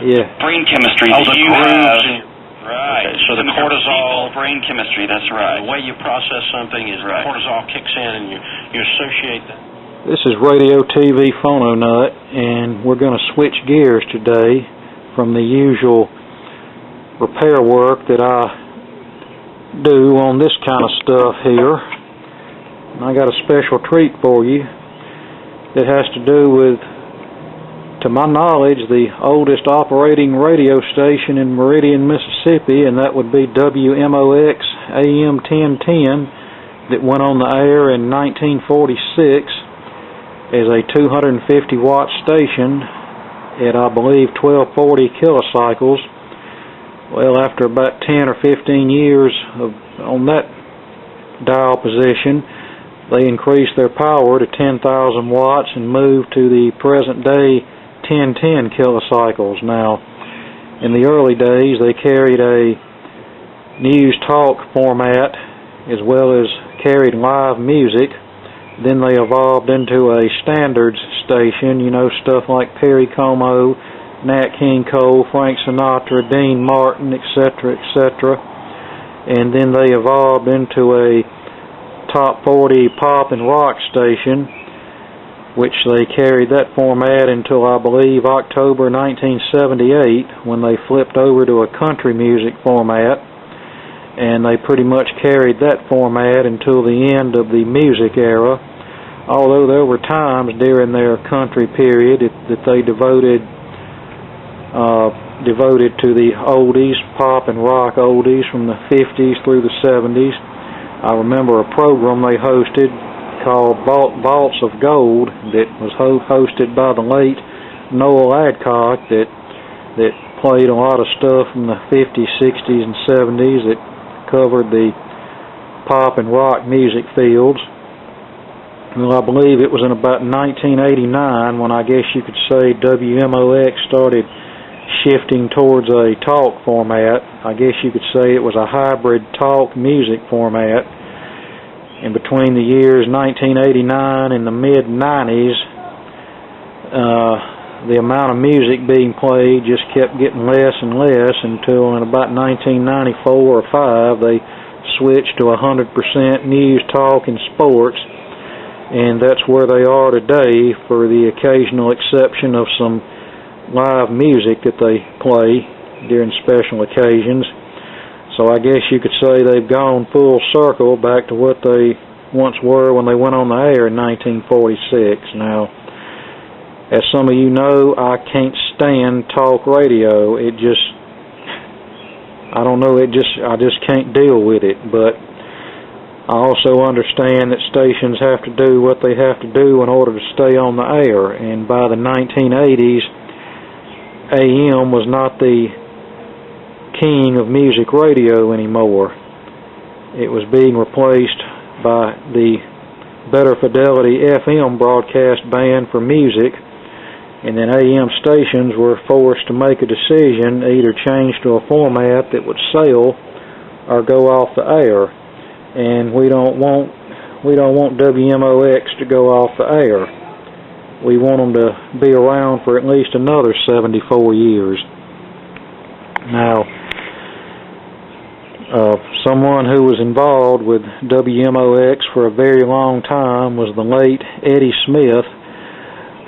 Yeah. Brain chemistry. Oh, the grooves. Right. Okay, so the cortisol, brain chemistry, that's right. the way you process something is right. Cortisol kicks in and you associate that. This is Radio TV Phono Nut, and we're going to switch gears today from the usual repair work that I do on this kind of stuff here. And I got a special treat for you that has to do with, to my knowledge, the oldest operating radio station in Meridian, Mississippi, and that would be WMOX AM 1010 that went on the air in 1946 as a 250 watt station at, I believe, 1240 kilocycles. Well, after about 10 or 15 years on that dial position, they increased their power to 10,000 watts and moved to the present day 1010 kilocycles. Now, in the early days, they carried a news talk format as well as carried live music. Then they evolved into a standards station, you know, stuff like Perry Como, Nat King Cole, Frank Sinatra, Dean Martin, etc., etc. And then they evolved into a top 40 pop and rock station, which they carried that format until, I believe, October 1978, when they flipped over to a country music format, and they pretty much carried that format until the end of the music era, although there were times during their country period that they devoted to the oldies, pop and rock oldies from the 50s through the 70s. I remember a program they hosted called Vaults of Gold that was hosted by the late Noel Adcock that played a lot of stuff from the 50s, 60s, and 70s that covered the pop and rock music fields. Well, I believe it was in about 1989 when I guess you could say WMOX started shifting towards a talk format. I guess you could say it was a hybrid talk music format. And between the years 1989 and the mid-90s, the amount of music being played just kept getting less and less until in about 1994 or 5 they switched to 100% news, talk, and sports. And that's where they are today, for the occasional exception of some live music that they play during special occasions. So I guess you could say they've gone full circle back to what they once were when they went on the air in 1946. Now, as some of you know, I can't stand talk radio. I just can't deal with it. But I also understand that stations have to do what they have to do in order to stay on the air. And by the 1980s, AM was not the king of music radio anymore. It was being replaced by the better fidelity FM broadcast band for music, and then AM stations were forced to make a decision, either change to a format that would sell or go off the air. And we don't want WMOX to go off the air. We want them to be around for at least another 74 years. Now, someone who was involved with WMOX for a very long time was the late Eddie Smith,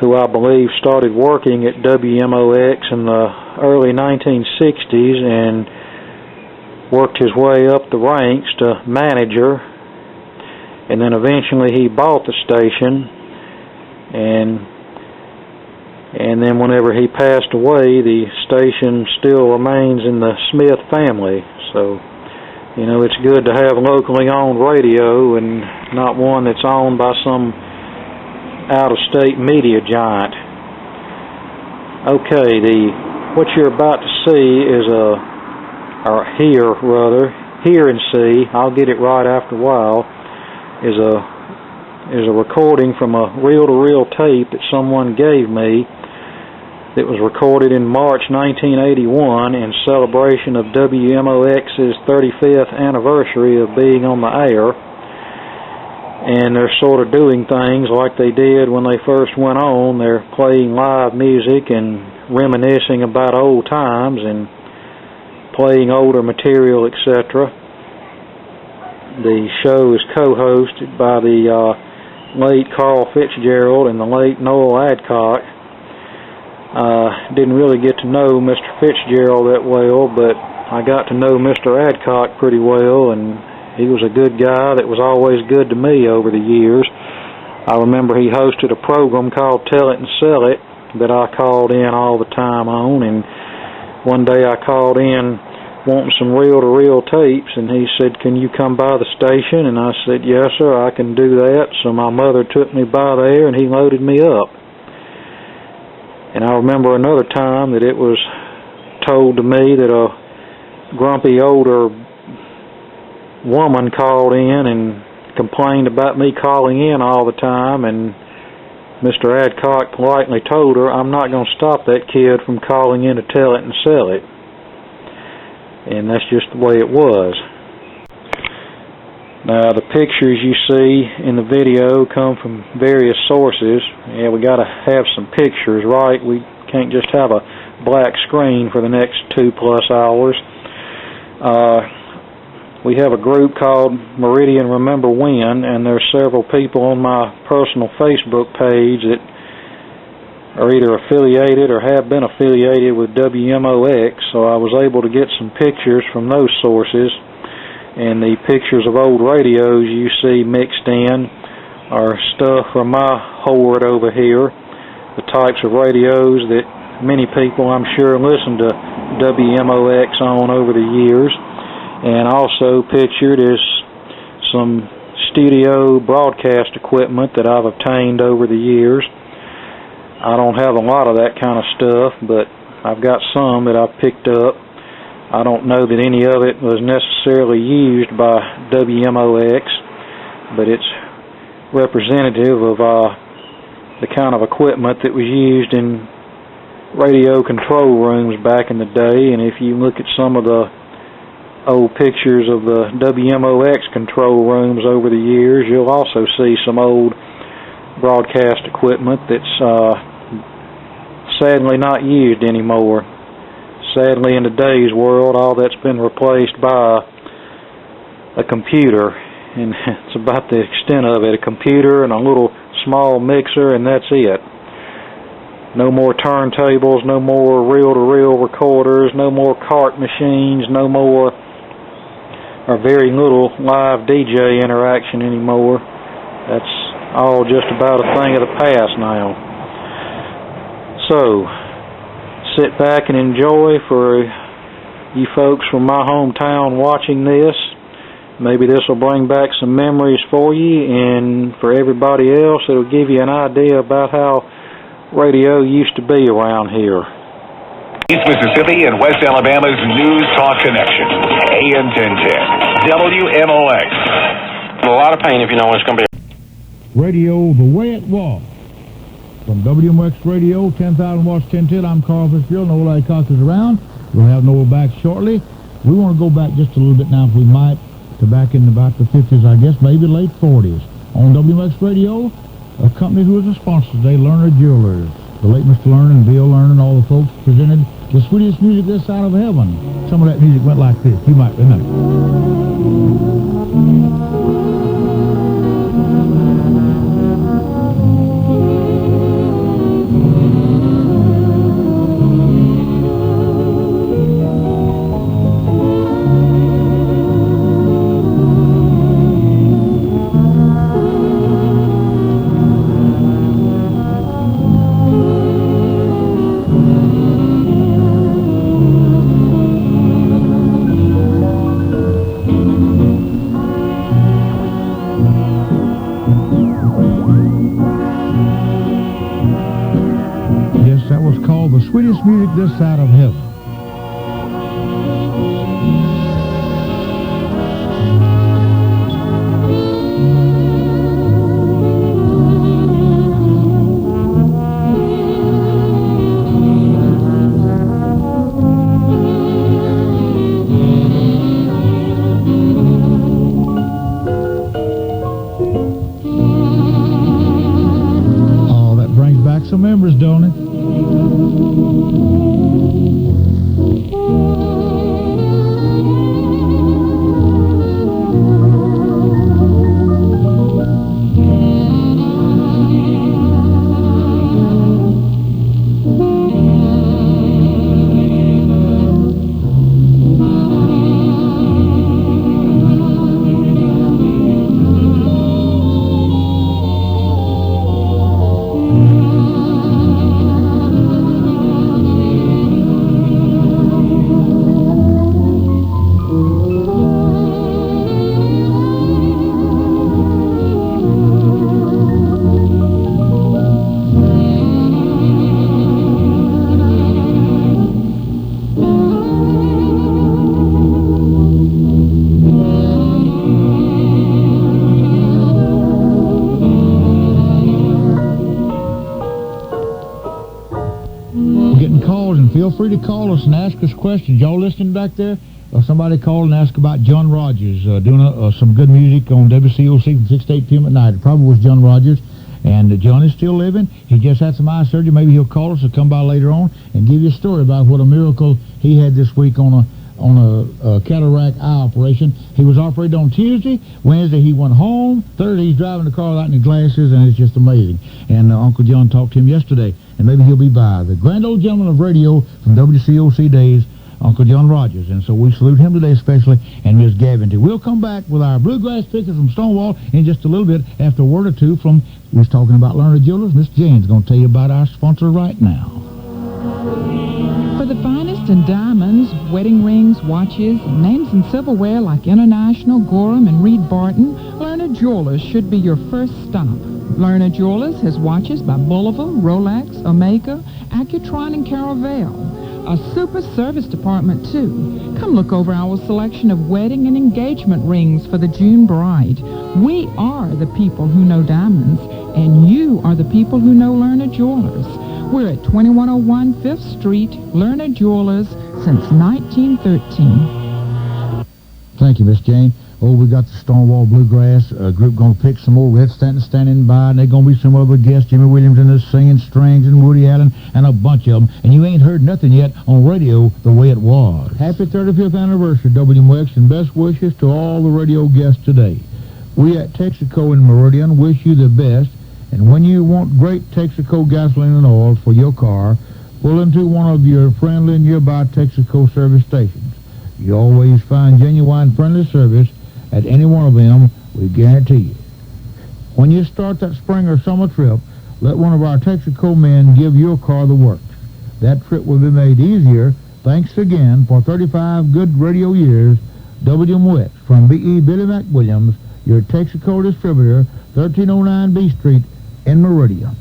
who I believe started working at WMOX in the early 1960s and worked his way up the ranks to manager, and then eventually he bought the station, and then whenever he passed away, the station still remains in the Smith family. So, you know, it's good to have locally owned radio and not one that's owned by some out-of-state media giant. Okay, what you're about to see is hear and see, I'll get it right after a while, is a recording from a reel-to-reel tape that someone gave me that was recorded in March 1981 in celebration of WMOX's 35th anniversary of being on the air. And they're sort of doing things like they did when they first went on. They're playing live music and reminiscing about old times and playing older material, etc. The show is co-hosted by the late Carl Fitzgerald and the late Noel Adcock. Didn't really get to know Mr. Fitzgerald that well, but I got to know Mr. Adcock pretty well, and he was a good guy that was always good to me over the years. I remember he hosted a program called Tell It and Sell It that I called in all the time on, and one day I called in wanting some reel-to-reel tapes, and he said, "Can you come by the station?" And I said, "Yes, sir, I can do that." So my mother took me by there, and he loaded me up. And I remember another time that it was told to me that a grumpy older woman called in and complained about me calling in all the time, and Mr. Adcock politely told her, "I'm not going to stop that kid from calling in to tell it and sell it." And that's just the way it was. Now, the pictures you see in the video come from various sources. Yeah, we got to have some pictures, right? We can't just have a black screen for the next 2+ hours. We have a group called Meridian Remember When, and there's several people on my personal Facebook page that are either affiliated or have been affiliated with WMOX, so I was able to get some pictures from those sources. And the pictures of old radios you see mixed in are stuff from my hoard over here, the types of radios that many people, I'm sure, listen to WMOX on over the years. And also pictured is some studio broadcast equipment that I've obtained over the years. I don't have a lot of that kind of stuff, but I've got some that I've picked up. I don't know that any of it was necessarily used by WMOX, but it's representative of the kind of equipment that was used in radio control rooms back in the day. And if you look at some of the old pictures of the WMOX control rooms over the years, you'll also see some old broadcast equipment that's sadly not used anymore. Sadly, in today's world, all that's been replaced by a computer, and it's about the extent of it. A computer and a little small mixer, and that's it. No more turntables, no more reel-to-reel recorders, no more cart machines, no more, or very little live DJ interaction anymore. That's all just about a thing of the past now. So, sit back and enjoy. For you folks from my hometown watching this, maybe this will bring back some memories for you, and for everybody else, it'll give you an idea about how radio used to be around here. East Mississippi and West Alabama's News Talk Connection, AM 1010, WMOX. A lot of pain if you know when it's going to be. Radio the way it was. From WMOX Radio, 10,000 watts, 1010, I'm Carl Fitzgerald. Noel Adcock is around. We'll have Noel back shortly. We want to go back just a little bit now, if we might, to back in about the 50s, I guess, maybe late 40s. On WMOX Radio, a company who is a sponsor today, Lerner Jewelers. The late Mr. Lerner and Bill Lerner and all the folks presented the sweetest music this side of heaven. Some of that music went like this. You might remember. The sweetest music this side of heaven. Oh, that brings back some memories, don't it? Feel free to call us and ask us questions. Y'all listening back there? Somebody called and asked about John Rogers doing some good music on WCOC from 6 to 8 p.m. at night. It probably was John Rogers. And John is still living. He just had some eye surgery. Maybe he'll call us or come by later on and give you a story about what a miracle he had this week on a cataract eye operation. He was operated on Tuesday. Wednesday he went home. Thursday he's driving the car without any glasses, and it's just amazing. And Uncle John talked to him yesterday, and maybe he'll be by. The grand old gentleman of radio from WCOC days, Uncle John Rogers. And so we salute him today especially, and Miss Gavin too. We'll come back with our bluegrass pickers from Stonewall in just a little bit after a word or two from, we was talking about Learned Jewelers. Miss Jane's going to tell you about our sponsor right now. For the finest in diamonds, wedding rings, watches, and names and silverware like International, Gorham, and Reed Barton, Learned Jewelers should be your first stop. Learned Jewelers has watches by Bulova, Rolex, Omega, Accutron, and Caravelle. A super service department, too. Come look over our selection of wedding and engagement rings for the June bride. We are the people who know diamonds, and you are the people who know Learned Jewelers. We're at 2101 5th Street, Learned Jewelers, since 1913. Thank you, Miss Jane. Oh, we got the Stonewall Bluegrass group going to pick some more. Red Stanton standing by, and they're going to be some other guests. Jimmy Williams and the Singing Strings and Woody Allen and a bunch of them. And you ain't heard nothing yet on radio the way it was. Happy 35th anniversary, WMOX, and best wishes to all the radio guests today. We at Texaco in Meridian wish you the best. And when you want great Texaco gasoline and oil for your car, pull into one of your friendly nearby Texaco service stations. You always find genuine friendly service at any one of them, we guarantee you. When you start that spring or summer trip, let one of our Texaco men give your car the works. That trip will be made easier. Thanks again for 35 good radio years. WMOX from B.E. Billy McWilliams, your Texaco distributor, 1309 B Street in Meridian.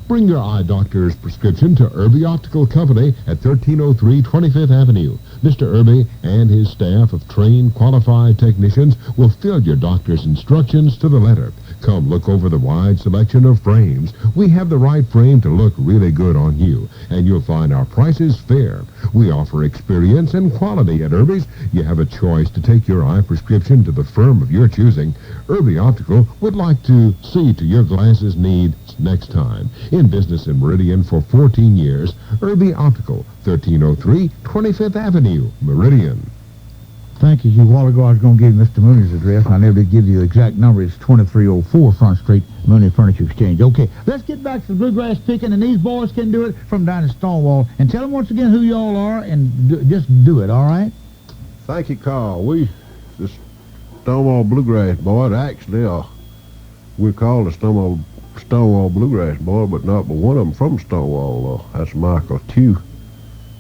Bring your eye doctor's prescription to Irby Optical Company at 1303 25th Avenue. Mr. Irby and his staff of trained, qualified technicians will fill your doctor's instructions to the letter. Come look over the wide selection of frames. We have the right frame to look really good on you, and you'll find our prices fair. We offer experience and quality at Irby's. You have a choice to take your eye prescription to the firm of your choosing. Irby Optical would like to see to your glasses needs next time. In business in Meridian for 14 years, Irby Optical, 1303 25th Avenue, Meridian. Thank you. A while ago I was going to give you Mr. Mooney's address, and I never did give you the exact number. It's 2304 Front Street, Mooney Furniture Exchange. Okay, let's get back to the bluegrass picking, and these boys can do it from down at Stonewall. And tell them once again who y'all are, and just do it, all right? Thank you, Carl. The Stonewall Bluegrass Boys, actually, we're called the Stonewall Bluegrass Boys, but not but one of them from Stonewall. That's Michael Tew.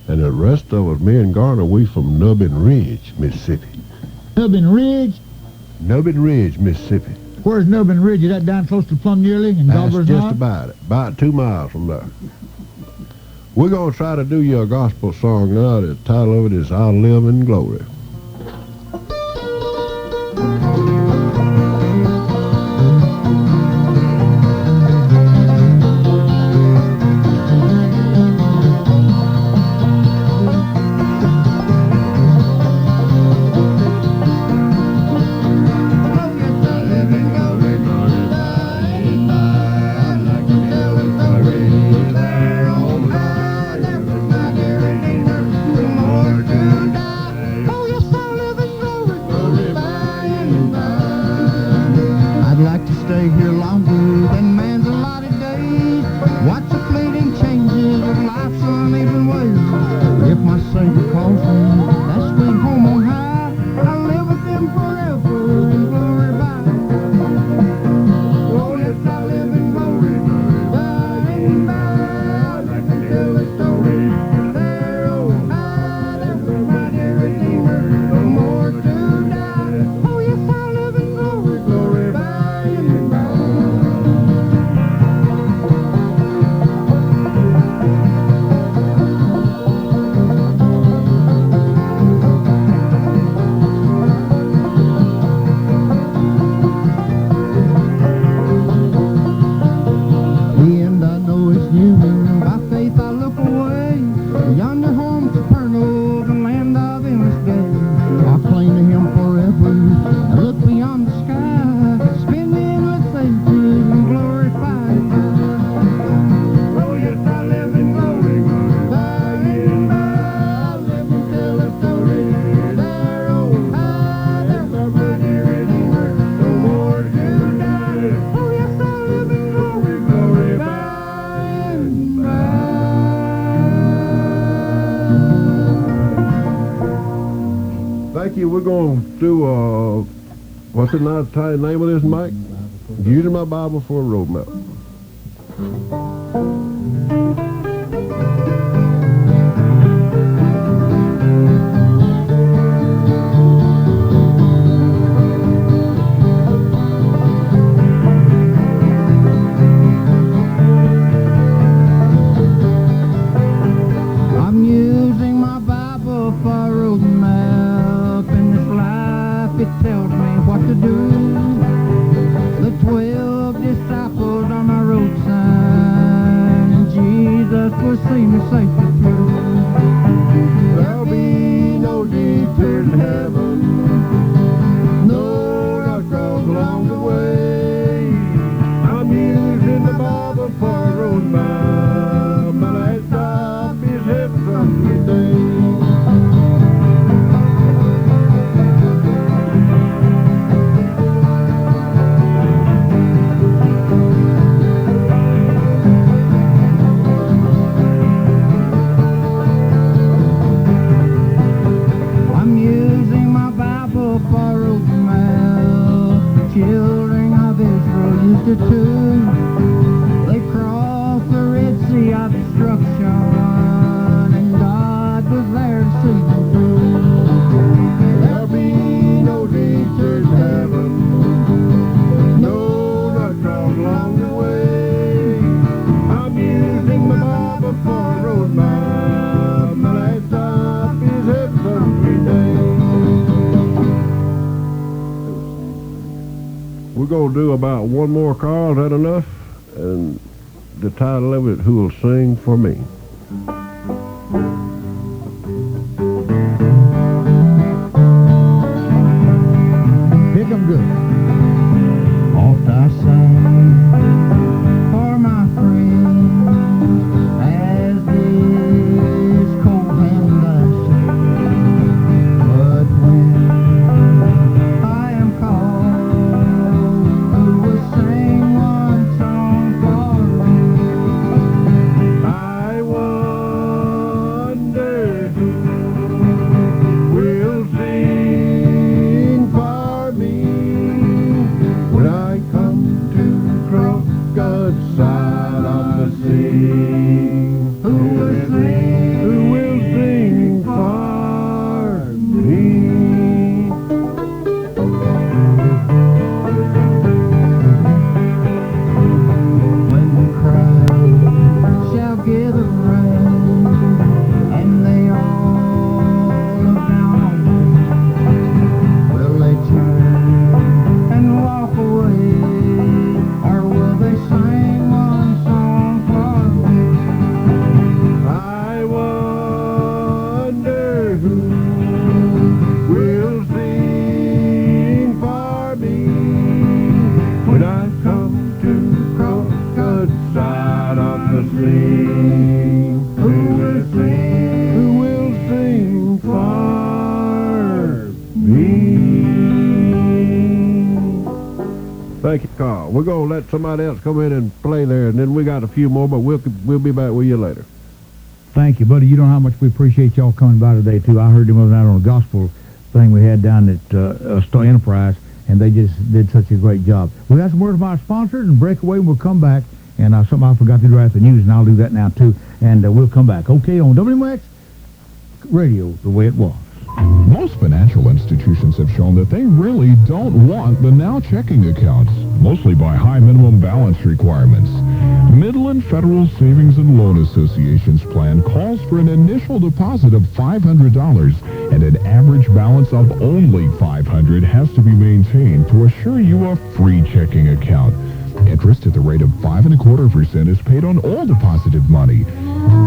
And the rest of us, me and Garner, we from Nubbin Ridge, Mississippi. Nubbin Ridge? Nubbin Ridge, Mississippi. Where's Nubbin Ridge? Is that down close to Plum Nearly and Gobbler's That's just Knob? about it. About 2 miles from there. We're going to try to do you a gospel song now. The title of it is I'll Live in Glory. here longer than man's allotted days. Watch the fleeting changes of life's uneven ways. If my Savior calls me, that sweet home on high, I'll live with him forever in glory by. Oh, yes, I live in glory by and by. I can tell the story there, oh, high, there was my dear Redeemer, no more to die. Oh, yes, I live in glory, glory by and by. The end I know is new, by faith I look away. Yonder home's eternal, the land of endless day. I'll cling to him forever and look beyond the sky, spend the endless ages and glorified God. Oh yes, I live in glory, by and by. I live and tell the story there, oh high, there was my dear Redeemer, no more to die. Oh yes, I live in glory, glory by and by. Thank you. We're going to do, what's the name of this, Mike? Using My Bible for a Road Map. I'm using my Bible for a road map. In this life it tells me what to do. The 12 disciples on my road sign, and Jesus will see me safely through. There'll be no detours in heaven, no rough roads along the way. I'm using the Bible for a road map. My last stop is heaven from today. I'm using my Bible for a road map. The children of Israel used it too. They crossed the Red Sea of destruction, and God was there to see them through. There'll be no detours in heaven, no rough roads along the way. I'm using my Bible for a road map. My last stop is heaven every day. We're going to do about one more call. Is that enough? And the title of it, Who Will Sing for Me? Pick 'em good. Oft I sang for my friends as this cold hand lashes. But when I am called, who will sing one song for me? I wonder who will sing for me when I come to cross God's side of the sea. Who will sing? Who will sing for me? When the crowd shall gather round and they all look down on me, will they turn and walk away, or will they sing one song for me? I wonder who will sing for me when I come to cross God's side of the sea. Who will sing? Who will sing for me? Thank you, Carl. We're going to let somebody else come in and play there, and then we got a few more, but we'll be back with you later. Thank you, buddy. You know how much we appreciate y'all coming by today, too. I heard them other night on a gospel thing we had down at Star Enterprise, and they just did such a great job. We got some words from our sponsors, and break away, and we'll come back. And something I forgot to do after the news, and I'll do that now, too. And we'll come back, okay, on WMOX Radio, the way it was. Most financial institutions have shown that they really don't want the Now checking accounts, mostly by high minimum balance requirements. Midland Federal Savings and Loan Association's plan calls for an initial deposit of $500, and an average balance of only $500 has to be maintained to assure you a free checking account. Interest at the rate of 5.25% is paid on all deposited money.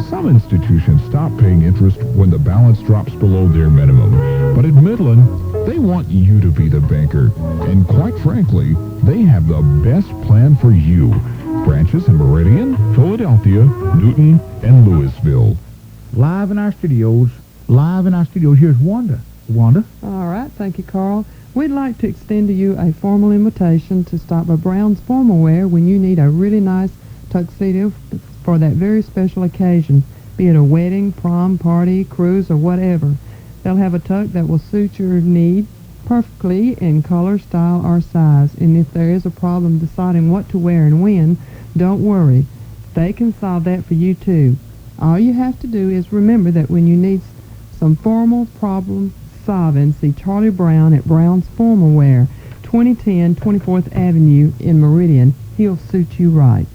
Some institutions stop paying interest when the balance drops below their minimum. But at Midland, they want you to be the banker. And quite frankly, they have the best plan for you. Branches in Meridian, Philadelphia, Newton, and Louisville. Live in our studios, here's Wanda. Wanda? All right, thank you, Carl. We'd like to extend to you a formal invitation to stop by Brown's Formal Wear when you need a really nice tuxedo for that very special occasion, be it a wedding, prom, party, cruise, or whatever. They'll have a tux that will suit your need perfectly in color, style, or size. And if there is a problem deciding what to wear and when, don't worry. They can solve that for you, too. All you have to do is remember that when you need some formal problem solving, see Charlie Brown at Brown's Formal Wear, 2010 24th Avenue in Meridian. He'll suit you right.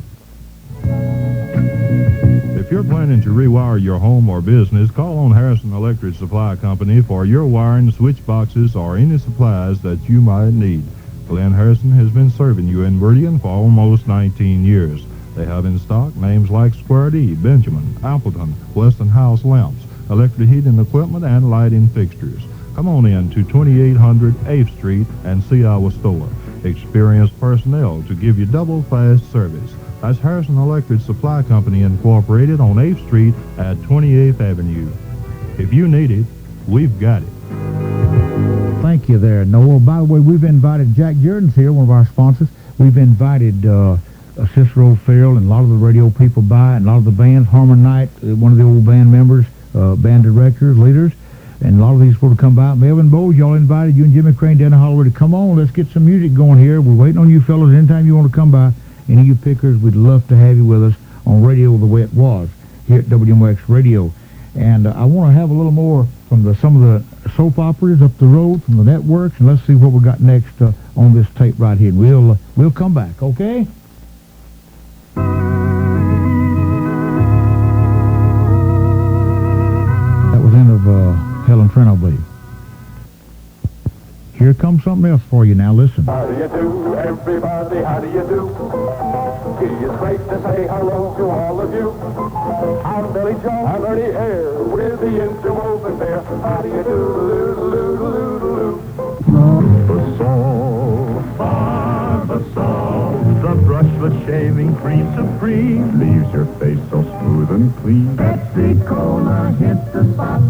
If you're planning to rewire your home or business, call on Harrison Electric Supply Company for your wiring, switch boxes, or any supplies that you might need. Glenn Harrison has been serving you in Meridian for almost 19 years. They have in stock names like Square D, Benjamin, Appleton, Westinghouse lamps, electric heating equipment, and lighting fixtures. Come on in to 2800 8th Street and see our store. Experienced personnel to give you double fast service. That's Harrison Electric Supply Company Incorporated on 8th Street at 28th Avenue. If you need it, we've got it. Thank you there, Noah. By the way, we've invited Jack Jordan's here, one of our sponsors. We've invited Cicero Farrell and a lot of the radio people by, and a lot of the bands, Harmon Knight, one of the old band members, band directors, leaders, and a lot of these people to come by. Melvin Bowles, y'all invited you and Jimmy Crane, Dana Holloway to come on. Let's get some music going here. We're waiting on you fellas anytime you want to come by. Any of you pickers, we'd love to have you with us on radio the way it was here at WMOX Radio. And I want to have a little more from some of the soap operas up the road from the networks, and let's see what we got next on this tape right here. We'll come back, okay? That was the end of Helen Trent, I believe. Here comes something else for you now. Listen. How do you do, everybody? How do you do? It is great to say hello to all of you. I'm Billy Joe. I'm Ernie Hare. We're the interwoven pair. How do you do? Barbasol, the brushless shaving cream supreme, leaves your face so smooth and clean. Pepsi Cola hits the spot.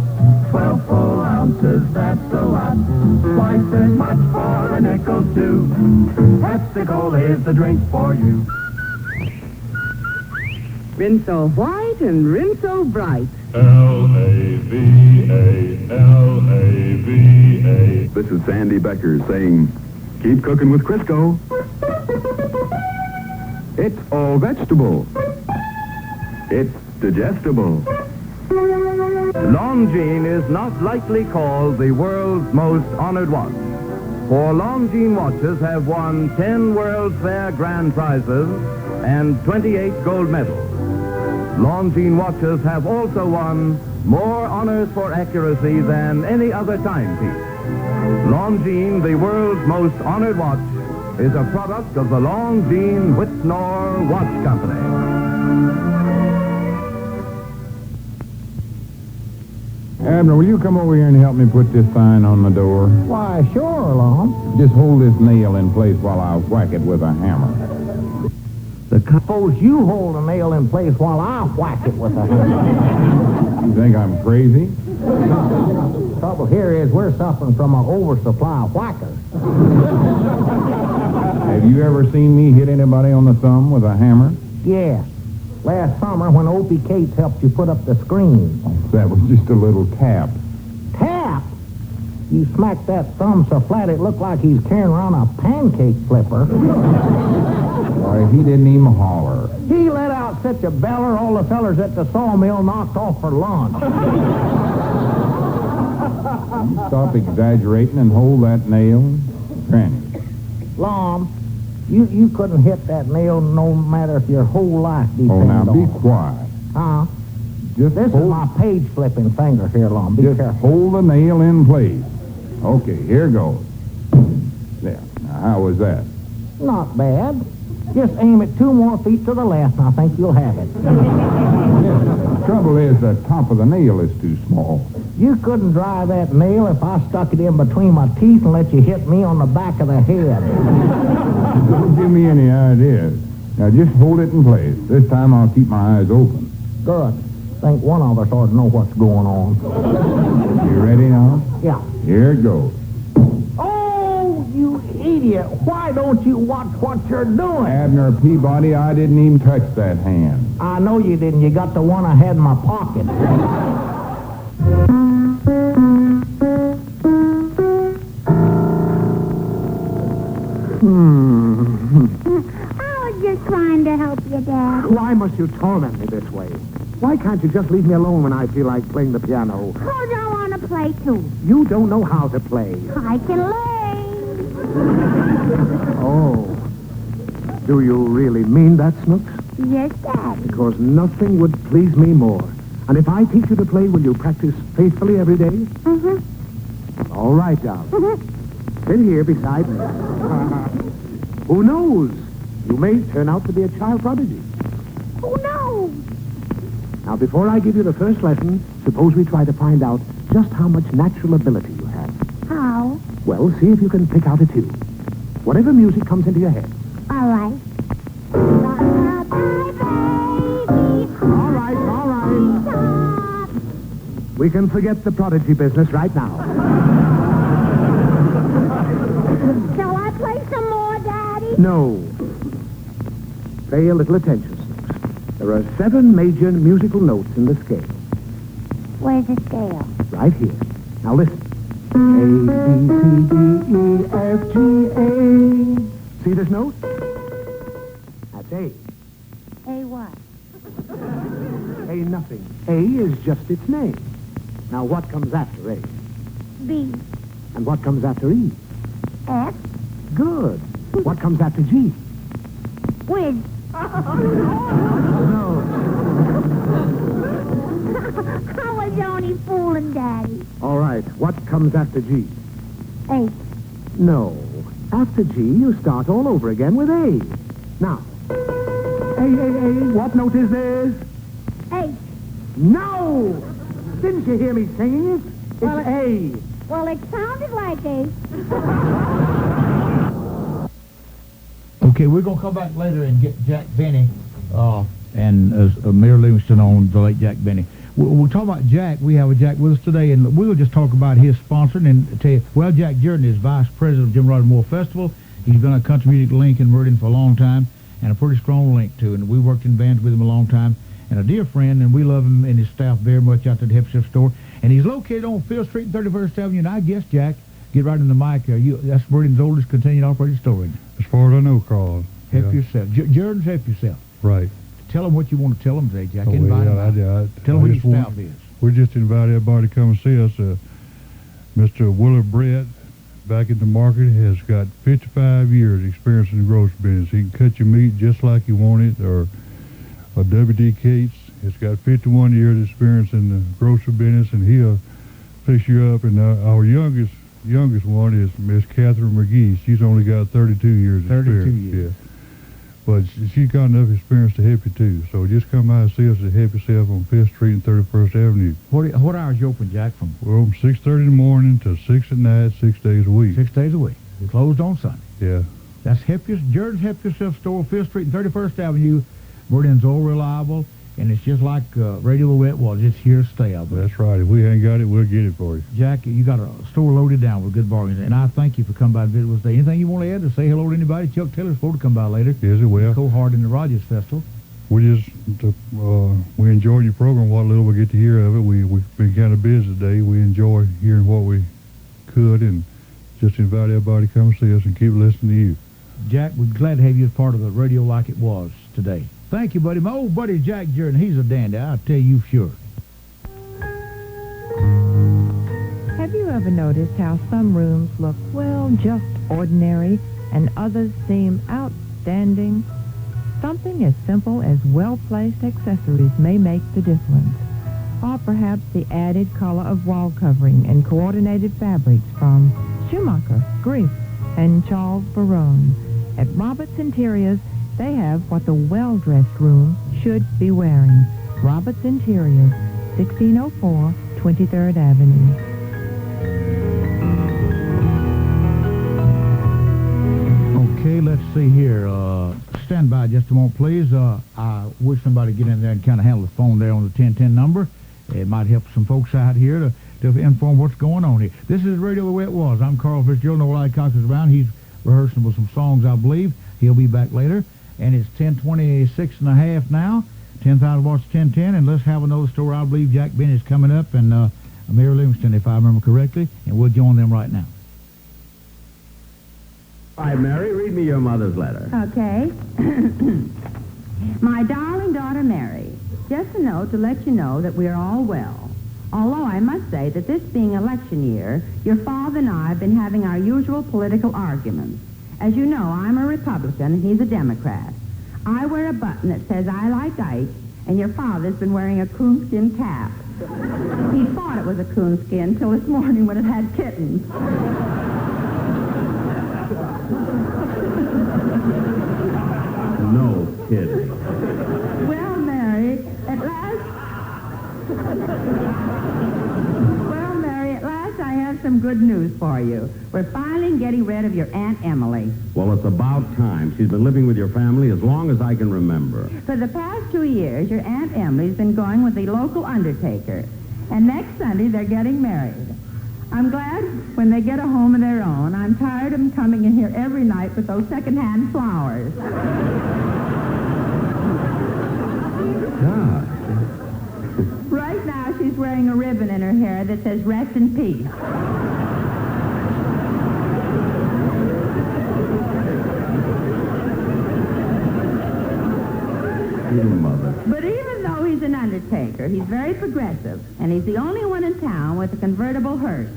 12 full ounces, that's a lot. Twice as much for a nickel too. Pepsi Cola is the drink for you. Rinso white and rinso bright. L-A-V-A, L-A-V-A. This is Sandy Becker saying, keep cooking with Crisco. It's all vegetable. It's digestible. Longines is not lightly called the world's most honored watch. For Longines watches have won 10 World's Fair grand prizes and 28 gold medals. Longines watches have also won more honors for accuracy than any other timepiece. Longines, the world's most honored watch, is a product of the Longines Whitnor Watch Company. Abner, will you come over here and help me put this sign on the door? Why, sure, Lon. Just hold this nail in place while I whack it with a hammer. Suppose you hold a nail in place while I whack it with a hammer. You think I'm crazy? Trouble here is we're suffering from an oversupply of whackers. Hey, Have you ever seen me hit anybody on the thumb with a hammer? Yeah. Last summer when Opie Cates helped you put up the screen. That was just a little tap. Tap! You smacked that thumb so flat it looked like he's carrying around a pancake flipper. Why, he didn't even holler. He let out such a beller all the fellers at the sawmill knocked off for lunch. You stop exaggerating and hold that nail. Granny. Lom, you couldn't hit that nail no matter if your whole life depended Oh, now on be it. quiet. Huh? Just This is hold, my page-flipping finger here, Lom. Be just careful. hold the nail in place. Okay, here goes. There. Now, how was that? Not bad. Just aim it 2 more feet to the left, and I think you'll have it. The trouble is the top of the nail is too small. You couldn't drive that nail if I stuck it in between my teeth and let you hit me on the back of the head. Don't give me any ideas. Now, just hold it in place. This time I'll keep my eyes open. Good. Think one of us ought to know what's going on. You ready now? Yeah. Here it goes. Oh, you idiot. Why don't you watch what you're doing? Abner Peabody, I didn't even touch that hand. I know you didn't. You got the one I had in my pocket. I was just trying to help you, Dad. Why must you torment me this way? Why can't you just leave me alone when I feel like playing the piano? Because I want to play, too. You don't know how to play. I can learn. Oh. Do you really mean that, Snooks? Yes, Dad. Because nothing would please me more. And if I teach you to play, will you practice faithfully every day? Mm-hmm. All right, darling. Mm-hmm. Sit here beside me. Who knows? You may turn out to be a child prodigy. Who knows? Now, before I give you the first lesson, suppose we try to find out just how much natural ability you have. How? Well, see if you can pick out a tune. Whatever music comes into your head. All right. All right, all right. We can forget the prodigy business right now. Shall I play some more, Daddy? No. Pay a little attention, Snooks. There are 7 major musical notes in the scale. Where's the scale? Right here. Now listen. A, B, C, D, E, F, G, A. See this note? That's A. A what? A nothing. A is just its name. Now what comes after A? B. And what comes after E? F. Good. What comes after G? Whiz. No. I was only fooling, Daddy. All right. What comes after G? H. No. After G, you start all over again with A. Now. A. What note is this? H. No! Didn't you hear me singing it? It's Well, A. Well, it sounded like A. Okay, we're going to come back later and get Jack Benny and Mayor Livingston on the late Jack Benny. We'll talk about Jack. We have a Jack with us today, and we'll just talk about his sponsoring and tell you, well, Jack Jordan is Vice President of Jim Rodder Moore Festival. He's been a country music link in Meridian for a long time, and a pretty strong link, too. And we worked in bands with him a long time, and a dear friend, and we love him and his staff very much out at the Hep store. And he's located on Field Street and 31st Avenue, and I guess, Jack, get right in the mic there. That's Meridian's oldest continued operating store, isn't it? As far as I know, Carl. Help yourself. Jordan's help yourself. Right. Tell them what you want to tell them today, Jack. Oh, Invite them out. Tell them what your staff is. We just invite everybody to come and see us. Mr. Willard Brett, back in the market, has got 55 years experience in the grocery business. He can cut your meat just like you want it, or W.D. Cates has got 51 years experience in the grocery business, and he'll fix you up. And our youngest one is Miss Catherine McGee. She's only got 32 years experience. 32 years. Yeah. But she's got enough experience to help you, too. So just come by and see us to help yourself on 5th Street and 31st Avenue. What hours you open, Jack, from? We're open 6:30 in the morning to 6 at night, 6 days a week. 6 days a week. Closed on Sunday. Yeah. That's Jordan's Help Yourself store, 5th Street and 31st Avenue. Meridian's all reliable. and it's just like Radio the Way It Was. It's here to stay, I believe. That's right. If we ain't got it, we'll get it for you. Jack, you got a store loaded down with good bargains, and I thank you for coming by and visit with us today. Anything you want to add to say hello to anybody? Chuck Taylor's supposed to come by later. Yes, it will. Co-hard in the Rogers Festival. We enjoyed your program. What little we get to hear of it, we've been kind of busy today. We enjoy hearing what we could, and just invite everybody to come see us and keep listening to you. Jack, we're glad to have you as part of the Radio Like It Was today. Thank you, buddy. My old buddy Jack Jordan, he's a dandy, I'll tell you sure. Have you ever noticed how some rooms look, well, just ordinary, and others seem outstanding? Something as simple as well-placed accessories may make the difference. Or perhaps the added color of wall covering and coordinated fabrics from Schumacher, Griff, and Charles Barone. At Roberts Interiors, they have what the well-dressed room should be wearing. Roberts Interiors, 1604 23rd Avenue. Okay, let's see here. Stand by just a moment, please. I wish somebody get in there and kind of handle the phone there on the 1010 number. It might help some folks out here to inform what's going on here. This is Radio the Way It Was. I'm Carl Fitzgerald. Noel Cox is around. He's rehearsing with some songs, I believe. He'll be back later. And it's 10:26 and a half now. 10,000 watts, 1010. And let's have another story. I believe Jack Bennett's coming up, and Mary Livingston, if I remember correctly. And we'll join them right now. All right, Mary, read me your mother's letter. Okay. My darling daughter, Mary, just a note to let you know that we are all well. Although I must say that this being election year, your father and I have been having our usual political arguments. As you know, I'm a Republican and he's a Democrat. I wear a button that says I like Ike, and your father's been wearing a coonskin cap. He thought it was a coonskin until this morning when it had kittens. No kidding. Well, Mary, at last I have some good news for you. We're finally getting rid of your Aunt Emily. Well, it's about time. She's been living with your family as long as I can remember. For the past 2 years, your Aunt Emily's been going with the local undertaker. And next Sunday, they're getting married. I'm glad when they get a home of their own. I'm tired of them coming in here every night with those second-hand flowers. God. Right now, she's wearing a ribbon in her hair that says, "Rest in peace." Your mother. But even though he's an undertaker, he's very progressive, and he's the only one in town with a convertible hearse.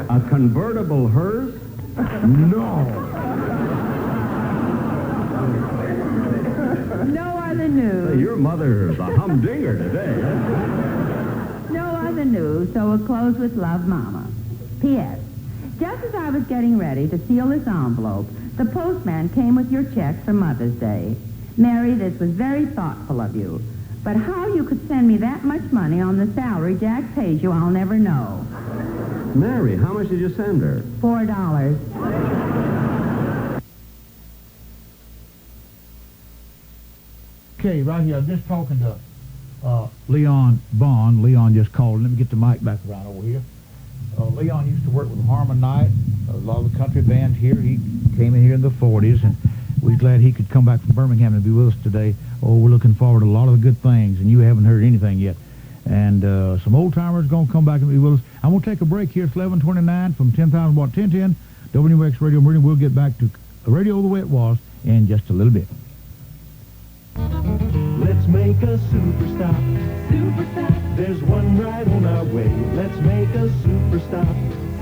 A convertible hearse? No. No other news. Hey, your mother's a humdinger today. No other news, so we'll close with love, Mama. P.S. Just as I was getting ready to seal this envelope, the postman came with your check for Mother's Day. Mary, this was very thoughtful of you. But how you could send me that much money on the salary Jack pays you, I'll never know. Mary, how much did you send her? $4. Okay, right here, I'm just talking to Leon Bond. Leon just called. Let me get the mic back around over here. Leon used to work with Harmon Knight, a lot of the country bands here. He came in here in the 40s, and we're glad he could come back from Birmingham and be with us today. Oh, we're looking forward to a lot of the good things, and you haven't heard anything yet. And some old-timers going to come back and be with us. I'm going to take a break here. It's 11:29 from 10,000 watt 1010 WMOX Radio Meridian. We'll get back to Radio the Way It Was in just a little bit. Let's make a super stop. Super stop. There's one right on our way. Let's make a super stop.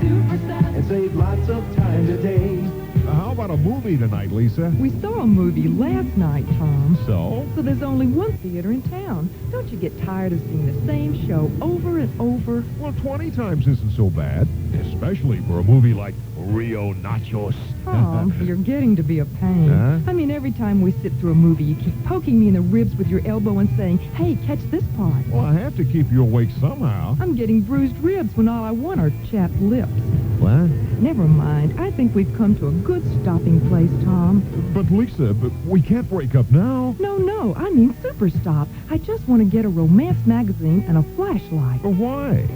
Super stop. And save lots of time today. How about a movie tonight, Lisa? We saw a movie last night, Tom. So? So there's only one theater in town. Don't you get tired of seeing the same show over and over? Well, 20 times isn't so bad, especially for a movie like Rio Nachos. Tom, you're getting to be a pain. Huh? I mean, every time we sit through a movie, you keep poking me in the ribs with your elbow and saying, hey, catch this part. Well, I have to keep you awake somehow. I'm getting bruised ribs when all I want are chapped lips. What? Never mind. I think we've come to a good stopping place, Tom. But, Lisa, we can't break up now. No, I mean Super Stop. I just want to get a romance magazine and a flashlight. Why?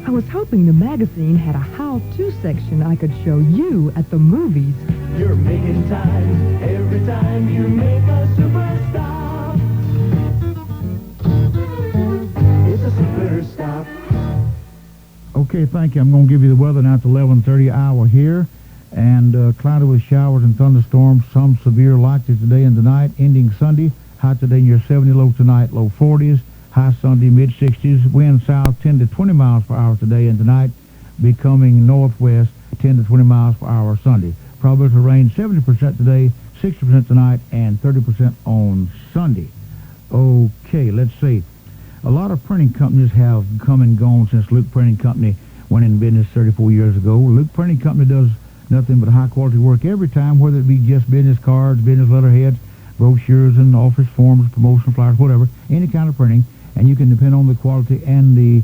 I was hoping the magazine had a how-to section I could show you at the movies. You're making time every time you make a super stop. It's a super stop. Okay, thank you. I'm going to give you the weather now. It's 11:30 hour here, and cloudy with showers and thunderstorms, some severe likely today and tonight, ending Sunday. High today near 70, low tonight, low 40s. High Sunday, mid-60s. Wind south 10 to 20 miles per hour today and tonight, becoming northwest 10 to 20 miles per hour Sunday. Probability of rain 70% today, 60% tonight, and 30% on Sunday. Okay, let's see. A lot of printing companies have come and gone since Luke Printing Company went in business 34 years ago. Luke Printing Company does nothing but high-quality work every time, whether it be just business cards, business letterheads, brochures and office forms, promotion flyers, whatever, any kind of printing, and you can depend on the quality and the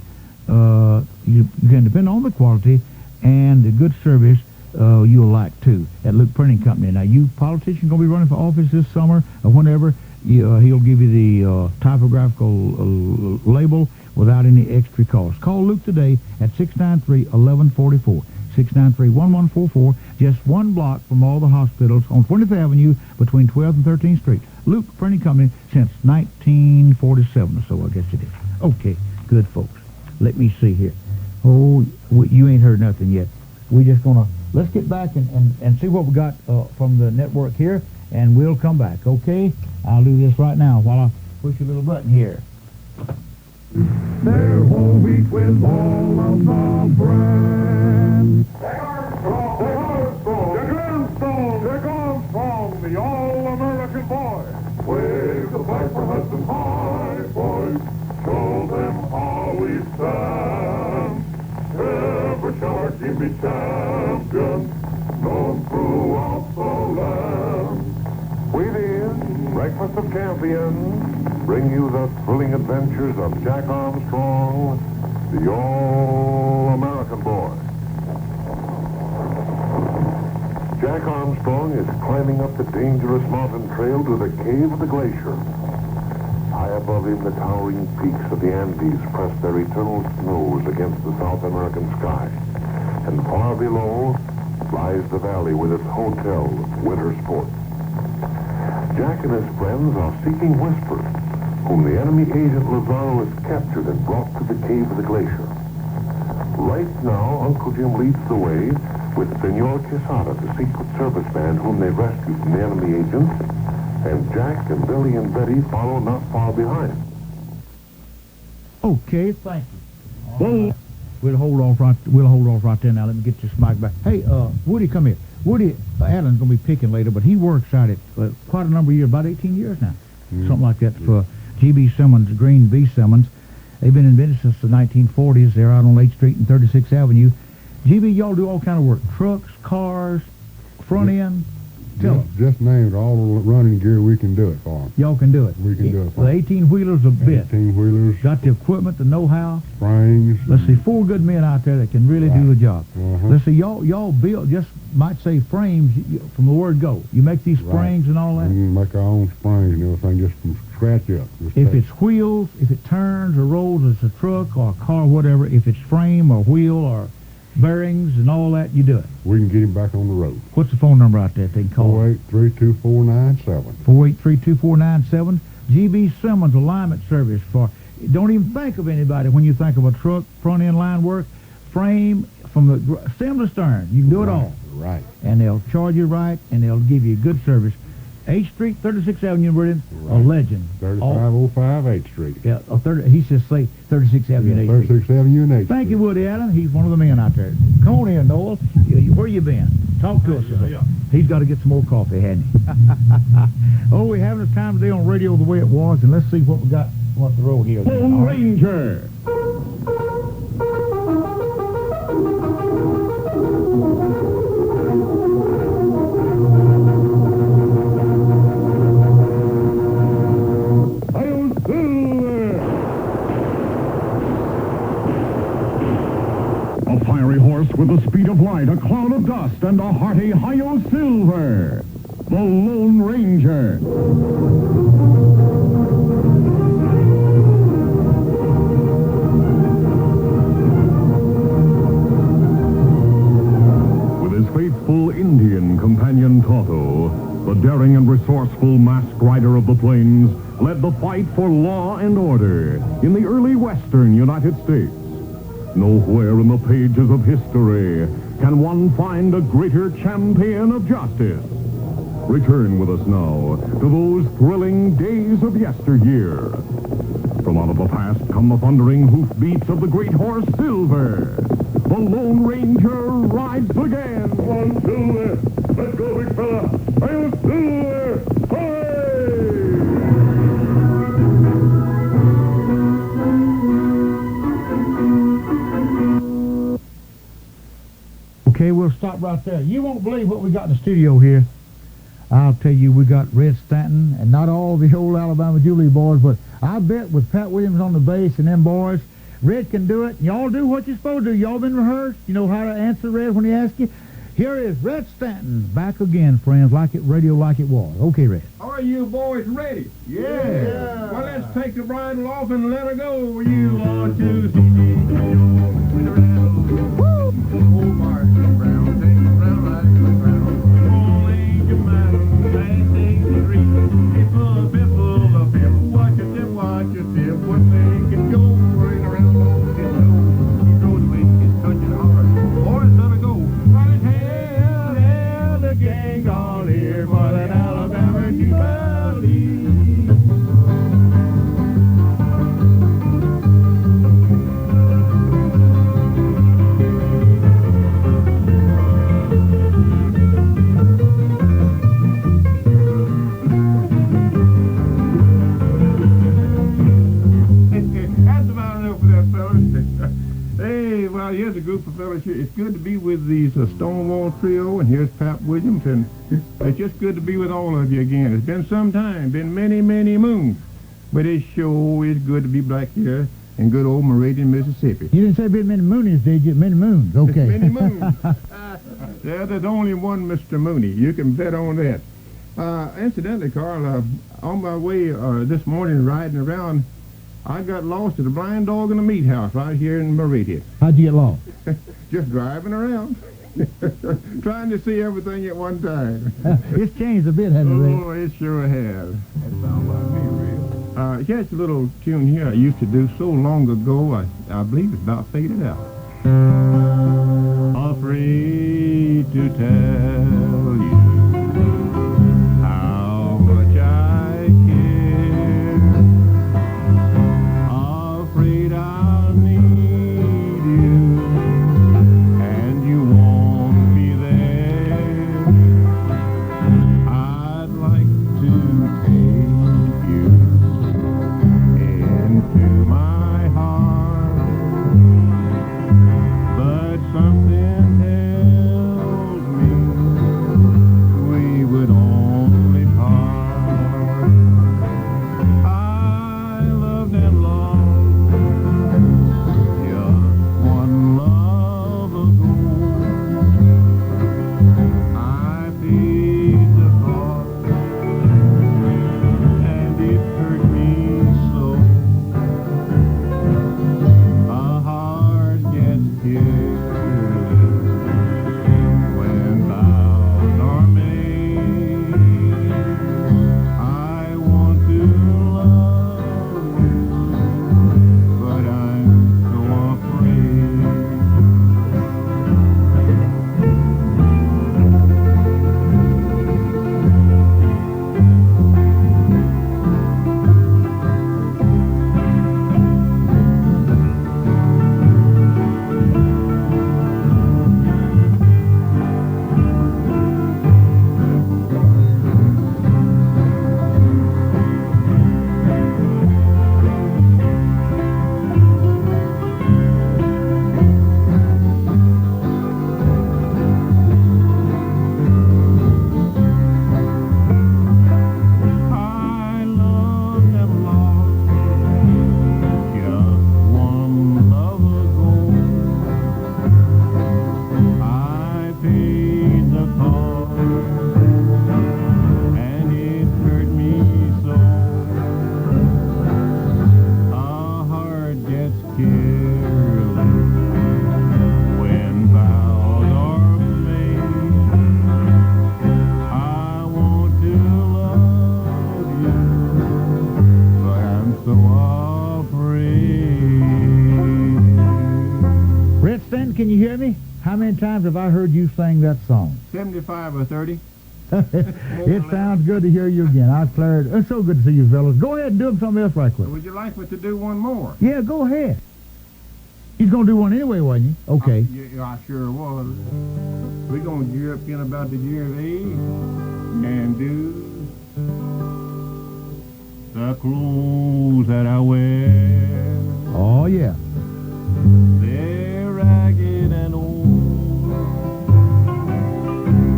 you can depend on the quality and the good service you'll like too at Luke Printing Company. Now, you politicians going to be running for office this summer or whenever, he'll give you the typographical label without any extra cost. Call Luke today at 693-1144. 693-1144, just one block from all the hospitals on 20th Avenue between 12th and 13th Street. Luke Printing Company since 1947 or so, I guess it is. Okay, good folks. Let me see here. Oh, you ain't heard nothing yet. We're just going to, let's get back and see what we got from the network here, and we'll come back, okay? I'll do this right now while I push a little button here. They're whole wheat with all of the brand. The all-American boy. Wave the flag from Hudson high, boys. Show them how we stand. Ever shall our team be champions, known throughout the land. Within Breakfast of Champions, bring you the thrilling adventures of Jack Armstrong, the all-American boy. Jack Armstrong is climbing up the dangerous mountain trail to the cave of the glacier. High above him, the towering peaks of the Andes press their eternal snows against the South American sky. And far below lies the valley with its hotel of winter sports. Jack and his friends are seeking Whispers, whom the enemy agent Lazaro has captured and brought to the cave of the glacier. Right now, Uncle Jim leads the way with Senor Quesada, the Secret Service man whom they rescued from the enemy agents, and Jack and Billy and Betty follow not far behind. Okay, thank you. We'll hold off right there now. Let me get this mic back. Hey, Woody, come here. Woody Allen's going to be picking later, but he works out at quite a number of years, about 18 years now, something like that, for G.B. Simmons, Green B. Simmons. They've been in business since the 1940s. They're out on 8th Street and 36th Avenue. G.B., y'all do all kind of work, trucks, cars, front end. Just named all the running gear we can do it for them. Y'all can do it. We can do it for them. The 18-wheelers a bit. 18-wheelers. Got the equipment, the know-how. Springs. Let's see, 4 good men out there that can really do the job. Let's see, y'all build, just might say frames from the word go. You make these springs and all that? We can make our own springs and everything just from scratch up. If it's wheels, if it turns or rolls, it's a truck or a car, whatever. If it's frame or wheel or bearings and all that, you do it. We can get him back on the road. What's the phone number out there they can call? 483-2497. 483-2497. G.B. Simmons Alignment Service for, don't even think of anybody when you think of a truck, front end line work, frame, from the stem to stern. You can do it all. Right. And they'll charge you right, and they'll give you good service. 8th Street, 36th Avenue, Meridian, a legend. 3505 8th Street. Yeah, he says say 36th Avenue and 8th Street. 36th Avenue and 8th Thank you, Woody Allen. He's one of the men out there. Come on in, Noel. Where you been? Talk to us. He's got to get some more coffee, hadn't he? Oh, we're having a time today on radio the way it was, and let's see what we got Want the roll here? Lone Ranger. A fiery horse with the speed of light, a cloud of dust, and a hearty Hi-Yo Silver. The Lone Ranger. With his faithful Indian companion Tonto, the daring and resourceful masked rider of the plains led the fight for law and order in the early western United States. Nowhere in the pages of history can one find a greater champion of justice. Return with us now to those thrilling days of yesteryear. From out of the past come the thundering hoofbeats of the great horse Silver. The Lone Ranger rides again. 1, 2, let's go, big fella. Hi-Yo Silver! Okay, we'll stop right there. You won't believe what we got in the studio here. I'll tell you, we got Red Stanton, and not all the old Alabama Jubilee boys, but I bet with Pat Williams on the bass and them boys, Red can do it. Y'all do what you're supposed to do. Y'all been rehearsed. You know how to answer Red when he asks you. Here is Red Stanton back again, friends, like it radio like it was. Okay, Red. Are you boys ready? Yeah. Well, let's take the bridle off and let her go. You want to see me? Woo! Oh, Marcy Brown, take the brown right to the ground. Oh, Angel Mountain, last 83. Biffle, up here. Watch your tip, what thing can go right around the snow. He throws away, he's touching hard. Boys, let her go. Running hell, hell, the gang all here for that Alabama Jubilee. Hey, well, here's a group of fellas here. It's good to be with these Stonewall Trio, and here's Pat Williams, and it's just good to be with all of you again. It's been some time, been many, many moons, but it sure is good to be back here in good old Meridian, Mississippi. You didn't say been many moonies, did you? Many moons, okay. Many moons. Yeah, there's only one Mr. Mooney. You can bet on that. Incidentally, Carl, on my way this morning riding around, I got lost at a blind dog in a meat house right here in Meridian. How'd you get lost? Just driving around. Trying to see everything at one time. It's changed a bit, hasn't it, Red? Oh, it sure has. That sounds like me, Red. Here's a little tune here I used to do so long ago, I believe it's about faded out. Afraid to tell you how much I care. Afraid I'll need you, and you won't be there. I'd like to take you into my heart, but something tells me apart, and it hurt me so. A heart gets careless when vows are made. I want to love you, but I'm so afraid. Red Stanton, can you hear me? How many times have I heard you sing that song? 75 or 30. It sounds good to hear you again. I declared, it's so good to see you fellas. Go ahead and do something else right quick. Would you like me to do one more? Yeah, go ahead. He's going to do one anyway, wasn't you? Okay. Yeah, I sure was. We're going to gear up in about the year of age and do the clothes that I wear. Oh, yeah. They're ragged and old.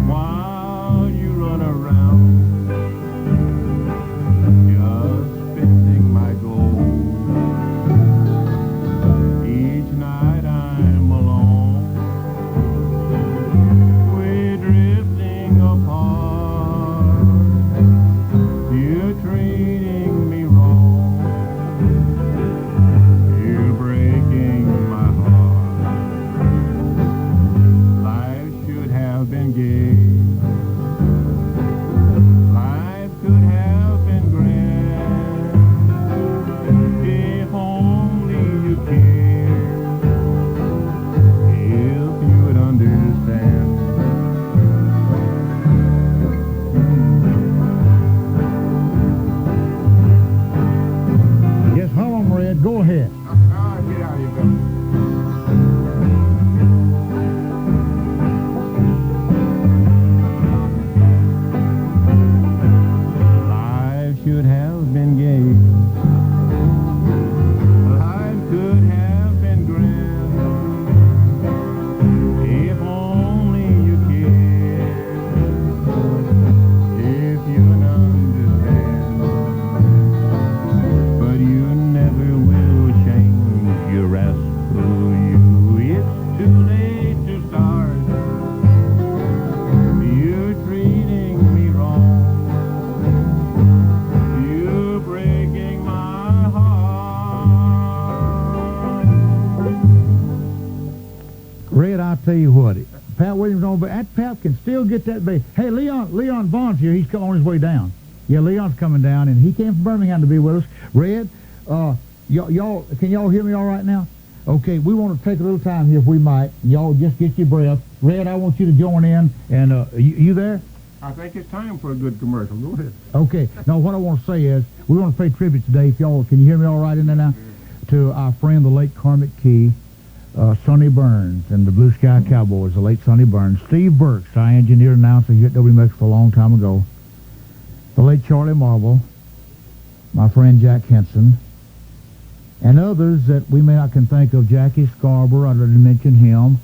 While you run around, just spending my gold. Each night I'm alone. We're drifting apart. You're treating me wrong. You're breaking my heart. Life should have been gay. Life could have been grand. If only you cared. If you'd understand. Yes, hum 'em, Red. Go ahead. Get out of here, Bill. Life should have been gay. Life could have been grand. If only you cared. If you'd understand. But you never will change your rascal you. It's too late to start. You're treating me wrong. You're breaking my heart. Red, I'll tell you what. Pat Williams on, but that Pat can still get that bass. Hey, Leon Vaughn's here. He's on his way down. Yeah, Leon's coming down, and he came from Birmingham to be with us. Red, y'all, can y'all hear me all right now? Okay, we want to take a little time here if we might. Y'all just get your breath. Red, I want you to join in, and you there? I think it's time for a good commercial. Go ahead. Okay. Now, what I want to say is, we want to pay tribute today, if y'all, can you hear me all right in there now? To our friend, the late Carmick Key, Sonny Burns, and the Blue Sky Cowboys, the late Sonny Burns. Steve Burks, our engineer and announcer here at WMOX for a long time ago. The late Charlie Marble, my friend Jack Henson, and others that we may not can think of. Jackie Scarborough, I didn't mention him.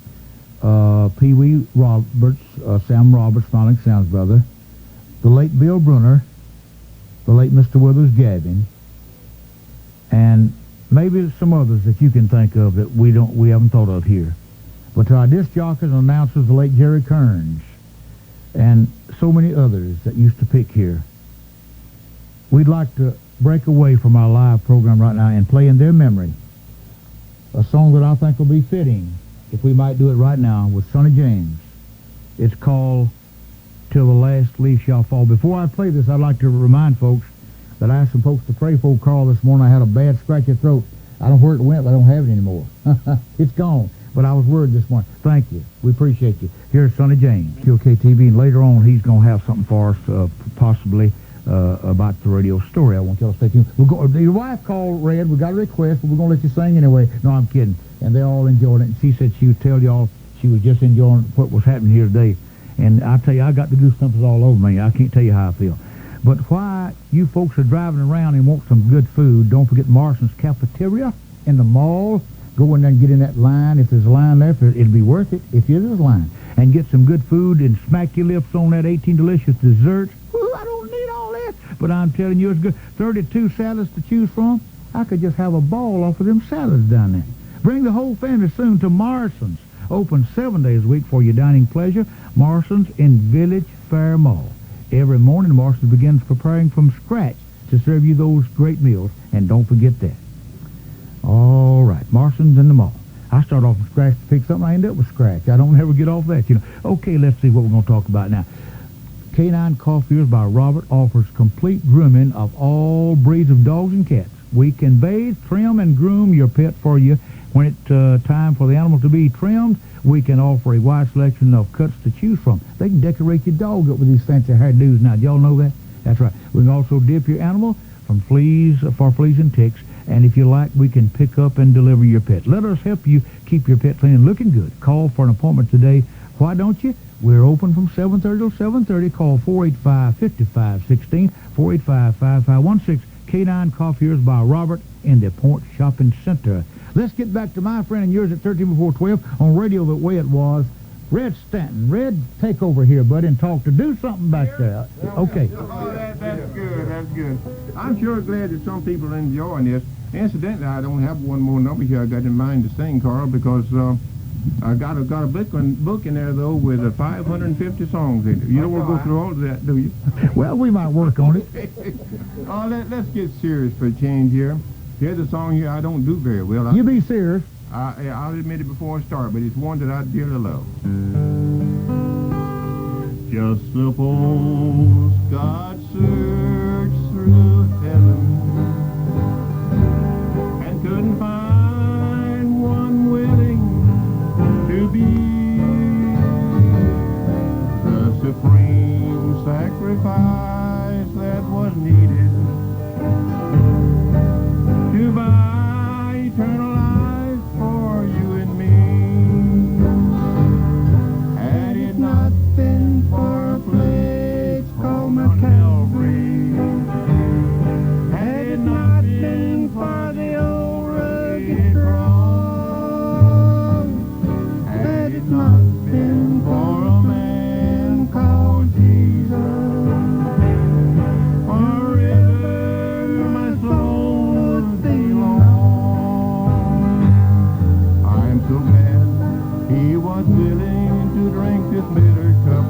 Pee Wee Roberts, Sam Roberts, Smiling Sam's brother. The late Bill Brunner, the late Mr. Withers Gavin, and maybe some others that you can think of that we haven't thought of here. But to our disc jockeys and announcers, the late Jerry Kearns, and so many others that used to pick here. We'd like to break away from our live program right now and play in their memory a song that I think will be fitting, if we might do it right now, with Sonny James. It's called Till the Last Leaf Shall Fall. Before I play this, I'd like to remind folks that I asked some folks to pray for Carl this morning. I had a bad scratchy throat. I don't know where it went, but I don't have it anymore. It's gone. But I was worried this morning. Thank you. We appreciate you. Here's Sonny James, QKTV, and later on he's going to have something for us, possibly about the radio story. I want y'all to stay tuned. Your wife called, Red. We got a request, but we're going to let you sing anyway. No, I'm kidding. And they all enjoyed it. And she said she would tell y'all she was just enjoying what was happening here today. And I tell you, I got the goosebumps all over me. I can't tell you how I feel. But why you folks are driving around and want some good food, don't forget Morrison's Cafeteria in the mall. Go in there and get in that line. If there's a line there, it'll be worth it if there's a line. And get some good food and smack your lips on that 18 delicious desserts. Ooh, I don't need all this. But I'm telling you, it's good. 32 salads to choose from. I could just have a ball off of them salads down there. Bring the whole family soon to Morrison's Open 7 days a week for your dining pleasure. Morrison's in Village Fair Mall. Every morning, Morrison's begins preparing from scratch to serve you those great meals. And don't forget that. All right, Morrison's in the mall. I start off from scratch to pick something, I end up with scratch. I don't ever get off that, you know. Okay, let's see what we're going to talk about now. Canine Coiffures by Robert offers complete grooming of all breeds of dogs and cats. We can bathe, trim, and groom your pet for you. When it's time for the animal to be trimmed, we can offer a wide selection of cuts to choose from. They can decorate your dog up with these fancy hairdos now. Do y'all know that? That's right. We can also dip your animal from fleas and ticks. And if you like, we can pick up and deliver your pet. Let us help you keep your pet clean and looking good. Call for an appointment today. Why don't you? We're open from 7:30 till 7:30. Call 485-5516, 485-5516. Canine Coiffures by Robert in the Point Shopping Center. Let's get back to my friend and yours at 13 before 12 on radio the way it was. Red Stanton. Red, take over here, buddy, and do something back there. Okay. That's good, that's good. I'm sure glad that some people are enjoying this. Incidentally, I don't have one more number here I got in mind to sing, Carl, because I got a book in there, though, with 550 songs in it. You don't want to go through all of that, do you? Well, we might work on it. Let's get serious for a change here. Here's a song here I don't do very well. You be serious. I'll admit it before I start, but it's one that I dearly love. Just suppose God searched through heaven and couldn't find one willing to be the supreme sacrifice that was needed to buy eternal life for you and me. Had it not been for a place called Calvary, had it not been for the old rugged cross, had it not been for a man called Jesus, forever my soul would be lost. I'm so glad he was willing to drink this bitter cup.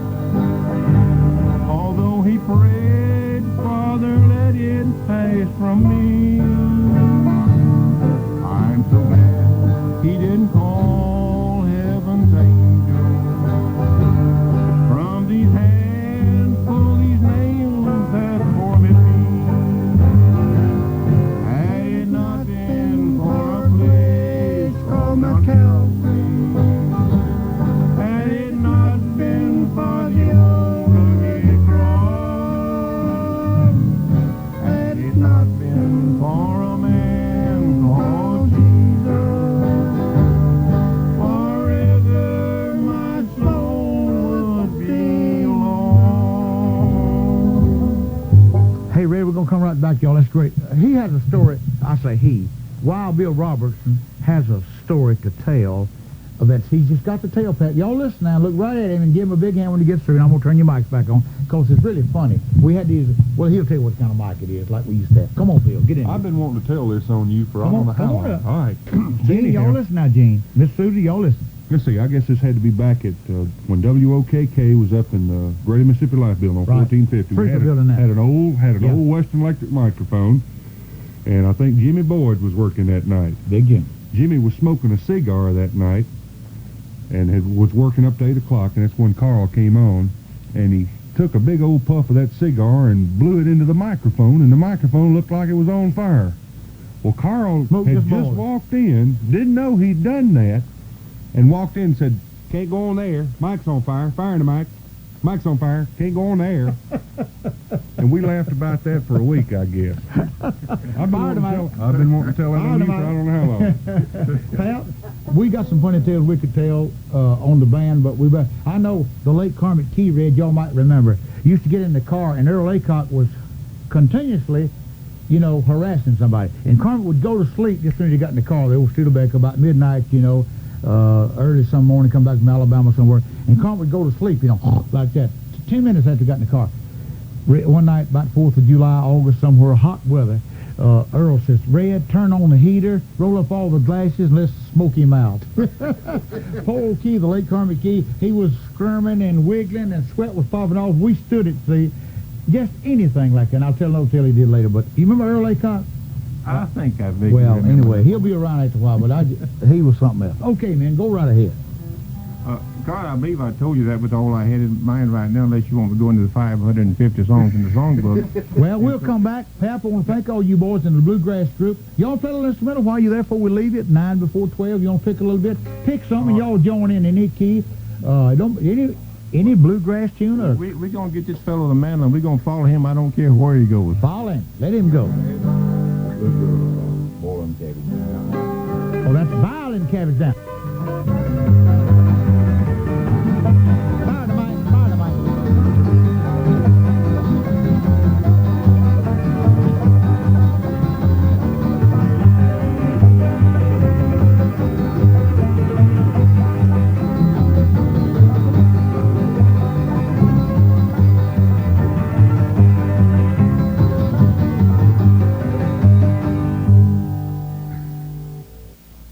Although he prayed, Father, let it pass from me. I'm so glad he didn't call heaven's angels from these hands, pull these nails that torment me. Had it not been for a place called Mount Calvary, had it not been for the old rugged cross, had it not been for a man called Jesus, forever my soul would be lost. Hey, Ray, we're going to come right back, y'all. That's great. He has a story. I say he. Wild Bill Robertson has a story to tell that he's just got the tail pat. Y'all listen now. Look right at him and give him a big hand when he gets through. And I'm going to turn your mics back on because it's really funny. We had these. Well, he'll tell you what kind of mic it is, like we used to have. Come on, Bill. Get in. I've been wanting to tell this on you for I don't know how long. All right. Jeannie, y'all listen now, Gene. Miss Susie, y'all listen. Let's see. I guess this had to be back at when WOKK was up in the Greater Mississippi Life Building on 1450. We had an old Western Electric microphone, and I think Jimmy Boyd was working that night. Big Jimmy. Jimmy was smoking a cigar that night, and was working up to 8 o'clock, and that's when Carl came on, and he took a big old puff of that cigar and blew it into the microphone, and the microphone looked like it was on fire. Well, Carl had just walked in, didn't know he'd done that, and walked in and said, "Can't go on the air. Mic's on fire. Fire in the mic. Mic's on fire. Can't go on the air." And we laughed about that for a week, I guess. I've been wanting to tell that on you for I don't know how long. Well, we got some funny tales we could tell on the band, but I know the late Kermit Key Red, y'all might remember, used to get in the car, and Earl Aycock was continuously, harassing somebody. And Kermit would go to sleep just as soon as he got in the car. They would Studebaker about midnight, early some morning, come back from Alabama somewhere, and Kermit would go to sleep, like that, 10 minutes after he got in the car. One night, about 4th of July, August, somewhere, hot weather, Earl says, Red, turn on the heater, roll up all the glasses, and let's smoke him out. Poor old Key, the late Carmen Key, he was squirming and wiggling and sweat was popping off. We stood it, see. Just anything like that. And I'll tell no tale he did later. But you remember Earl Laycock? I think I vaguely Well, remember. anyway, he'll be around after a while, but he was something else. Okay, man, go right ahead. God, I believe I told you that was all I had in mind right now, unless you want to go into the 550 songs in the songbook. Well, we'll come back. Pap, I want to thank all you boys in the Bluegrass group. Y'all play a little instrumental while you're there before we leave it, 9 before 12. You want to pick a little bit? Pick something, y'all join in any key. Any bluegrass tune? Or We're going to get this fellow the mandolin. We're going to follow him. I don't care where he goes. Follow him. Let him go. Oh, that's violin cabbage down.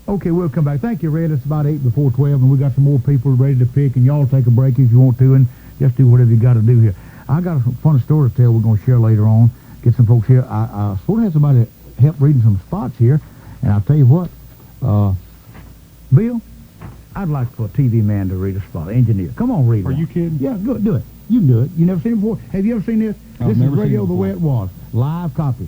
Okay, we'll come back. Thank you, Red. It's about 8 before 12, and we got some more people ready to pick, and y'all take a break if you want to, and just do whatever you got to do here. I got a funny story to tell we're going to share later on. Get some folks here. I sort of had somebody help reading some spots here, and I'll tell you what, Bill, I'd like for a TV man to read a spot. Engineer. Come on, read it. Are you kidding? Yeah, do it. You can do it. You never seen it before? Have you ever seen this? This is radio the way it was. Live copy.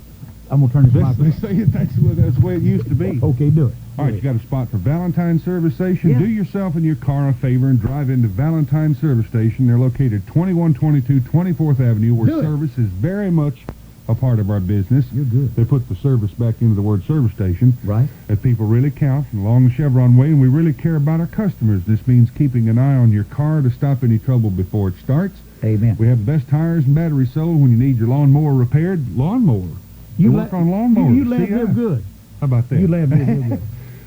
I'm going to turn this mic. They say that's the way it used to be. Okay, do it. All right, you got a spot for Valentine Service Station? Yeah. Do yourself and your car a favor and drive into Valentine Service Station. They're located 2122 24th Avenue, where service is very much a part of our business. You're good. They put the service back into the word service station. Right. That people really count along the Chevron way, and we really care about our customers. This means keeping an eye on your car to stop any trouble before it starts. Amen. We have the best tires and batteries sold when you need your lawnmower repaired. Lawnmower. You work on lawnmowers. You laugh real good. How about that? You laugh real good.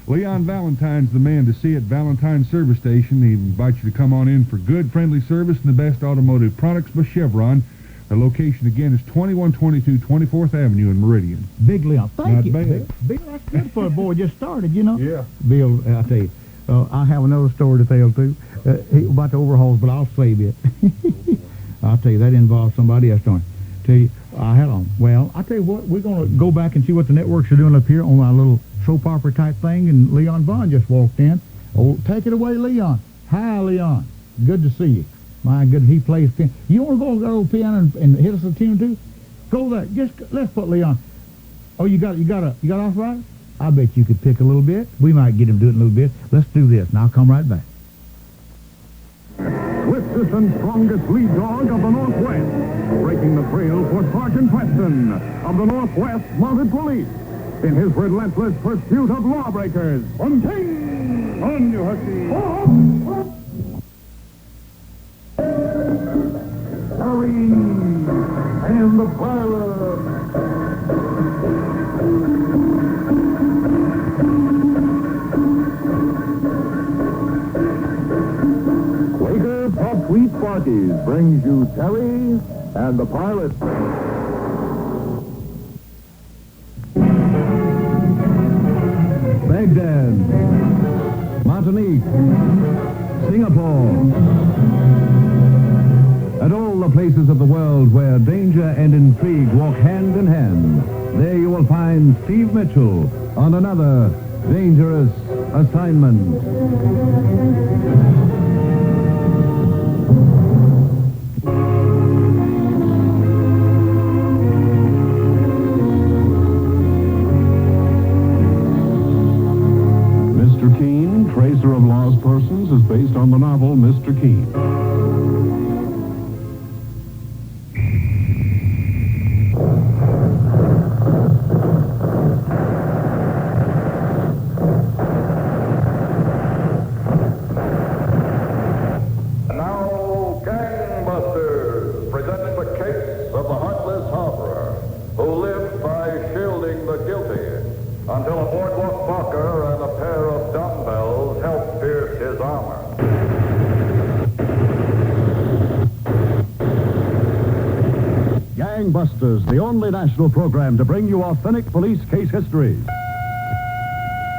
Leon Valentine's the man to see at Valentine Service Station. He invites you to come on in for good, friendly service and the best automotive products by Chevron. The location, again, is 2122 24th Avenue in Meridian. Big Leon. Thank you. Bad. Bill, that's good for a boy just started, you know? Yeah. Bill, I'll tell you, I have another story to tell, too, about the overhauls, but I'll save it. I'll tell you, that involves somebody else doing it. Tell you, I had on. Well, I'll tell you what, we're going to go back and see what the networks are doing up here on our little soap opera type thing, and Leon Vaughn just walked in. Oh, take it away, Leon. Hi, Leon. Good to see you. My goodness, he plays piano. You want to go to that old piano and hit us a tune too? Go there. Let's put Leon. Oh, you got arthritis? I bet you could pick a little bit. We might get him to do it a little bit. Let's do this, and I'll come right back. Swiftest and strongest lead dog of the Northwest, breaking the trail for Sergeant Preston of the Northwest Mounted Police in his relentless pursuit of lawbreakers. On King! On you, Husky! Harry and the Pilot! Quaker Puff Sweet Sparkies brings you Terry and the Pilot. Baghdad, Martinique, Singapore, and all the places of the world where danger and intrigue walk hand in hand. There you will find Steve Mitchell on another dangerous assignment. Mr. Keene, Tracer of Lost Persons, is based on the novel Mr. Keene. Now, Gangbusters, presenting the case of the heartless harborer who lived by shielding the guilty until a boardwalk barker and a pair of dumbbells helped pierce his armor. Gangbusters, the only national program to bring you authentic police case histories.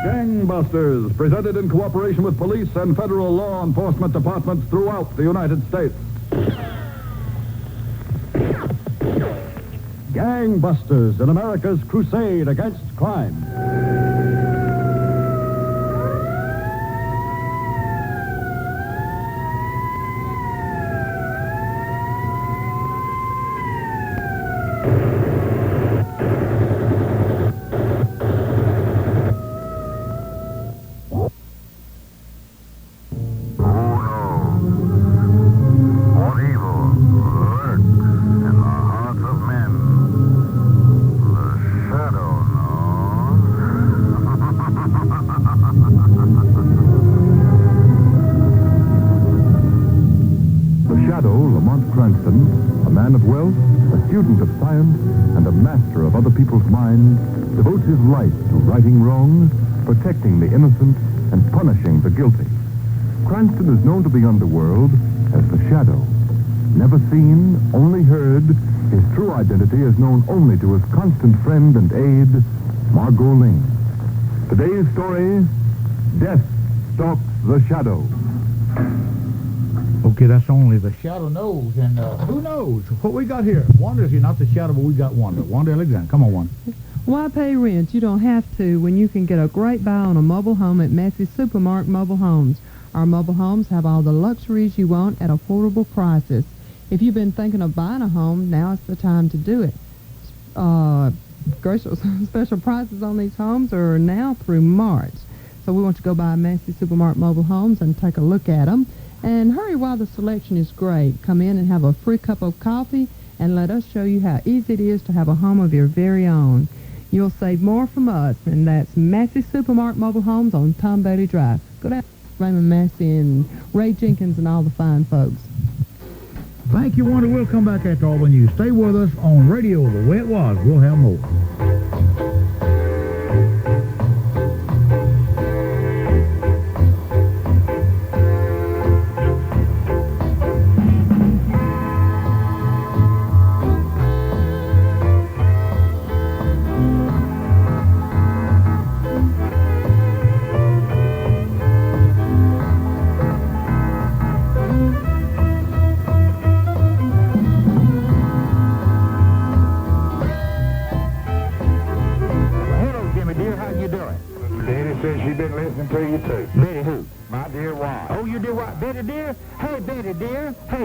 Gangbusters, presented in cooperation with police and federal law enforcement departments throughout the United States. Gangbusters in America's crusade against crime. A man of wealth, a student of science, and a master of other people's minds, devotes his life to righting wrongs, protecting the innocent, and punishing the guilty. Cranston is known to the underworld as the Shadow. Never seen, only heard, his true identity is known only to his constant friend and aide, Margot Lane. Today's story, Death Stalks the Shadow. Okay, that's only the Shadow knows, and who knows what we got here? Wanda's here, not the Shadow, but we got Wanda. Wanda Alexander, come on, Wanda. Why pay rent? You don't have to when you can get a great buy on a mobile home at Massey's Supermarket Mobile Homes. Our mobile homes have all the luxuries you want at affordable prices. If you've been thinking of buying a home, now is the time to do it. Special prices on these homes are now through March. So we want you to go by Massey's Supermarket Mobile Homes and take a look at them. And hurry while the selection is great. Come in and have a free cup of coffee and let us show you how easy it is to have a home of your very own. You'll save more from us, and that's Massey Supermarket Mobile Homes on Tom Bailey Drive. Go down to Raymond Massey and Ray Jenkins and all the fine folks. Thank you, Wanda. We'll come back after all the news. Stay with us on radio the way it was. We'll have more.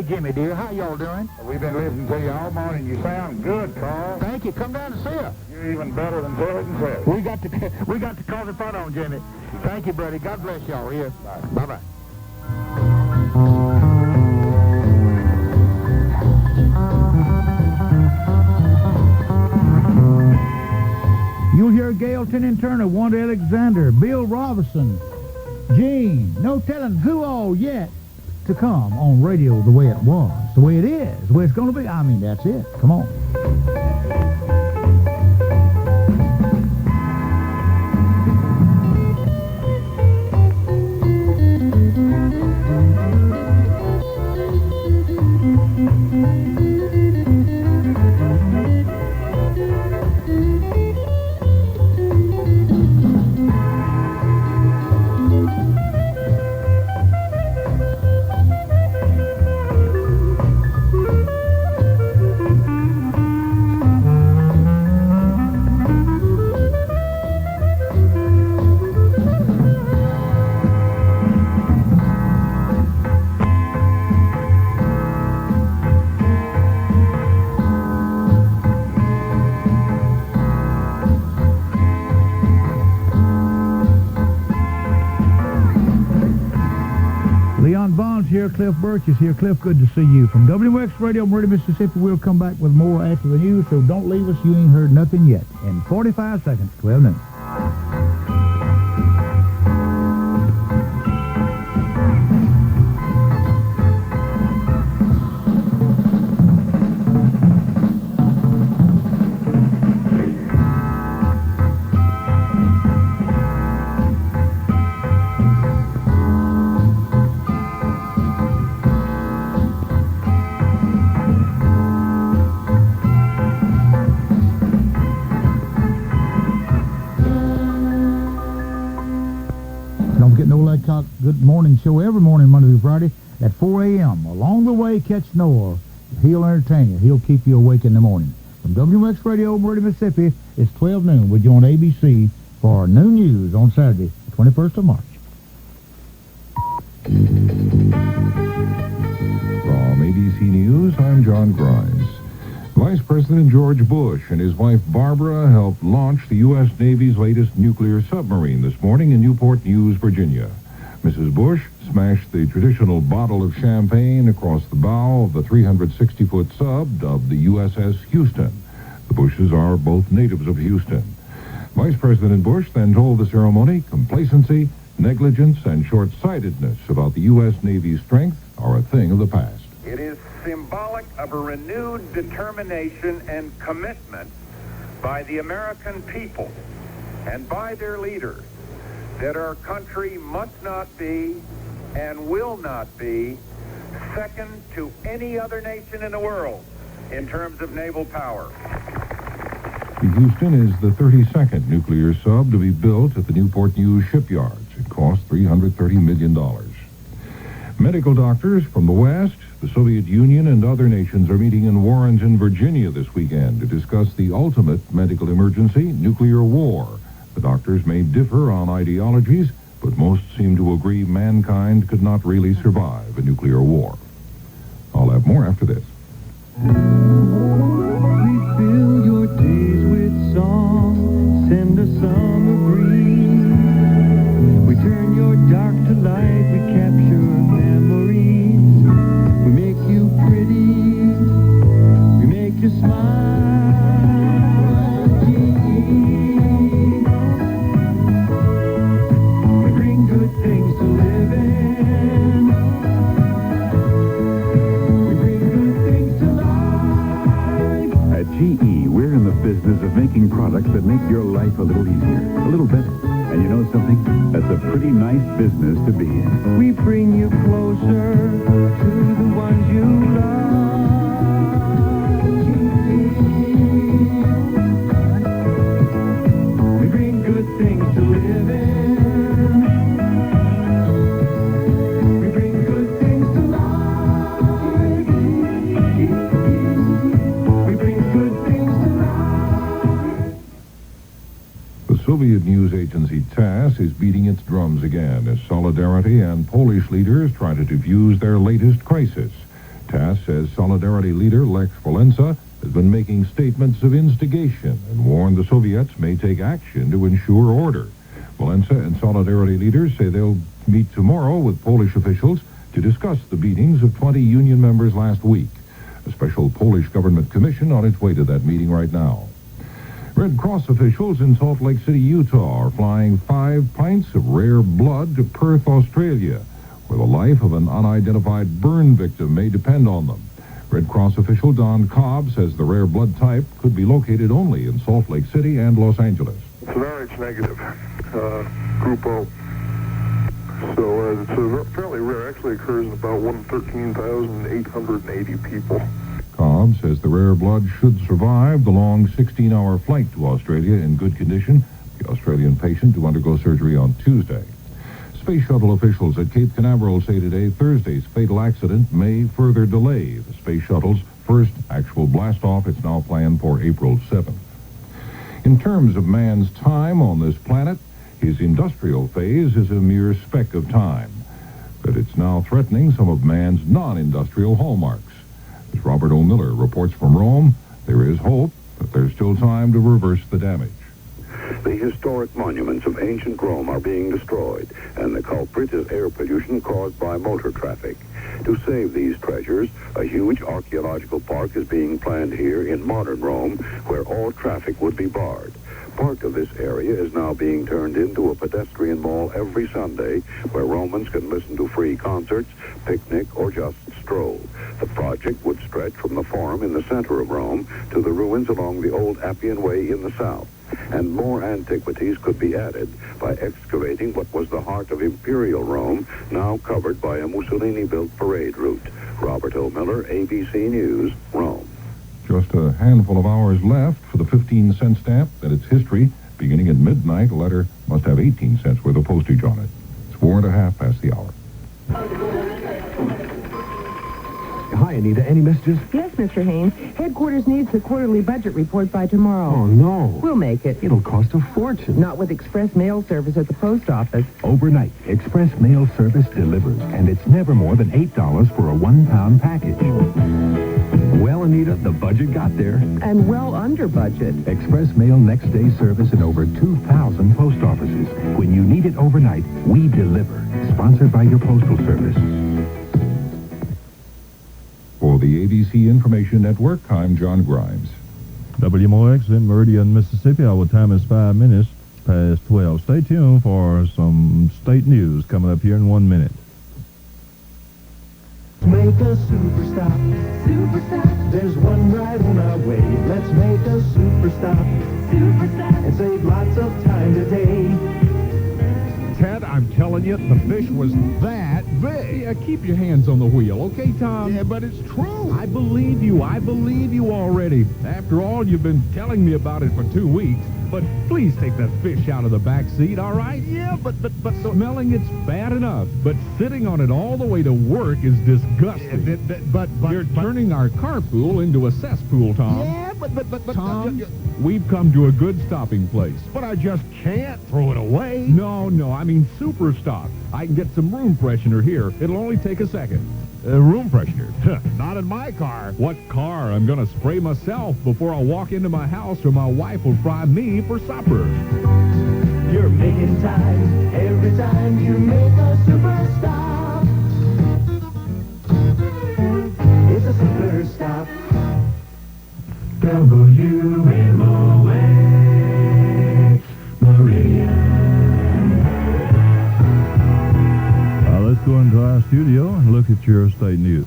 Jimmy, dear, how y'all doing? We've been listening to you all morning. You sound good, Carl. Thank you. Come down and see us. You're even better than Terry and Fred. We got to call the fun on, Jimmy. Thank you, buddy. God bless y'all. Here. Bye-bye. You'll hear Gail Tennant Turner, Wanda Alexander, Bill Robinson, Gene, no telling who all yet to come on radio the way it was, the way it is, the way it's going to be. I mean, that's it. Come on. Here, Cliff Birch is here. Cliff, good to see you. From WMOX Radio, Meridian, Mississippi, we'll come back with more after the news, so don't leave us. You ain't heard nothing yet. In 45 seconds, 12 noon. o'clock Good Morning Show every morning, Monday through Friday at 4 a.m. Along the way, catch Noah. He'll entertain you. He'll keep you awake in the morning. From WMOX Radio, Meridian, Mississippi, it's 12 noon. We join ABC for our noon news on Saturday, the 21st of March. From ABC News, I'm John Grimes. Vice President George Bush and his wife Barbara helped launch the U.S. Navy's latest nuclear submarine this morning in Newport News, Virginia. Mrs. Bush smashed the traditional bottle of champagne across the bow of the 360-foot sub dubbed the USS Houston. The Bushes are both natives of Houston. Vice President Bush then told the ceremony complacency, negligence, and short-sightedness about the U.S. Navy's strength are a thing of the past. It is symbolic of a renewed determination and commitment by the American people and by their leaders that our country must not be and will not be second to any other nation in the world in terms of naval power. The Houston is the 32nd nuclear sub to be built at the Newport News shipyards. It cost $330 million. Medical doctors from the West, the Soviet Union, and other nations are meeting in Warrenton, Virginia this weekend to discuss the ultimate medical emergency, nuclear war. The doctors may differ on ideologies, but most seem to agree mankind could not really survive a nuclear war. I'll have more after this. Fill your days with song, send a summer breeze. We turn your dark to light, we capture memories. We make you pretty, we make you smile. We bring good things to live in. We bring good things to life. At GE, we're in the business of making products that make your life a little easier, a little better. And you know something? That's a pretty nice business to be in. We bring you closer to the ones you love. We bring good things to live in. We bring good things to life. We bring good things to life. The Soviet news agency TASS is beating its drums again as Solidarity and Polish leaders try to defuse their latest crisis. TASS says Solidarity leader Lech Walesa has been making statements of instigation and warned the Soviets may take action to ensure order. Walesa and Solidarity leaders say they'll meet tomorrow with Polish officials to discuss the beatings of 20 union members last week. A special Polish government commission on its way to that meeting right now. Red Cross officials in Salt Lake City, Utah are flying 5 pints of rare blood to Perth, Australia, where the life of an unidentified burn victim may depend on them. Red Cross official Don Cobb says the rare blood type could be located only in Salt Lake City and Los Angeles. It's an RH negative, Group O. So it's fairly rare. Actually occurs in about 1 in 13,880 people. Cobb says the rare blood should survive the long 16-hour flight to Australia in good condition. The Australian patient to undergo surgery on Tuesday. Space shuttle officials at Cape Canaveral say today Thursday's fatal accident may further delay the space shuttle's first actual blast-off. It's now planned for April 7th. In terms of man's time on this planet, his industrial phase is a mere speck of time. But it's now threatening some of man's non-industrial hallmarks. As Robert O. Miller reports from Rome, there is hope that there's still time to reverse the damage. The historic monuments of ancient Rome are being destroyed, and the culprit is air pollution caused by motor traffic. To save these treasures, a huge archaeological park is being planned here in modern Rome, where all traffic would be barred. Part of this area is now being turned into a pedestrian mall every Sunday, where Romans can listen to free concerts, picnic, or just stroll. The project would stretch from the Forum in the center of Rome to the ruins along the old Appian Way in the south. And more antiquities could be added by excavating what was the heart of Imperial Rome, now covered by a Mussolini-built parade route. Robert O. Miller, ABC News, Rome. Just a handful of hours left for the 15-cent stamp and its history. Beginning at midnight, a letter must have 18 cents worth of postage on it. It's 4:05 past the hour. Hi, Anita. Any messages? Yes, Mr. Haynes. Headquarters needs the quarterly budget report by tomorrow. Oh, no. We'll make it. It'll cost a fortune. Not with express mail service at the post office. Overnight, express mail service delivers, and it's never more than $8 for a 1-pound package. Well, Anita, the budget got there. And well under budget. Express mail next day service in over 2,000 post offices. When you need it overnight, we deliver. Sponsored by your postal service. For the ABC Information Network, I'm John Grimes. WMOX in Meridian, Mississippi. Our time is 5 minutes past 12. Stay tuned for some state news coming up here in 1 minute. Make a super stop. Super stop. There's one right on our way. Let's make a super stop. Super stop. And save lots of time today. Ted, I'm telling you, the fish was that big. Yeah, keep your hands on the wheel, okay, Tom? Yeah, but it's true. I believe you already. After all, you've been telling me about it for 2 weeks. But please take that fish out of the back seat, all right? Yeah, but smelling it's bad enough. But sitting on it all the way to work is disgusting. Yeah, but you're turning our carpool into a cesspool, Tom. Yeah, but Tom, we've come to a good stopping place. But I just can't throw it away. No, I mean super stop. I can get some room freshener here. It'll only take a second. Room freshener? Not in my car. What car? I'm going to spray myself before I walk into my house or my wife will fry me for supper. You're making time every time you make a super stop. It's a super stop. WMOX Meridian. Let's go into our studio and look at your state news.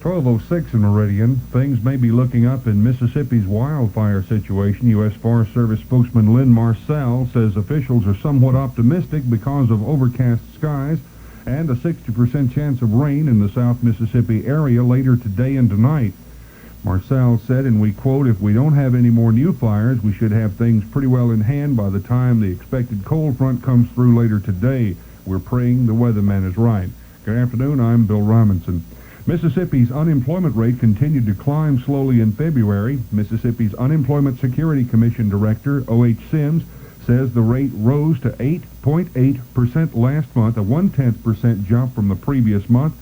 12:06 in Meridian. Things may be looking up in Mississippi's wildfire situation. U.S. Forest Service spokesman Lynn Marcel says officials are somewhat optimistic because of overcast skies and a 60% chance of rain in the South Mississippi area later today and tonight. Marcel said, and we quote, "If we don't have any more new fires, we should have things pretty well in hand by the time the expected cold front comes through later today. We're praying the weatherman is right." Good afternoon, I'm Bill Robinson. Mississippi's unemployment rate continued to climb slowly in February. Mississippi's Unemployment Security Commission Director, O.H. Sims, says the rate rose to 8.8% last month, a 0.1% jump from the previous month.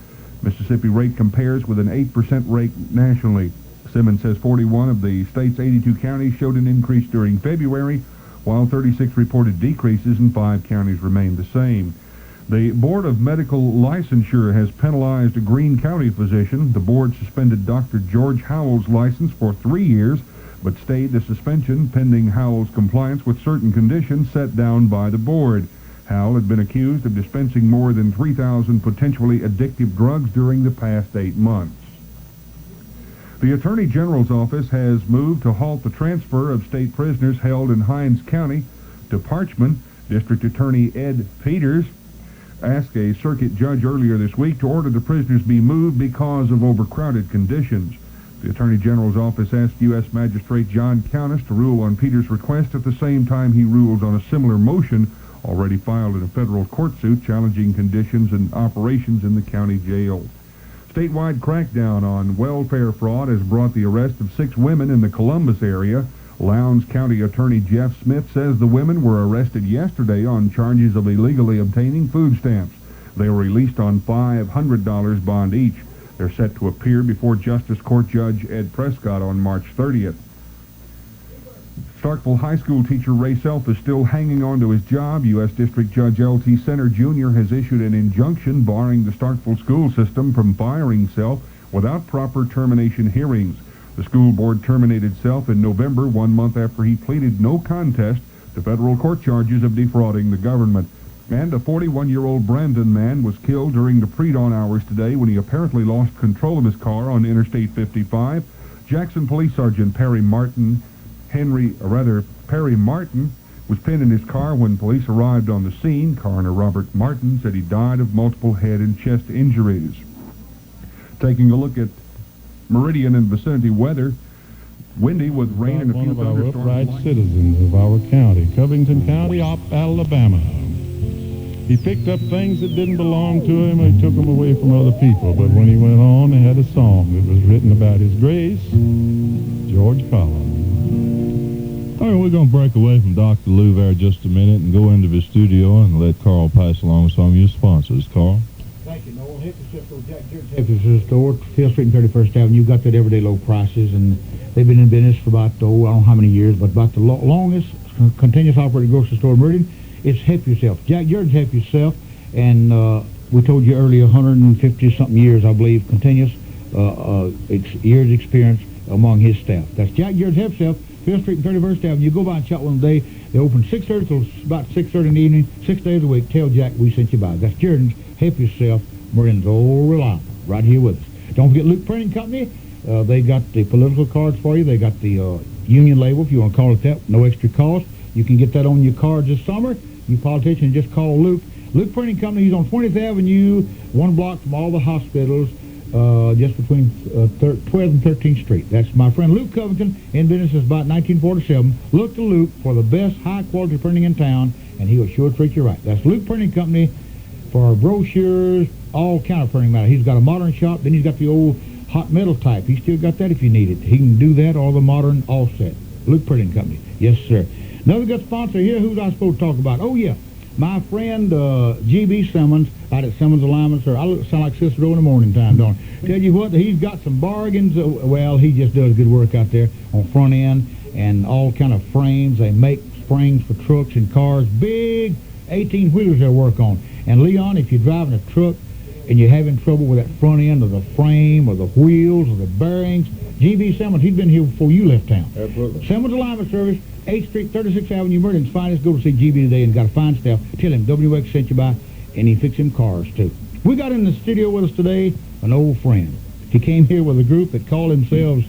Mississippi rate compares with an 8% rate nationally. Simmons says 41 of the state's 82 counties showed an increase during February, while 36 reported decreases and 5 counties remained the same. The Board of Medical Licensure has penalized a Greene County physician. The board suspended Dr. George Howell's license for 3 years, but stayed the suspension pending Howell's compliance with certain conditions set down by the board. Howell had been accused of dispensing more than 3,000 potentially addictive drugs during the past 8 months. The Attorney General's office has moved to halt the transfer of state prisoners held in Hinds County to Parchman. District Attorney Ed Peters asked a circuit judge earlier this week to order the prisoners be moved because of overcrowded conditions. The Attorney General's office asked U.S. Magistrate John Countess to rule on Peters' request at the same time he rules on a similar motion already filed in a federal court suit challenging conditions and operations in the county jail. Statewide crackdown on welfare fraud has brought the arrest of 6 women in the Columbus area. Lowndes County Attorney Jeff Smith says the women were arrested yesterday on charges of illegally obtaining food stamps. They were released on $500 bond each. They're set to appear before Justice Court Judge Ed Prescott on March 30th. Starkville High School teacher Ray Self is still hanging on to his job. U.S. District Judge L.T. Center Jr. has issued an injunction barring the Starkville school system from firing Self without proper termination hearings. The school board terminated Self in November, 1 month after he pleaded no contest to federal court charges of defrauding the government. And a 41-year-old Brandon man was killed during the pre-dawn hours today when he apparently lost control of his car on Interstate 55. Jackson Police Sergeant Perry Martin was pinned in his car when police arrived on the scene. Coroner Robert Martin said he died of multiple head and chest injuries. Taking a look at Meridian and vicinity weather, windy with rain and a few thunderstorms. One of our upright citizens of our county, Covington County, Alabama. He picked up things that didn't belong to him, and he took them away from other people. But when he went on, he had a song that was written about his grace, George Collins. All right, we're going to break away from Dr. Lou there just a minute and go into the studio and let Carl pass along some of your sponsors. Carl? Thank you, Noel. Jack Jordan's Hefty Store, 5th Street and 31st Avenue. You've got that everyday low prices, and they've been in business for about, I don't know how many years, but about the longest continuous operating grocery store in Meridian. It's Help Yourself. Jack Jordan's Help Yourself, and we told you earlier, 150-something years, I believe, continuous years experience among his staff. That's Jack Jordan's Help Yourself, 5th Street and 31st Avenue. You go by and shop one day. They open 6:30 till about 6:30 in the evening, 6 days a week. Tell Jack we sent you by. That's Jordan's Help Yourself. Meridian's old reliable, right here with us. Don't forget Luke Printing Company. They got the political cards for you. They got the union label, if you want to call it that, no extra cost. You can get that on your cards this summer. You politicians, just call Luke. Luke Printing Company, he's on 20th Avenue, 1 block from all the hospitals, just between 12th and 13th Street. That's my friend Luke Covington, in business since about 1947. Look to Luke for the best high-quality printing in town, and he will sure treat you right. That's Luke Printing Company for brochures, all kind of printing matter. He's got a modern shop, then he's got the old hot metal type. He's still got that if you need it. He can do that, or the modern offset. Luke Printing Company. Yes, sir. Another good sponsor here. Who's I supposed to talk about? Oh, yeah. My friend G.B. Simmons out at Simmons Alignment, sir. I sound like Cicero in the morning time, don't I? Tell you what, he's got some bargains. Well, he just does good work out there on front end and all kind of frames. They make springs for trucks and cars. Big 18-wheelers they'll work on. And, Leon, if you're driving a truck and you're having trouble with that front end of the frame or the wheels or the bearings, G.B. Simmons, he's been here before you left town. Absolutely. Simmons Alignment Service, 8th Street, 36th Avenue, Meridian's finest. Go to see G.B. today and got a fine staff. Tell him WMOX sent you by, and he fix him cars, too. We got in the studio with us today an old friend. He came here with a group that called themselves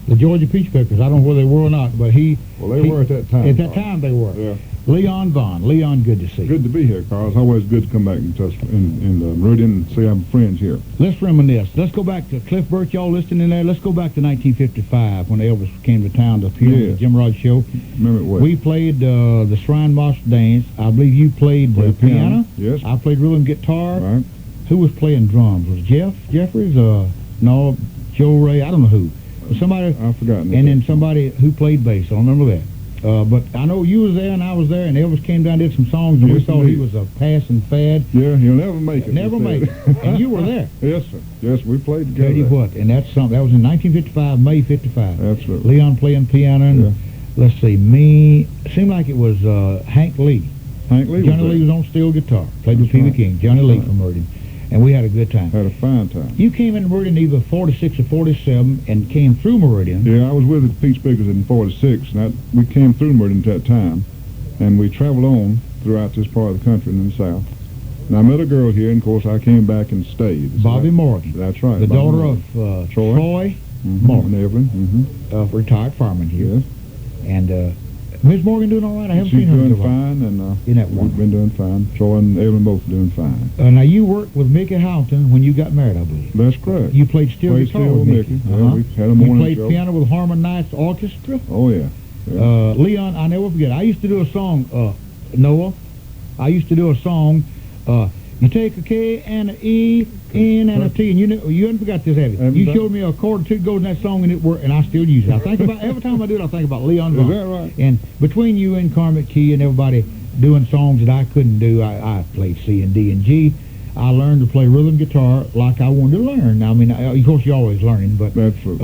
the Georgia Peach Pickers. I don't know whether they were or not, but he... Well, they were at that time. At that time, they were. Yeah. Leon Vaughn. Leon, good to see you. Good to be here, Carl. It's always good to come back in Meridian and say I'm friends here. Let's reminisce. Let's go back to Cliff Burt, y'all listening in there. Let's go back to 1955 when Elvis came to town to appear on the Jim Rod Show. Remember it well. We played the Shrine Moss Dance. I believe you played the piano. Yes. I played rhythm guitar. Right. Who was playing drums? Was Jeffries? No, Joe Ray. I don't know who. Somebody. I've forgotten. And then somebody who played bass. I don't remember that. But I know you was there and I was there, and Elvis came down and did some songs, and we thought he was a passing fad. Yeah, he'll never make it. Never make it. And you were there. Yes, sir. Yes, we played together. Tell you what, and that's something. That was in 1955, May 55. Absolutely. Leon playing piano, and let's see, seemed like it was Hank Lee. Hank Lee Johnny Lee was on steel guitar. Played with P.B. King. Johnny Lee from Meridian. And we had a good time. Had a fine time. You came into Meridian either 46 or 47 and came through Meridian. Yeah, I was with the Peach Pickers in 46, and we came through Meridian at that time, and we traveled on throughout this part of the country and in the South. And I met a girl here, and of course I came back and stayed. Bobby Morgan. That's right. The Bobby daughter Morgan. of Troy Morgan. And Evelyn. Retired fireman here. Yes. And Ms. Morgan doing all right? I haven't seen her. She's doing fine, and we've been doing fine. Troy and Evelyn both doing fine. Now, you worked with Mickey Houghton when you got married, I believe. That's correct. You played steel guitar with Mickey. Yeah, we had a morning You played show. piano with Harmon Knights Orchestra. Oh, yeah. Leon, I never forget. I used to do a song, Noah. I used to do a song, you take a K and an E, N and a T, and you hadn't forgot this, have you? You showed me a chord or two goes in that song, and it worked, and I still use it. I think about every time I do it, I think about Leon Vaughn. Is that right? And between you and Carmet Key and everybody doing songs that I couldn't do, I played C and D and G. I learned to play rhythm guitar like I wanted to learn. Now, I mean, of course, you're always learning, but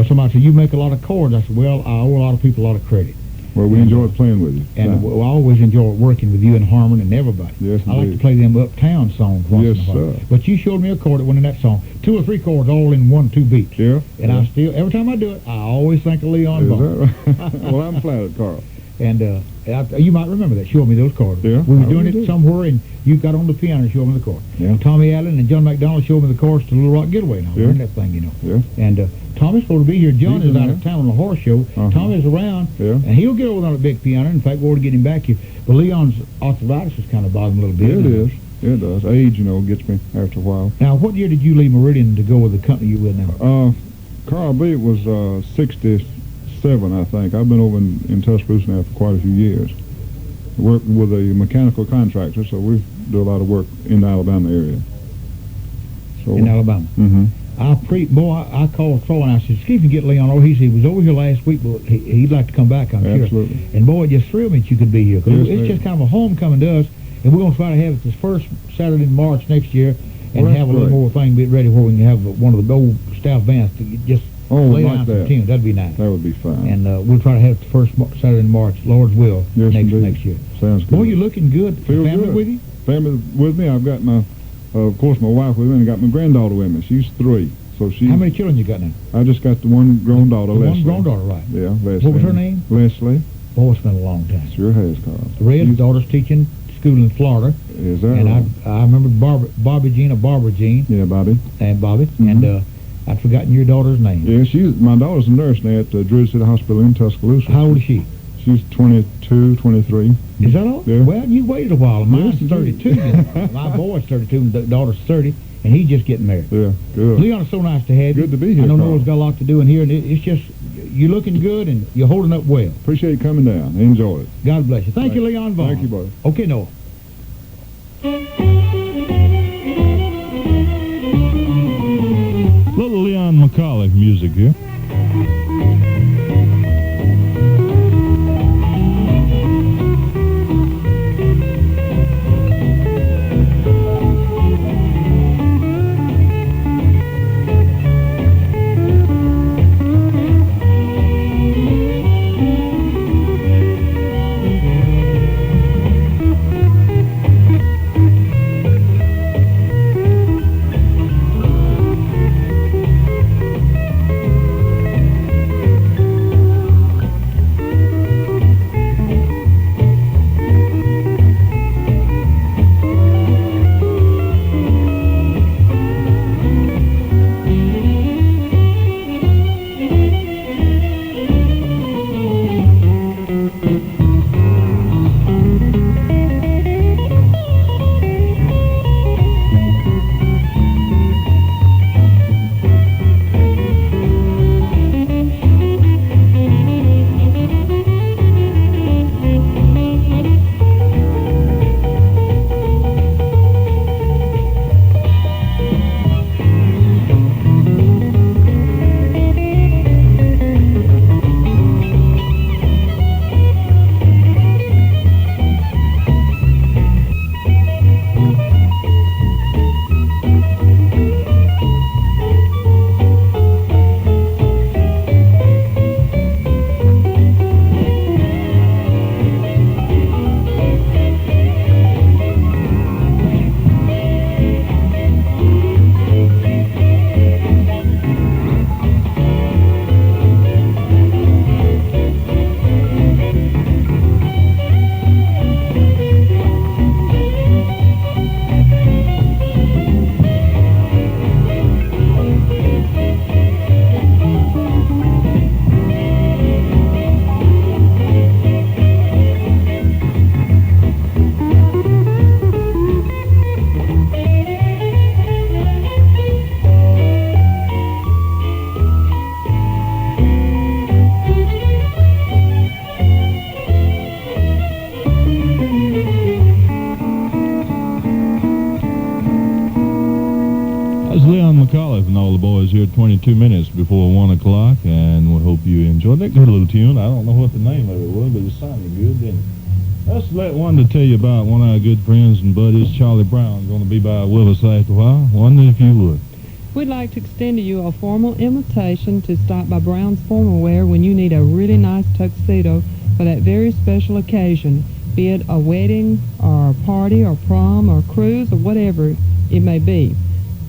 somebody said, you make a lot of chords. I said, well, I owe a lot of people a lot of credit. Well, we enjoyed playing with you. And I always enjoy working with you and Harmon and everybody. Yes, I like to play them uptown songs once in a while. Sir. But you showed me a chord that went in that song. 2 or 3 chords all in 1-2 beats. Yeah. And I still, every time I do it, I always think of Leon Is Vaughn. that right? Well, I'm flattered, Carl. And you might remember that. Showed me those chords. Yeah, we were doing it somewhere, and you got on the piano and showed me the chord. Yeah. Tommy Allen and John McDonald showed me the chords to Little Rock Getaway. And I learned that thing, you know. Yeah. And Tommy's supposed to be here. John is out of town on the horse show. Tommy's around, and he'll get over on a big piano. In fact, we're to get him back here. But Leon's arthritis is kind of bothering him a little bit. Yeah, it is. It does. Age, gets me after a while. Now, what year did you leave Meridian to go with the company you with now? Carl, I believe it was 67, I think. I've been over in Tuscaloosa now for quite a few years. working with a mechanical contractor, so we do a lot of work in the Alabama area. So, in Alabama. Mm-hmm. I called Troy and I said, see if you can get Leon over. He said he was over here last week, but he'd like to come back, I'm sure. Absolutely. And boy, it just thrilled me that you could be here. 'Cause Yes, it's just kind of a homecoming to us, and we're going to try to have it this first Saturday in March next year, and Well, have a that's little great. more thing get ready where we can have one of the old staff bands to just lay like down some that. tunes. That'd be nice. That would be fine. And we'll try to have it the first Saturday in March, Lord's will, Yes, indeed. next year. Sounds good. Boy, you're looking good. Feel Family good. with you? Family with me. I've got of course, my wife with me, and got my granddaughter with me. She's 3. So How many children you got now? I just got the one grown daughter, The Leslie. one grown daughter, right. Yeah, Leslie. What was her name? Leslie. Boy, it's been a long time. Sure has, Carl. Red's daughter's teaching school in Florida. Is that And right? I remember Barbara Jean. Yeah, Bobby. And Bobby. Mm-hmm. And I'd forgotten your daughter's name. Yeah, my daughter's a nurse now at Druid City Hospital in Tuscaloosa. How old is she? She's 22, 23. Is that all? Yeah. Well, you waited a while. Mine's Yes, 32 now. My boy's 32 and the daughter's 30, and he's just getting married. Yeah, good. Leon, it's so nice to have you. Good to be here, I know Carl. Noah's got a lot to do in here, and it's just, you're looking good, and you're holding up well. Appreciate you coming down. Enjoy it. God bless you. Thank you, Leon Vaughn. Thank you, buddy. Okay, Noah. Little Leon McCauliffe music here. Leon McAuliffe and all the boys here 22 minutes before 1 o'clock, and we hope you enjoyed that good little tune. I don't know what the name of it was, but it sounded good, didn't it? Let's let Wanda tell you about one of our good friends and buddies, Charlie Brown, going to be by with us after a while. Wanda, if you would. We'd like to extend to you a formal invitation to stop by Brown's Formal Wear when you need a really nice tuxedo for that very special occasion, be it a wedding or a party or prom or cruise or whatever it may be.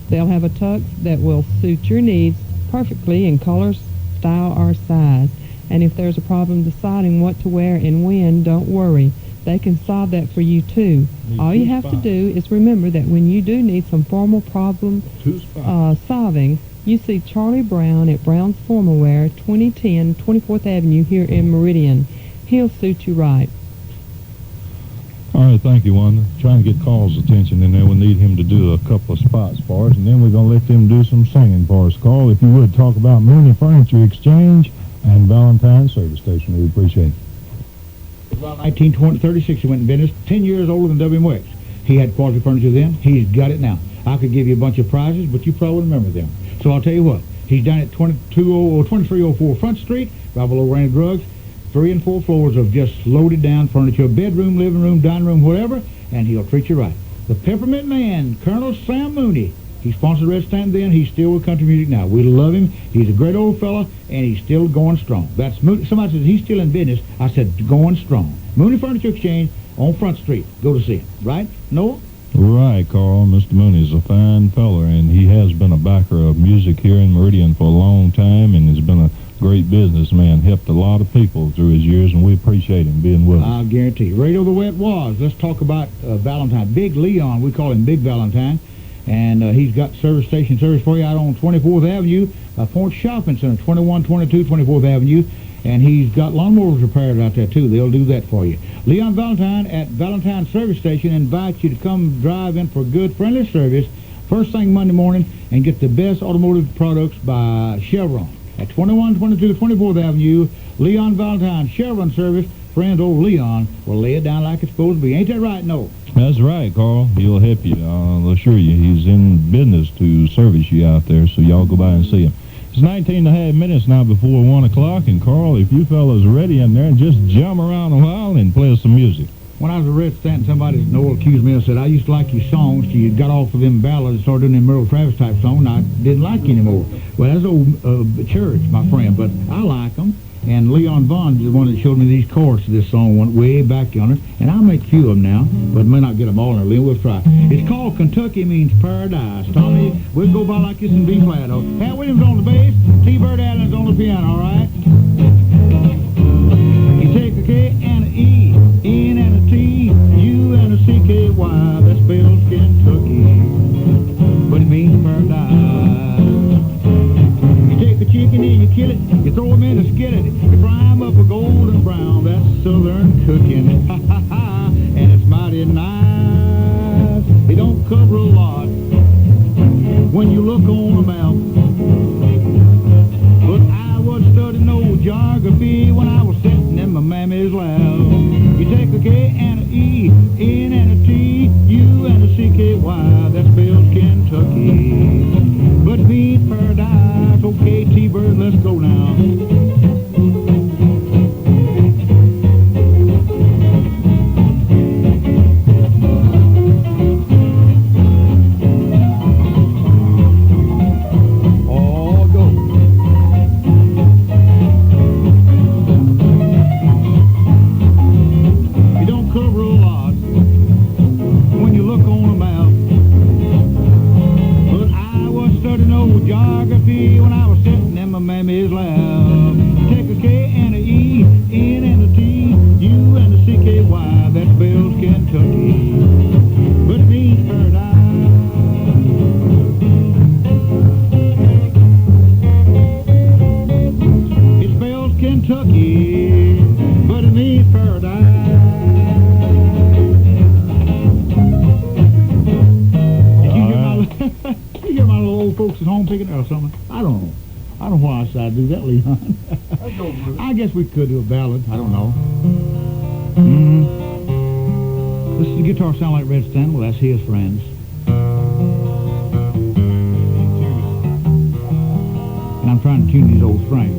They'll have a tux that will suit your needs perfectly in color, style, or size. And if there's a problem deciding what to wear and when, don't worry. They can solve that for you, too. All you have to do is remember that when you do need some formal problem solving, you see Charlie Brown at Brown's Formal Wear, 2010 24th Avenue here in Meridian. He'll suit you right. All right, thank you, Wanda. Try and get Carl's attention in there. We need him to do a couple of spots for us, and then we're going to let them do some singing for us. Carl, if you would, talk about Mooney Furniture Exchange and Valentine's Service Station. We appreciate it. around 1936 he went in business, 10 years older than WMOX. He had quality furniture then. He's got it now. I could give you a bunch of prizes, but you probably wouldn't remember them. So I'll tell you what. He's down at 2304 Front Street, right below Randy Drugs. 3 and 4 floors of just loaded down furniture, bedroom, living room, dining room, whatever, and he'll treat you right. The Peppermint Man, Colonel Sam Mooney. He sponsored Red Stand then. He's still with country music now. We love him. He's a great old fella, and he's still going strong. That's Mooney. Somebody says he's still in business. I said going strong. Mooney Furniture Exchange on Front Street. Go to see him. Right? Noah? Right, Carl. Mr. Mooney's a fine feller, and he has been a backer of music here in Meridian for a long time, and has been a great businessman. Helped a lot of people through his years, and we appreciate him being with us. I'll guarantee you. Radio the way it was. Let's talk about Valentine. Big Leon. We call him Big Valentine. And he's got service station service for you out on 24th Avenue, Point Shopping Center, 2122 24th Avenue. And he's got lawnmowers repaired out there, too. They'll do that for you. Leon Valentine at Valentine Service Station invites you to come drive in for good, friendly service first thing Monday morning and get the best automotive products by Chevron. At 2122 24th Avenue, Leon Valentine, Chevron Service. Friend old Leon will lay it down like it's supposed to be. Ain't that right, Noel? That's right, Carl. He'll help you. I'll assure you. He's in business to service you out there, so y'all go by and see him. It's 19 and a half minutes now before 1 o'clock, and Carl, if you fellas are ready in there, just jump around a while and play us some music. When I was at Red Stanton, somebody, Noel accused me and said, I used to like your songs. You got off of them ballads and started doing them Merle Travis type songs, and I didn't like you anymore. Well, that's old church, my friend, but I like them. And Leon Vaughn is the one that showed me these chords to this song, went way back yonder. And I'll make a few of them now, but may not get them all in there. Leon, we'll try. It's called Kentucky Means Paradise. Tommy, we'll go by like this in B-flat. Pat Williams on the bass, T-Bird Allen's on the piano, all right? You take a K and an E, N and a T, U and a C-K-Y. That spells Kentucky, but it means paradise. Chicken and you kill it, you throw them in a skillet, you fry them up a golden brown. That's southern cooking, ha ha ha, and it's mighty nice. It don't cover a lot when you look on the map, but I was studying old geography when I was sitting in my mammy's lap. You take a K and an E, N and a T, U and a C-K-Y. That spells Kentucky, but means paradise. Okay, T-Bird, let's go now. Oh, go. You don't cover a lot when you look on a map, but I was studying old geography when I was sitting in my mammy's lap. Take a K and a E, N and a T, U and a C-K-Y. That spells Kentucky, but it means paradise. It spells Kentucky, but it means paradise. Did you hear my little old folks at home picking or something? I don't know. I don't know why I decided to do that, Leon. I guess we could do a ballad. I don't know. Does the guitar sound like Red Stanton? Well, that's his friends. And I'm trying to tune these old strings.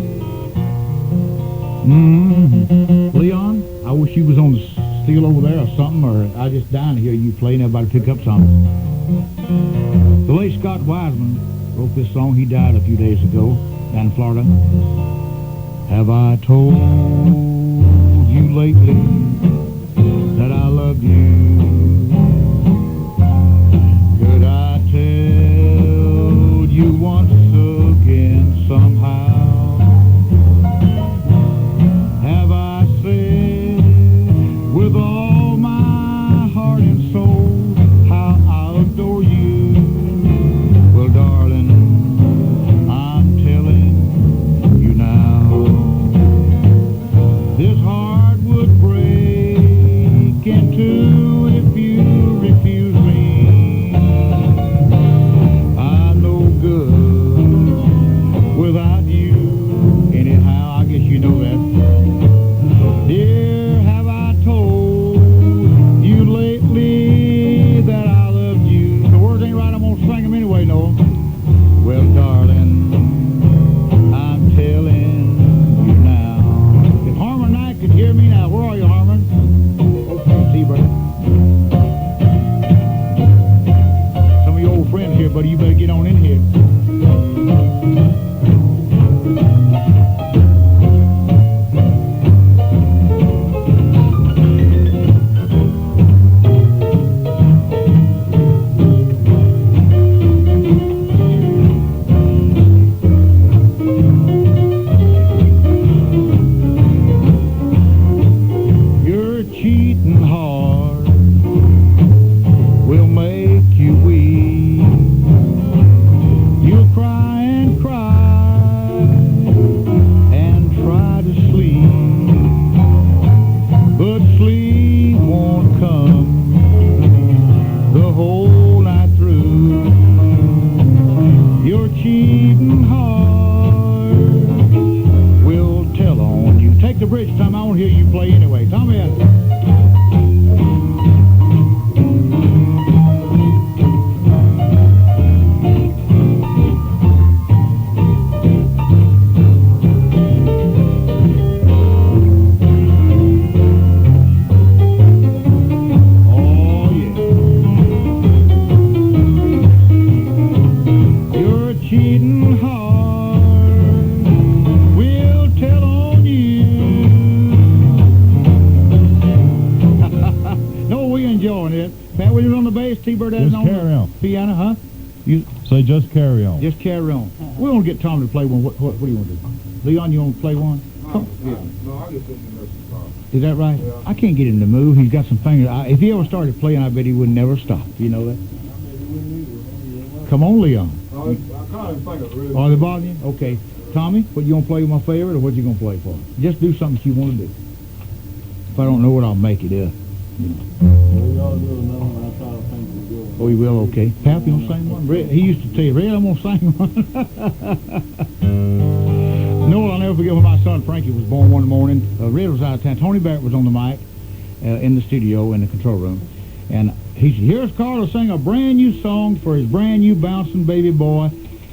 Leon, I wish you was on the steel over there or something, or I just dying to hear you play and everybody pick up something. The late Scott Wiseman wrote this song. He died a few days ago down in Florida. Have I told you lately that I love you? Could I tell you once again somehow? Have I said with all my heart and soul how I adore you? Well, darling, I'm telling you now, this heart would break bridge, Tom. I want to hear you play anyway. Tommy Adams. T-Bird just carry on. Piano, huh? You say just carry on. Just carry on. We want to get Tom to play one. What do you want to do? Leon, you want to play one? No, I just think that's Is that right? Yeah. I can't get him to move. He's got some fingers. If he ever started playing, I bet he would never stop. You know that? Come on, Leon. No, I can't even think of it, really. Are they bothering you? Okay. Tommy, what you going to play with my favorite, or what you going to play for? Just do something you want to do. If I don't know it, I'll make it up. Oh, he will? Okay. Pap, you want to sing one? Red, he used to tell you, Red, I'm going to sing one. No, I'll never forget when my son Frankie was born one morning. Red was out of town. Tony Barrett was on the mic in the studio in the control room. And he said, here's Carl to sing a brand new song for his brand new bouncing baby boy.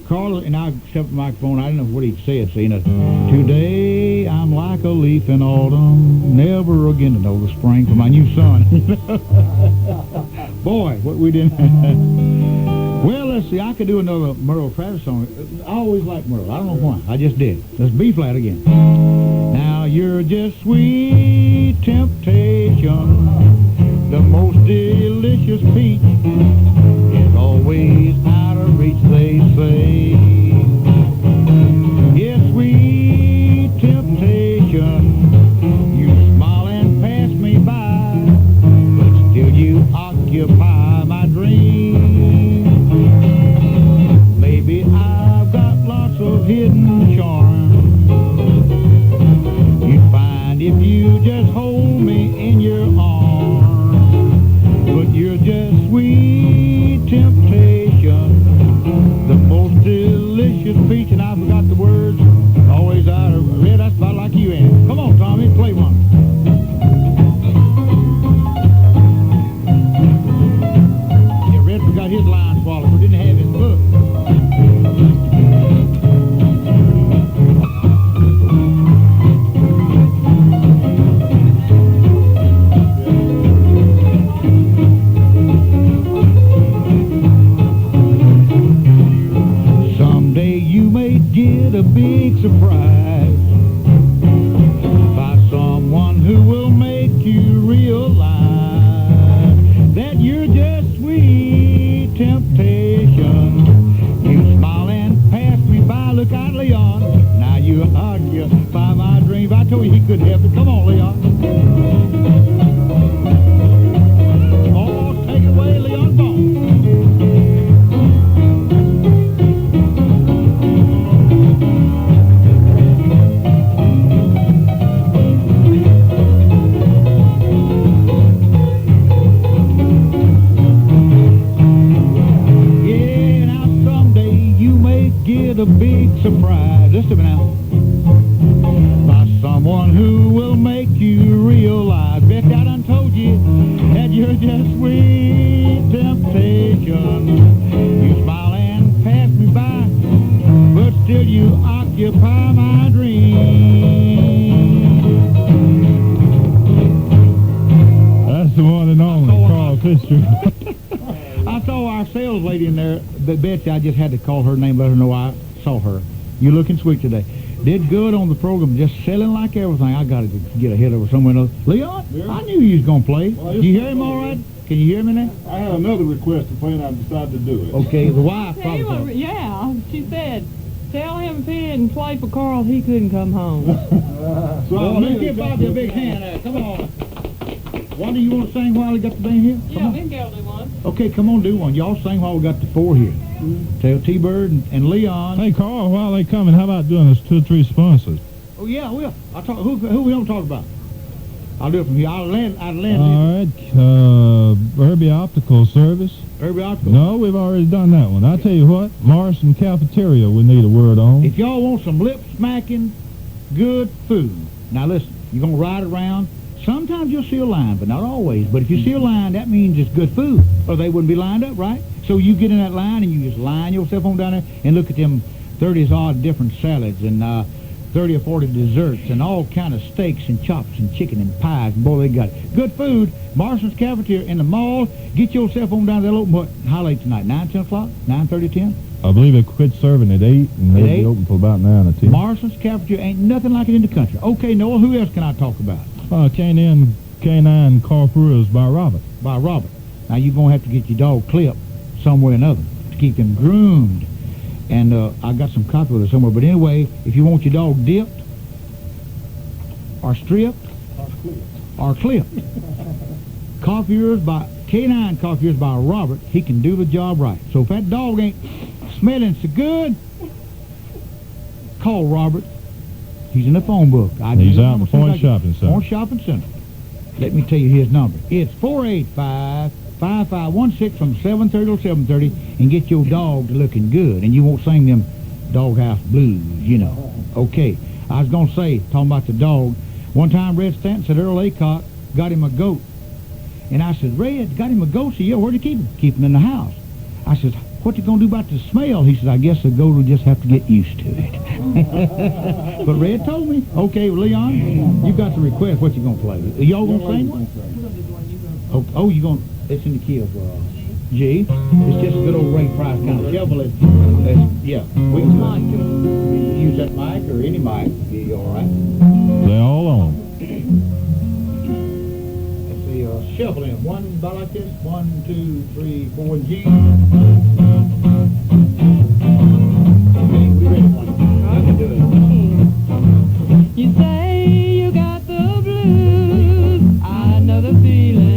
Carl, and I stepped the microphone. I didn't know what he said. So, you know, today I'm like a leaf in autumn, never again to know the spring for my new son. Boy, what we did. Well, let's see. I could do another Merle Travis song. I always liked Merle. I don't know why. I just did. Let's B flat again. Now you're just sweet temptation, the most delicious peach is always out of reach, they say. Yes, sweet temptation, you smile and pass me by, but still you occupy my dream. Maybe I've got lots of hidden charm you'd find if you just hold me in your arms. But you're just sweet temptation, the most delicious peach, and I forgot the words, always out of red. That's about like you, Ann. Come on, Tommy, play one. Yeah, Red forgot his line swallow, so didn't have his book. Get a big surprise by someone who will make you realize that you're just sweet temptation. You smile and pass me by. Look out, Leon. Now you occupy my dreams. I told you he couldn't help it. Come on, Leon. Oh, take it away, Leon. Come on. A big surprise, just a minute now, by someone who will make you realize, Beck, I done told you that you're just sweet temptation. You smile and pass me by, but still you occupy my dream. That's the one and only Carl Fisher. I saw our sales lady in there, Betsy. I just had to call her name, let her know I saw her. You looking sweet today. Did good on the program, just selling like everything. I got to get ahead of her somewhere else. Leon, yeah. I knew you was going to play. Well, did you hear him all right? Can you hear me now? I had another request to play, and I decided to do it. Okay, the wife probably. Yeah, she said, tell him if he didn't play for Carl, he couldn't come home. So let's give Bobby a big hand there. Come on. Wanda, you want to sing while we got the band here? Yeah, we can go do one. Okay, come on, do one. Y'all sing while we got the four here. Tell T-Bird and Leon. Hey, Carl, while they coming, how about doing us 2 or 3 sponsors? Oh, yeah, I will. I'll talk. Who we don't talk about? I'll do it from here. I'll land. All right, Herbie Optical Service. Herbie Optical? No, we've already done that one. I'll tell you what, Morrison Cafeteria we need a word on. If y'all want some lip smacking, good food. Now listen, you're going to ride around. Sometimes you'll see a line, but not always. But if you see a line, that means it's good food, or they wouldn't be lined up, right? So you get in that line and you just line yourself on down there and look at them 30-odd different salads and 30 or 40 desserts and all kind of steaks and chops and chicken and pies. And boy, they got good food. Marston's Cafeteria in the mall. Get yourself on down there. They'll open what? How late tonight? 9, 10 o'clock? 9:30, 10? I believe they quit serving at 8, and they'll be open till about 9 or 10. Marston's Cafeteria ain't nothing like it in the country. Okay, Noah, who else can I talk about? Canine Carrefours by Robert. By Robert. Now, you're going to have to get your dog clipped somewhere or another to keep him groomed. And I got some copy of it somewhere. But anyway, if you want your dog dipped or stripped or clipped, Canine Coiffures by Robert, he can do the job right. So if that dog ain't smelling so good, call Robert. He's in the phone book. He's out in Point Shopping Center. Point Shopping Center. Let me tell you his number. It's 485-5516 from 7:30 till 7:30, and get your dog to looking good, and you won't sing them doghouse blues, you know. Okay, I was going to say, talking about the dog, one time Red Stanton said Earl Aycock got him a goat. And I said, Red, got him a goat? He said, yeah, where'd you keep him? Keep him in the house. I said, what you going to do about the smell? He said, I guess the goat will just have to get used to it. But Red told me. Okay, well, Leon, you got the request. What you going to play? Are y'all going to sing one? Oh, you going to... It's in the key of G. It's just a good old Ray Price kind of shuffle. Yeah, we can use that mic or any mic. You all right? They're all on. Let's see, shuffling. One about like this. 1, 2, 3, 4, G. Okay, we ready for you. I can do it. You say you got the blues. I know the feeling.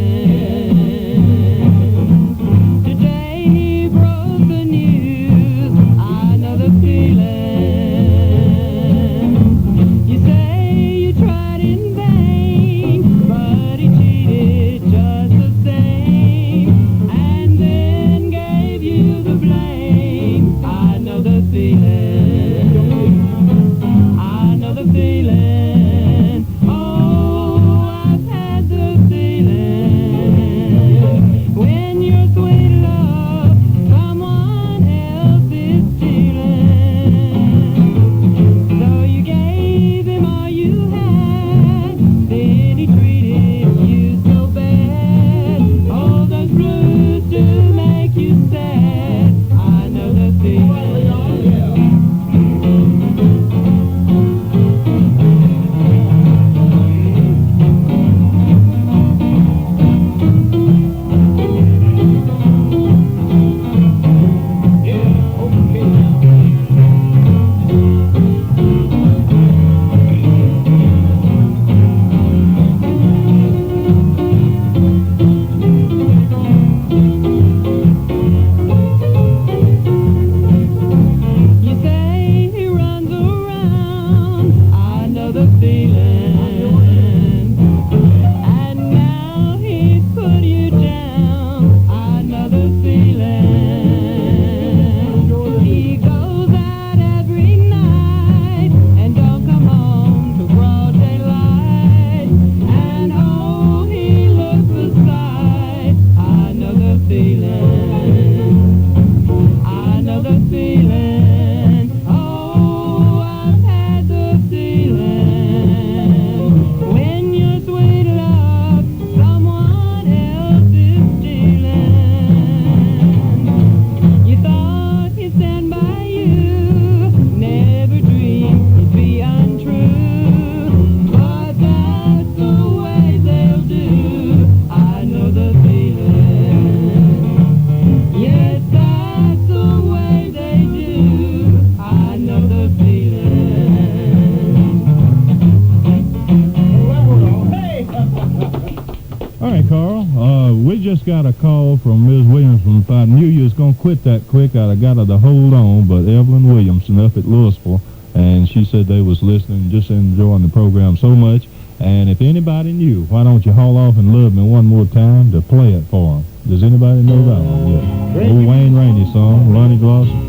Got a call from Ms. Williams from I knew you was going to quit that quick. I got her to hold on, but Evelyn Williamson up at Louisville, and she said they was listening, just enjoying the program so much. And if anybody knew, why don't you haul off and love me one more time to play it for them? Does anybody know that one yet? Old Wayne Rainey song, Lonnie Glosson.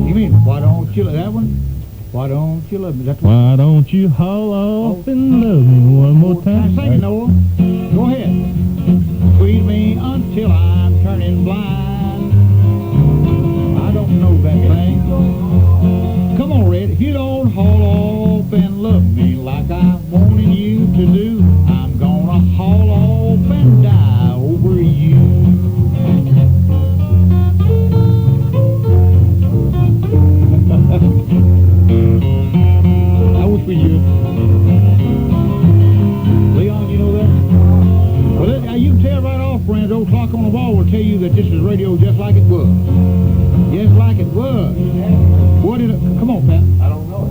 You mean, why don't you, that one? Why don't you love me? That's Why don't you haul off and love me one more time? Sing it, Noah. Go ahead. Squeeze me until I'm turning blind. I don't know that thing. Come on, Red. If you don't haul off and love me like I wanted you to do, I'm gonna haul off and die over you. I wish we knew. Leon, you know that? Well, you can tell right off, friends. Old clock on the wall will tell you that this is radio just like it was. Just like it was. What did it... Come on, Pat. I don't know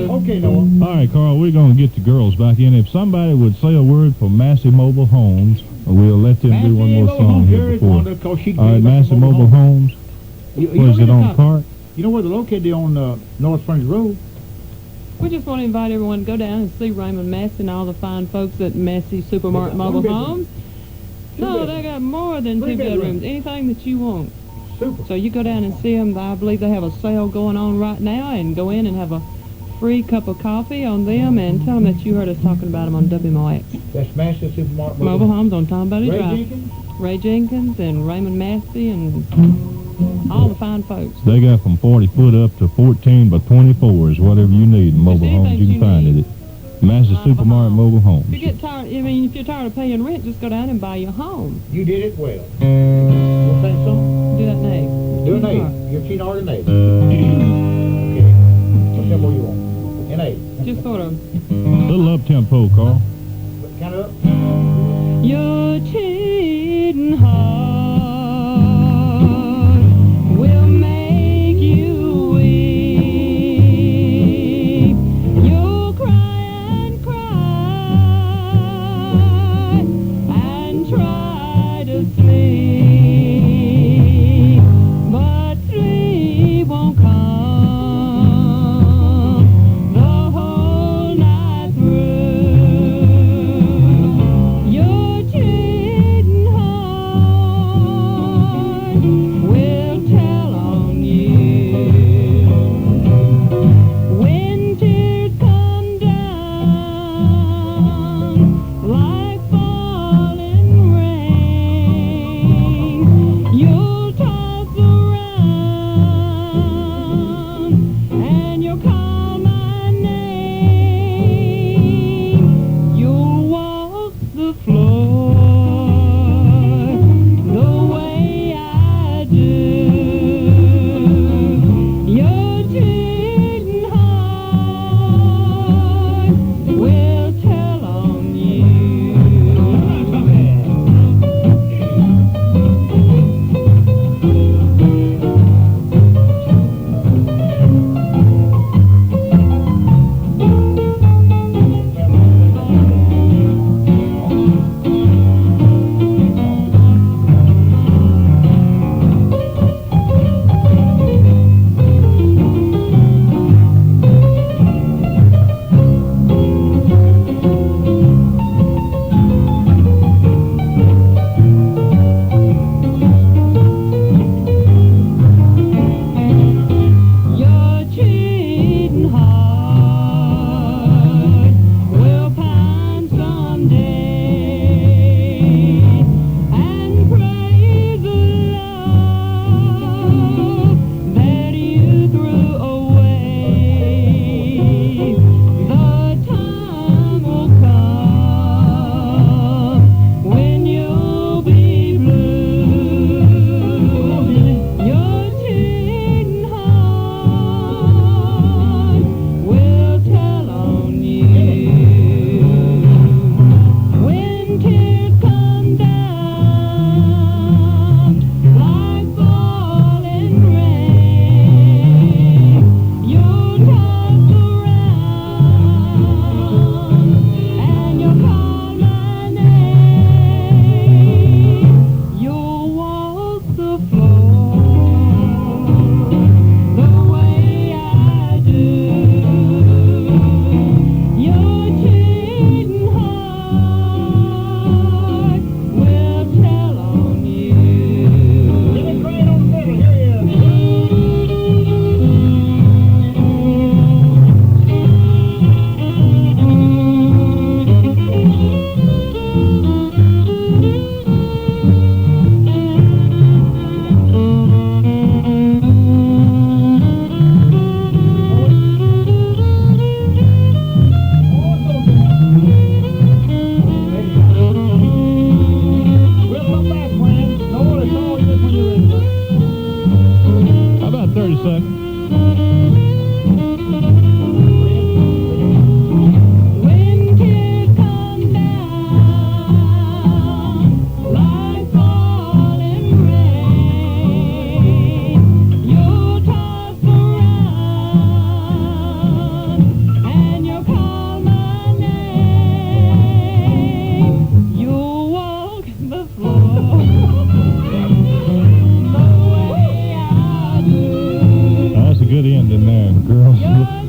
it. Okay, Noah. All right, Carl, we're going to get the girls back in. If somebody would say a word for Massey Mobile Homes, we'll let them do one more song here before. All right, Massey Mobole Homes. Was it on cart? You know where they're located on North Frontage Road? We just want to invite everyone to go down and see Raymond Massey and all the fine folks at Massey Supermarket Mobile Homes. No, they got more than 2 bedrooms. Anything that you want. Super. So you go down and see them. I believe they have a sale going on right now, and go in and have a free cup of coffee on them and tell them that you heard us talking about them on WMOX. That's Massey Supermarket Mobile Homes on Tom Buddy Ray Drive. Jenkins? Ray Jenkins and Raymond Massey and all the fine folks. They got from 40 foot up to 14 by 24s, whatever you need in mobile homes. You can find it at Massey Supermarket Mobile Homes. If you get tired, if you're tired of paying rent, just go down and buy your home. You did it well. We'll sing some? Do that name. Do an A. You're cheating hard an A. Okay. What tempo you want? An A. Just sort of. Little up tempo, Carl. Count it up. You're cheating hard will make you weep. You'll cry and cry and try to sleep, but sleep won't come the whole night through.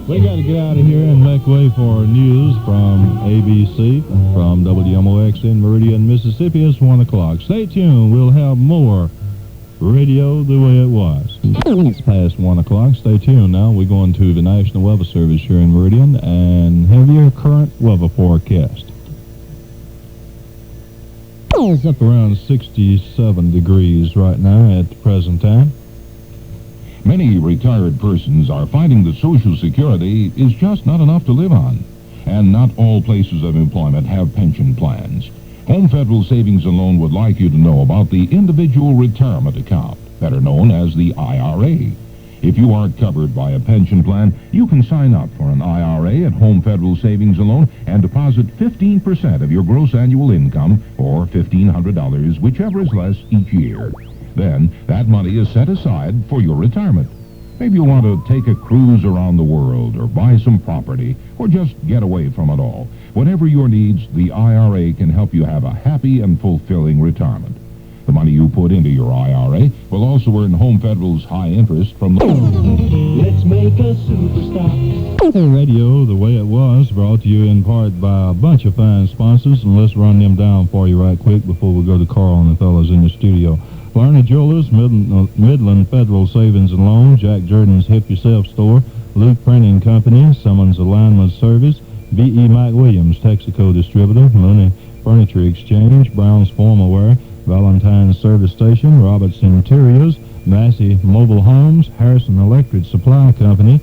We got to get out of here and make way for news from ABC, from WMOX in Meridian, Mississippi. It's 1 o'clock. Stay tuned. We'll have more radio the way it was. It's past 1 o'clock. Stay tuned now. We're going to the National Weather Service here in Meridian and have your current weather forecast. It's up around 67 degrees right now at the present time. Many retired persons are finding that Social Security is just not enough to live on. And not all places of employment have pension plans. Home Federal Savings and Loan would like you to know about the Individual Retirement Account, better known as the IRA. If you aren't covered by a pension plan, you can sign up for an IRA at Home Federal Savings and Loan and deposit 15% of your gross annual income, or $1,500, whichever is less, each year. Then, that money is set aside for your retirement. Maybe you want to take a cruise around the world, or buy some property, or just get away from it all. Whatever your needs, the IRA can help you have a happy and fulfilling retirement. The money you put into your IRA will also earn Home Federal's high interest from the... Let's make a superstar. Radio the way it was, brought to you in part by a bunch of fine sponsors, and let's run them down for you right quick before we go to Carl and the fellas in the studio. Larney Jewelers, Midland Federal Savings and Loan, Jack Jordan's Hip Yourself Store, Luke Printing Company, Summons Alignment Service, B.E. Mike Williams, Texaco Distributor, Looney Furniture Exchange, Brown's Formal Wear, Valentine's Service Station, Roberts Interiors, Massey Mobile Homes, Harrison Electric Supply Company,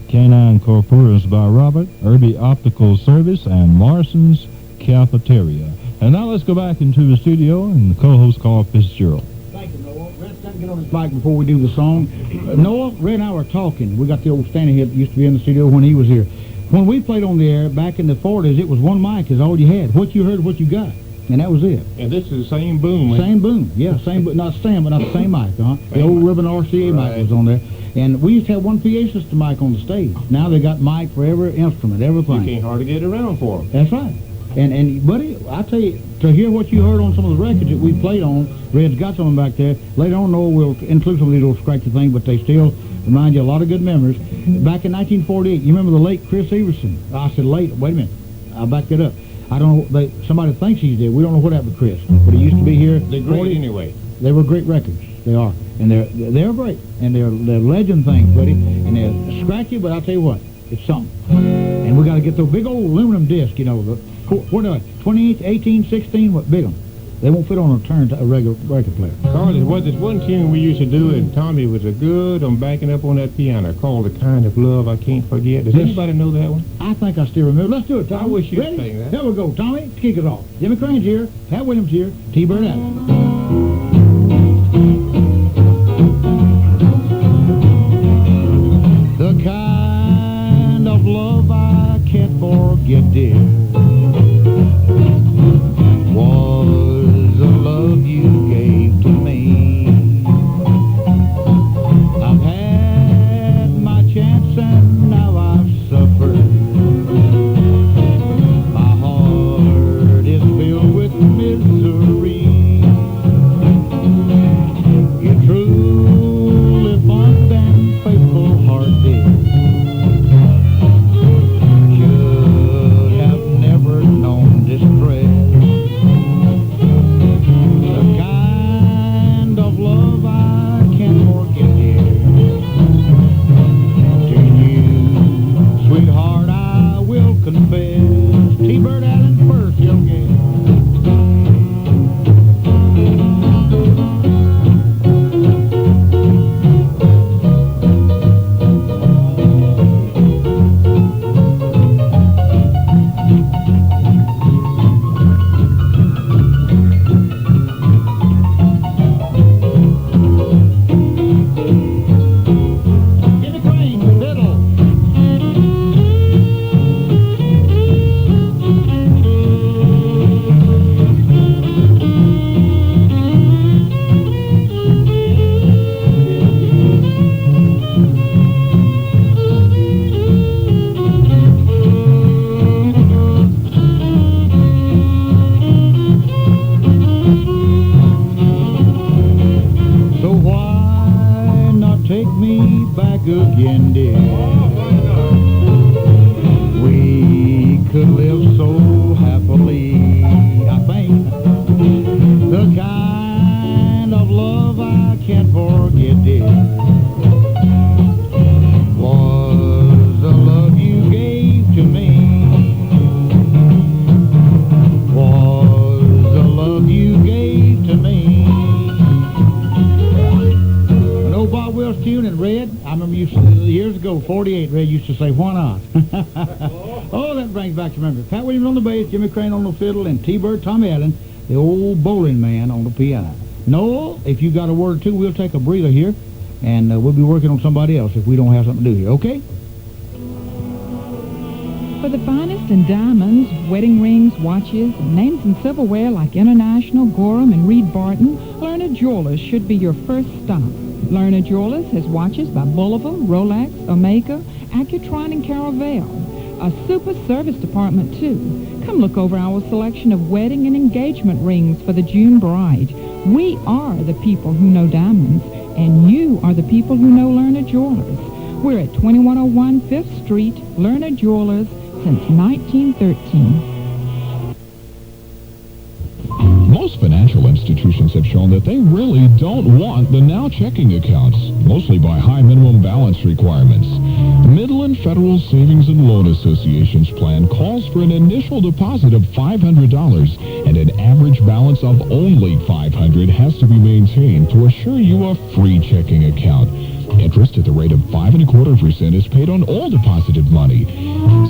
Canine Corporas by Robert, Irby Optical Service, and Morrison's Cafeteria. And now let's go back into the studio and the co-host Carl Fitzgerald. Thank you, Noah. Red's got to get on his mic before we do the song. Noah, Red and I were talking. We got the old Stanley here that used to be in the studio when he was here. When we played on the air back in the 40s, it was one mic is all you had. What you heard, what you got. And that was it. And this is the same boom. Same boom, yeah, same, but not Sam, but not the same mic, huh? The old ribbon RCA mic was on there. And we used to have one PA system mic on the stage. Now they got mic for every instrument, everything. You can't hardly get around for them. That's right. And buddy, I tell you, to hear what you heard on some of the records that we played on, Red's got some of them back there. Later on, Noah will include some of these little scratchy things, but they still remind you a lot of good memories. Back in 1948, you remember the late Chris Everson? I said late, wait a minute, I'll back that up. I don't know, somebody thinks he's dead. We don't know what happened to Chris, but he used to be here. They're great anyway. They were great records. They are. And they're great. And they're legend things, buddy. And they're scratchy, but I'll tell you what, it's something. And we got to get those big old aluminum discs, you know, what are they, 20, 18, 16, what big ones. They won't fit on a regular record player. Carl, there was this one tune we used to do, and Tommy was a good on backing up on that piano, called The Kind of Love I Can't Forget. Does anybody know that one? I think I still remember. Let's do it, Tommy. I wish you'd Ready? sing that. Here we go, Tommy. Kick it off. Jimmy Crane's here. Pat Williams here. T-Bird Adams. The kind of love I can't forget, dear, was the love you gave to me. I've had my chance and now I've suffered. My heart is filled with misery. You're truly fond and faithful heart, dear. Should have live so happily. I think the kind of love I can't forget, dear, was the love you gave to me. Was the love you gave to me. An old Bob Wills tune in Red. I remember years ago, 48, Red used to say, why not? Oh, that brings back to memory. Pat Williams on the bass, Jimmy Crane on the fiddle, and T-Bird Tommy Allen, the old bowling man, on the piano. Noel, if you got a word or two, we'll take a breather here, and we'll be working on somebody else if we don't have something to do here, okay? For the finest in diamonds, wedding rings, watches, and names in silverware like International, Gorham, and Reed Barton, Lerner Jewelers should be your first stop. Lerner Jewelers has watches by Bulliver, Rolex, Omega, Accutron, and Caravelle. A super service department, too. Come look over our selection of wedding and engagement rings for the June bride. We are the people who know diamonds, and you are the people who know Lerner Jewelers. We're at 2101 5th Street, Lerner Jewelers, since 1913. Most financial institutions have shown that they really don't want the now checking accounts, mostly by high minimum balance requirements. Midland Federal Savings and Loan Association's plan calls for an initial deposit of $500, and an average balance of only $500 has to be maintained to assure you a free checking account. Interest at the rate of 5.25% is paid on all deposited money.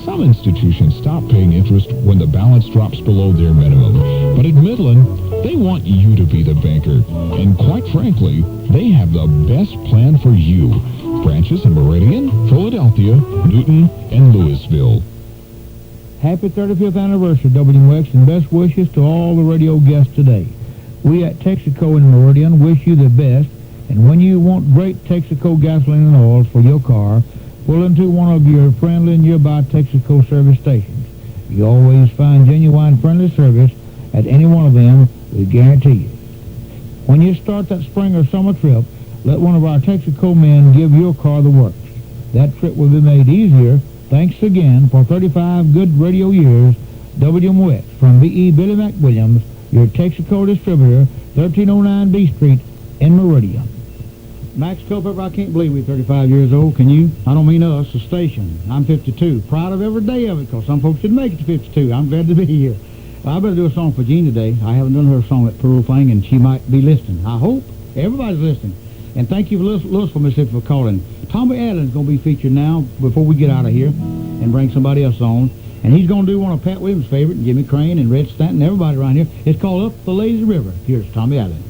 Some institutions stop paying interest when the balance drops below their minimum. But at Midland, they want you to be the banker. And quite frankly, they have the best plan for you. Branches in Meridian, Philadelphia, Newton, and Louisville. Happy 35th anniversary, WMOX, and best wishes to all the radio guests today. We at Texaco in Meridian wish you the best. And when you want great Texaco gasoline and oils for your car, pull into one of your friendly nearby Texaco service stations. You always find genuine friendly service at any one of them, we guarantee you. When you start that spring or summer trip, let one of our Texaco men give your car the works. That trip will be made easier. Thanks again for 35 good radio years. WMOX from V.E. Billy McWilliams, your Texaco distributor, 1309 B Street in Meridian. Max Culpepper, I can't believe we're 35 years old, can you? I don't mean us, the station. I'm 52. Proud of every day of it, because some folks didn't make it to 52. I'm glad to be here. Well, I better do a song for Jean today. I haven't done her song at Pearl thing, and she might be listening. I hope everybody's listening. And thank you, Louisville, Mississippi, for calling. Tommy Allen's going to be featured now before we get out of here and bring somebody else on. And he's going to do one of Pat Williams' favorite, and Jimmy Crane and Red Stanton, everybody around here. It's called Up the Lazy River. Here's Tommy Allen.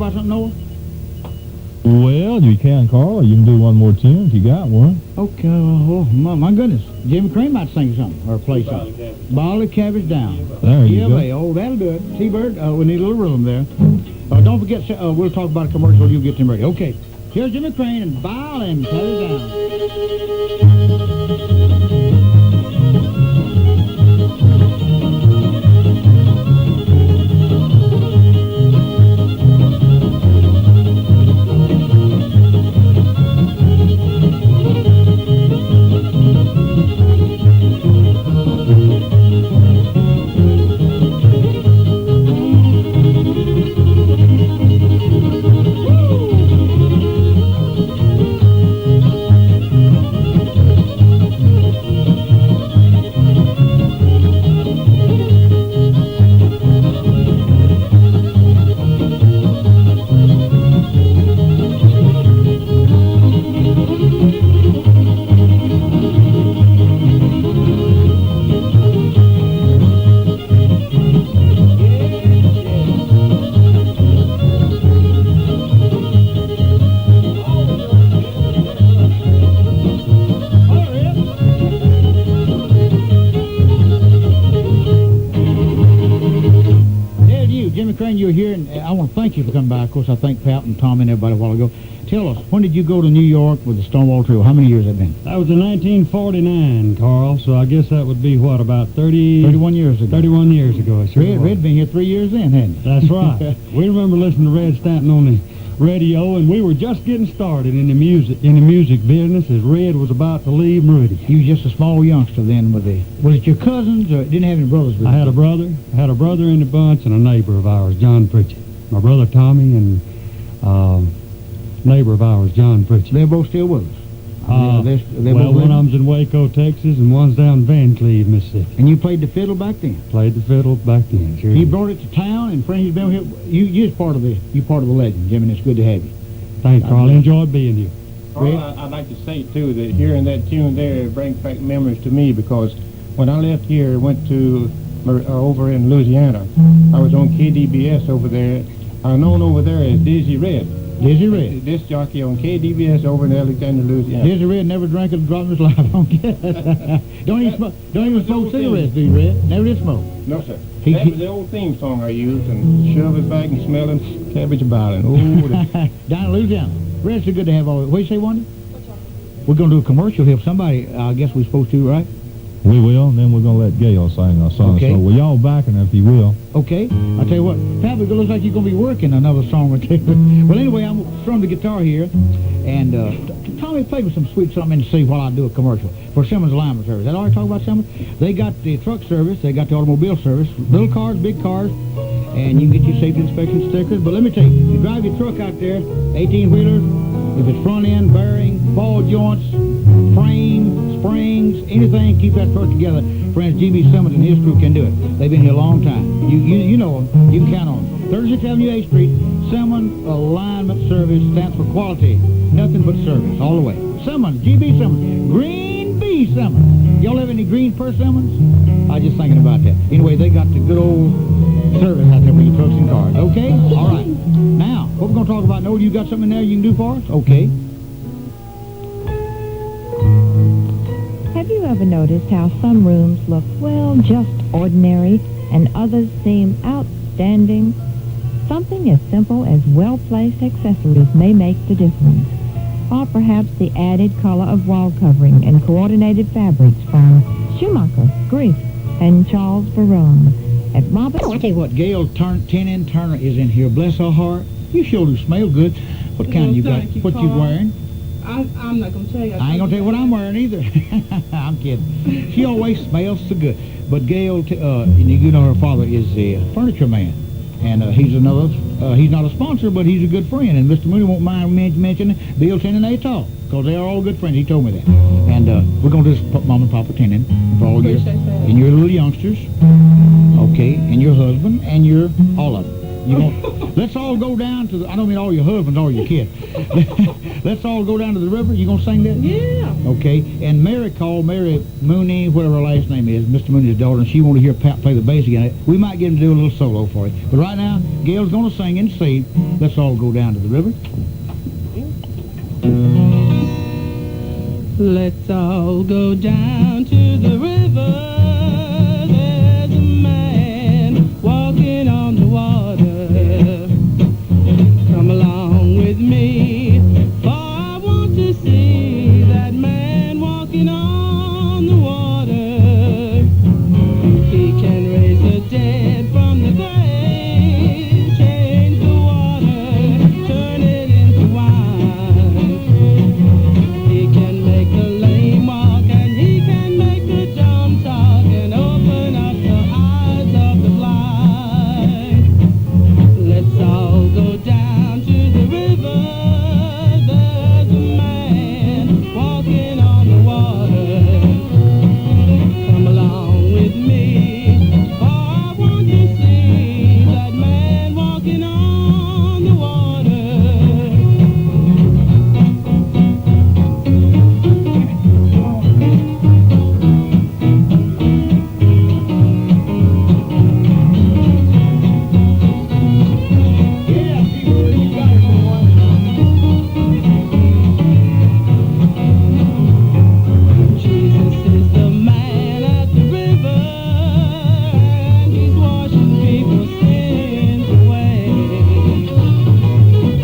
about something, Noah? Well, you can, Carl, or you can do one more tune if you got one. Okay, oh, my goodness. Jimmy Crane might sing something or play something. Ball of cabbage down. There you go. Oh, that'll do it. T-Bird, we need a little rhythm there. Don't forget, we'll talk about a commercial. You'll get them ready. Okay, here's Jimmy Crane and Ball and Cabbage Down. You're here, and I want to thank you for coming by. Of course, I thank Pat and Tom and everybody a while ago. Tell us, when did you go to New York with the Stonewall Trio? How many years has that been? That was in 1949, Carl, so I guess that would be, what, about 31 years ago. 31 years ago, sure. Red been here 3 years then, hadn't he? That's right. We remember listening to Red Stanton on the radio, and we were just getting started in the music business as Red was about to leave Meridian. You were just a small youngster then with the... Was it your cousins, or didn't have any brothers with you? I had a brother in the bunch, and a neighbor of ours, John Pritchett. My brother Tommy and neighbor of ours, John Pritchett. They're both still with us? Well, one of them's in Waco, Texas, and one's down in Van Cleve, Mississippi. And you played the fiddle back then? Played the fiddle back then, sure. You brought it to town, and friends, been here. You're part of the legend, Jimmy, and it's good to have you. Thanks, Carl. I enjoyed being here. Carl, I'd like to say, too, that hearing that tune there brings back memories to me, because when I left here, went to over in Louisiana, I was on KDBS over there. I'm known over there as Dizzy Red. Dizzy Red. Disc jockey on KDBS over in Alexander, Louisiana. Dizzy Red never drank a drop in his life. I don't get it. Don't even smoke cigarettes, Dizzy Red. Never did smoke. No, sir. That was the old theme song I used, and shove it back and smelling cabbage bottling. Oh, down in Louisiana. Red's so good to have all. What do you say, Wanda? We're going to do a commercial here. Somebody, I guess we're supposed to, right? We will, and then we're going to let Gail sing our song. Okay. So will y'all backing if you will? Okay. I'll tell you what, Pat, it looks like you're going to be working another song or two. Well, anyway, I'm from the guitar here, and Tommy, play me some sweet something to see while I do a commercial for Simmons Alignment Service. That all right, talk about Simmons? They got the truck service, they got the automobile service, little cars, big cars, and you can get your safety inspection stickers. But let me tell you, you drive your truck out there, 18-wheeler, if it's front end, bearing, ball joints, frame, springs, anything, keep that truck together. Friends, G.B. Simmons and his crew can do it. They've been here a long time. You know them. You can count on them. 36th Avenue, 8th Street, Simmons Alignment Service stands for quality. Nothing but service, all the way. Simmons, G.B. Simmons, Green B. Simmons. Y'all have any green persimmons? I was just thinking about that. Anyway, they got the good old service out there for your trucks and cars. Okay? All right. Now, what we're going to talk about, Noel, you got something there you can do for us? Okay. Have you ever noticed how some rooms look, well, just ordinary, and others seem outstanding? Something as simple as well-placed accessories may make the difference. Or perhaps the added color of wall covering and coordinated fabrics from Schumacher, Griff, and Charles Barone. At Robert... I tell you what, Gail Tin Turner is in here. Bless her heart. You sure do smell good. What kind you got? What you wearing? I'm not going to tell you. I ain't going to tell you what I'm wearing either. I'm kidding. She always smells so good. But Gail, you know her father is a furniture man. And he's not a sponsor, but he's a good friend. And Mr. Mooney won't mind mentioning Bill Tennant and Atoll, because they are all good friends. He told me that. And we're going to do this Mom and Papa Tennant for all your, and your little youngsters, okay, and your husband, and your, all of them. Let's all go down to the, I don't mean all your husbands, all your kids. Let's all go down to the river. You gonna sing that? Yeah. Okay. And Mary called, Mary Mooney, whatever her last name is, Mr. Mooney's daughter, and she wanted to hear Pat play the bass again. We might get him to do a little solo for you. But right now, Gail's gonna sing and sing. Let's all go down to the river. Let's all go down to the river. There's a man walking on the water. Come along with me, for I want to see that man walking on the water. He can raise the dead from the grave, change the water, turn it into wine. He can make the lame walk, and he can make the dumb talk, and open up the eyes of the blind. Let's all go down to the river. There's a man walking on the water. Come along with me, for I want to see that man walking on the water. Jesus is the man at the river, and he's washing people's sins away.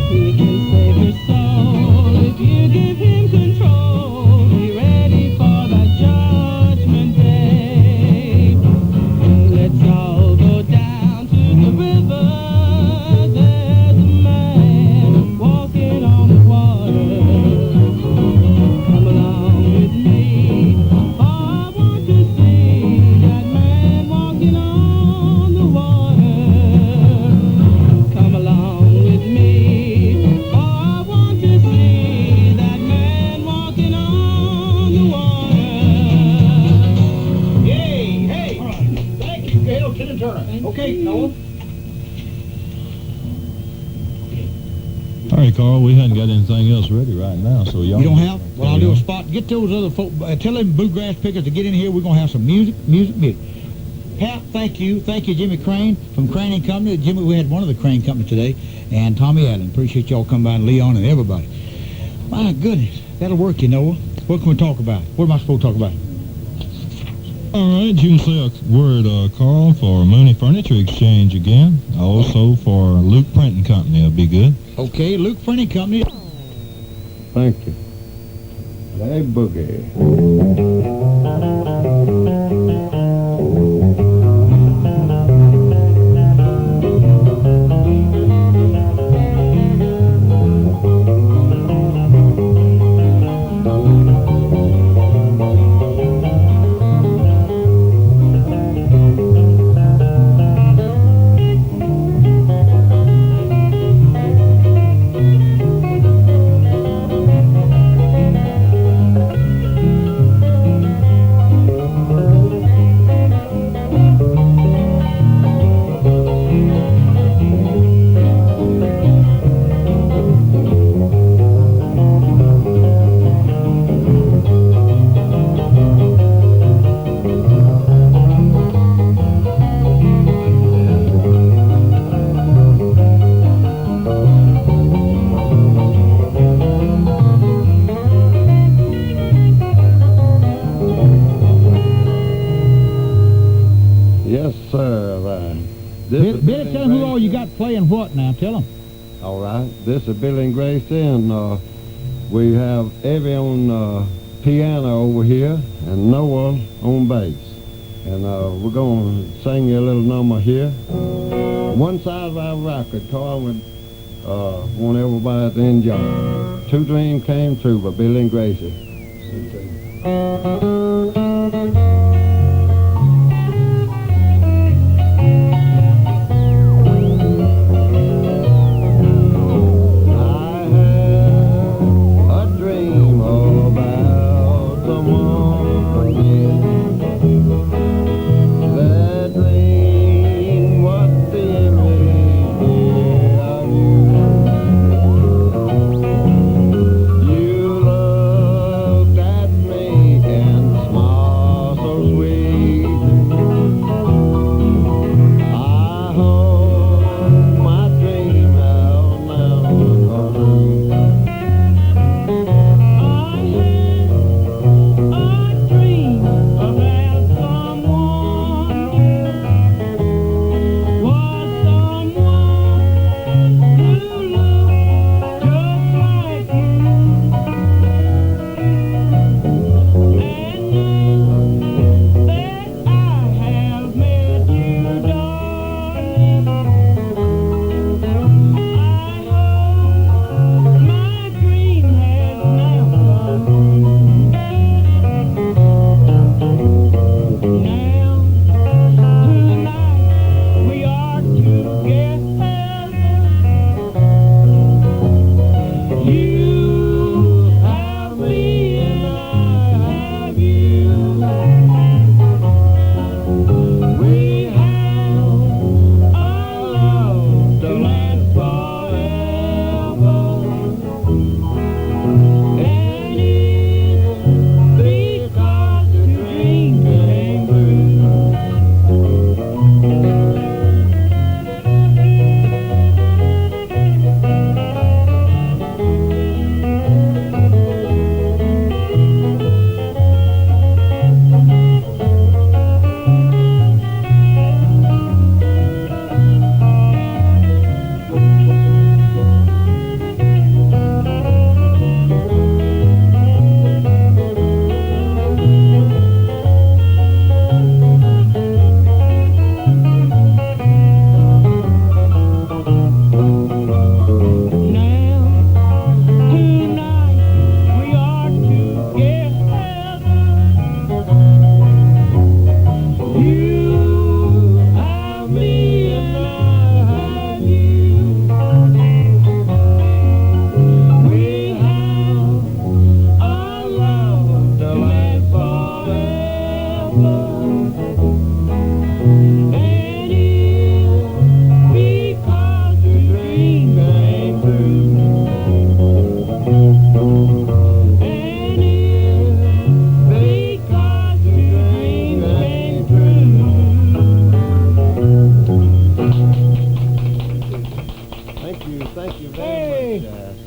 He can save your soul if you give him control. Be ready for that judgment day. Let's all go down to the river. There's a man walking on the water. Come along with me, for I want to see that man walking on the water. Come along with me, for I want to see that man walking on the water. Yay! Hey! All right. Thank you, Gail. To the turn. Okay, Noah. All right, Carl, we hadn't got anything else ready right now, so y'all... You don't have? Well, I'll do a spot. Get those other folk. Tell them bluegrass pickers to get in here. We're going to have some music. Pat, thank you. Thank you, Jimmy Crane from Crane & Company. Jimmy, we had one of the Crane Company today. And Tommy Allen. Appreciate y'all coming by, and Leon and everybody. My goodness. That'll work, you know. What can we talk about? What am I supposed to talk about? All right, you can say a word, Carl, for Mooney Furniture Exchange again. Also for Luke Printing Company. That'll be good. Okay, Luke Printing Company. Thank you. Hey, Boogie. Yes, sir. Billy, tell them who all you got playing what now. Tell them. All right. This is Billy and Gracie, and we have Evie on piano over here, and Noah on bass. And we're going to sing you a little number here. One side of our record, Carl, would want everybody to enjoy. Two Dreams Came True by Billy and Gracie. That dream was the image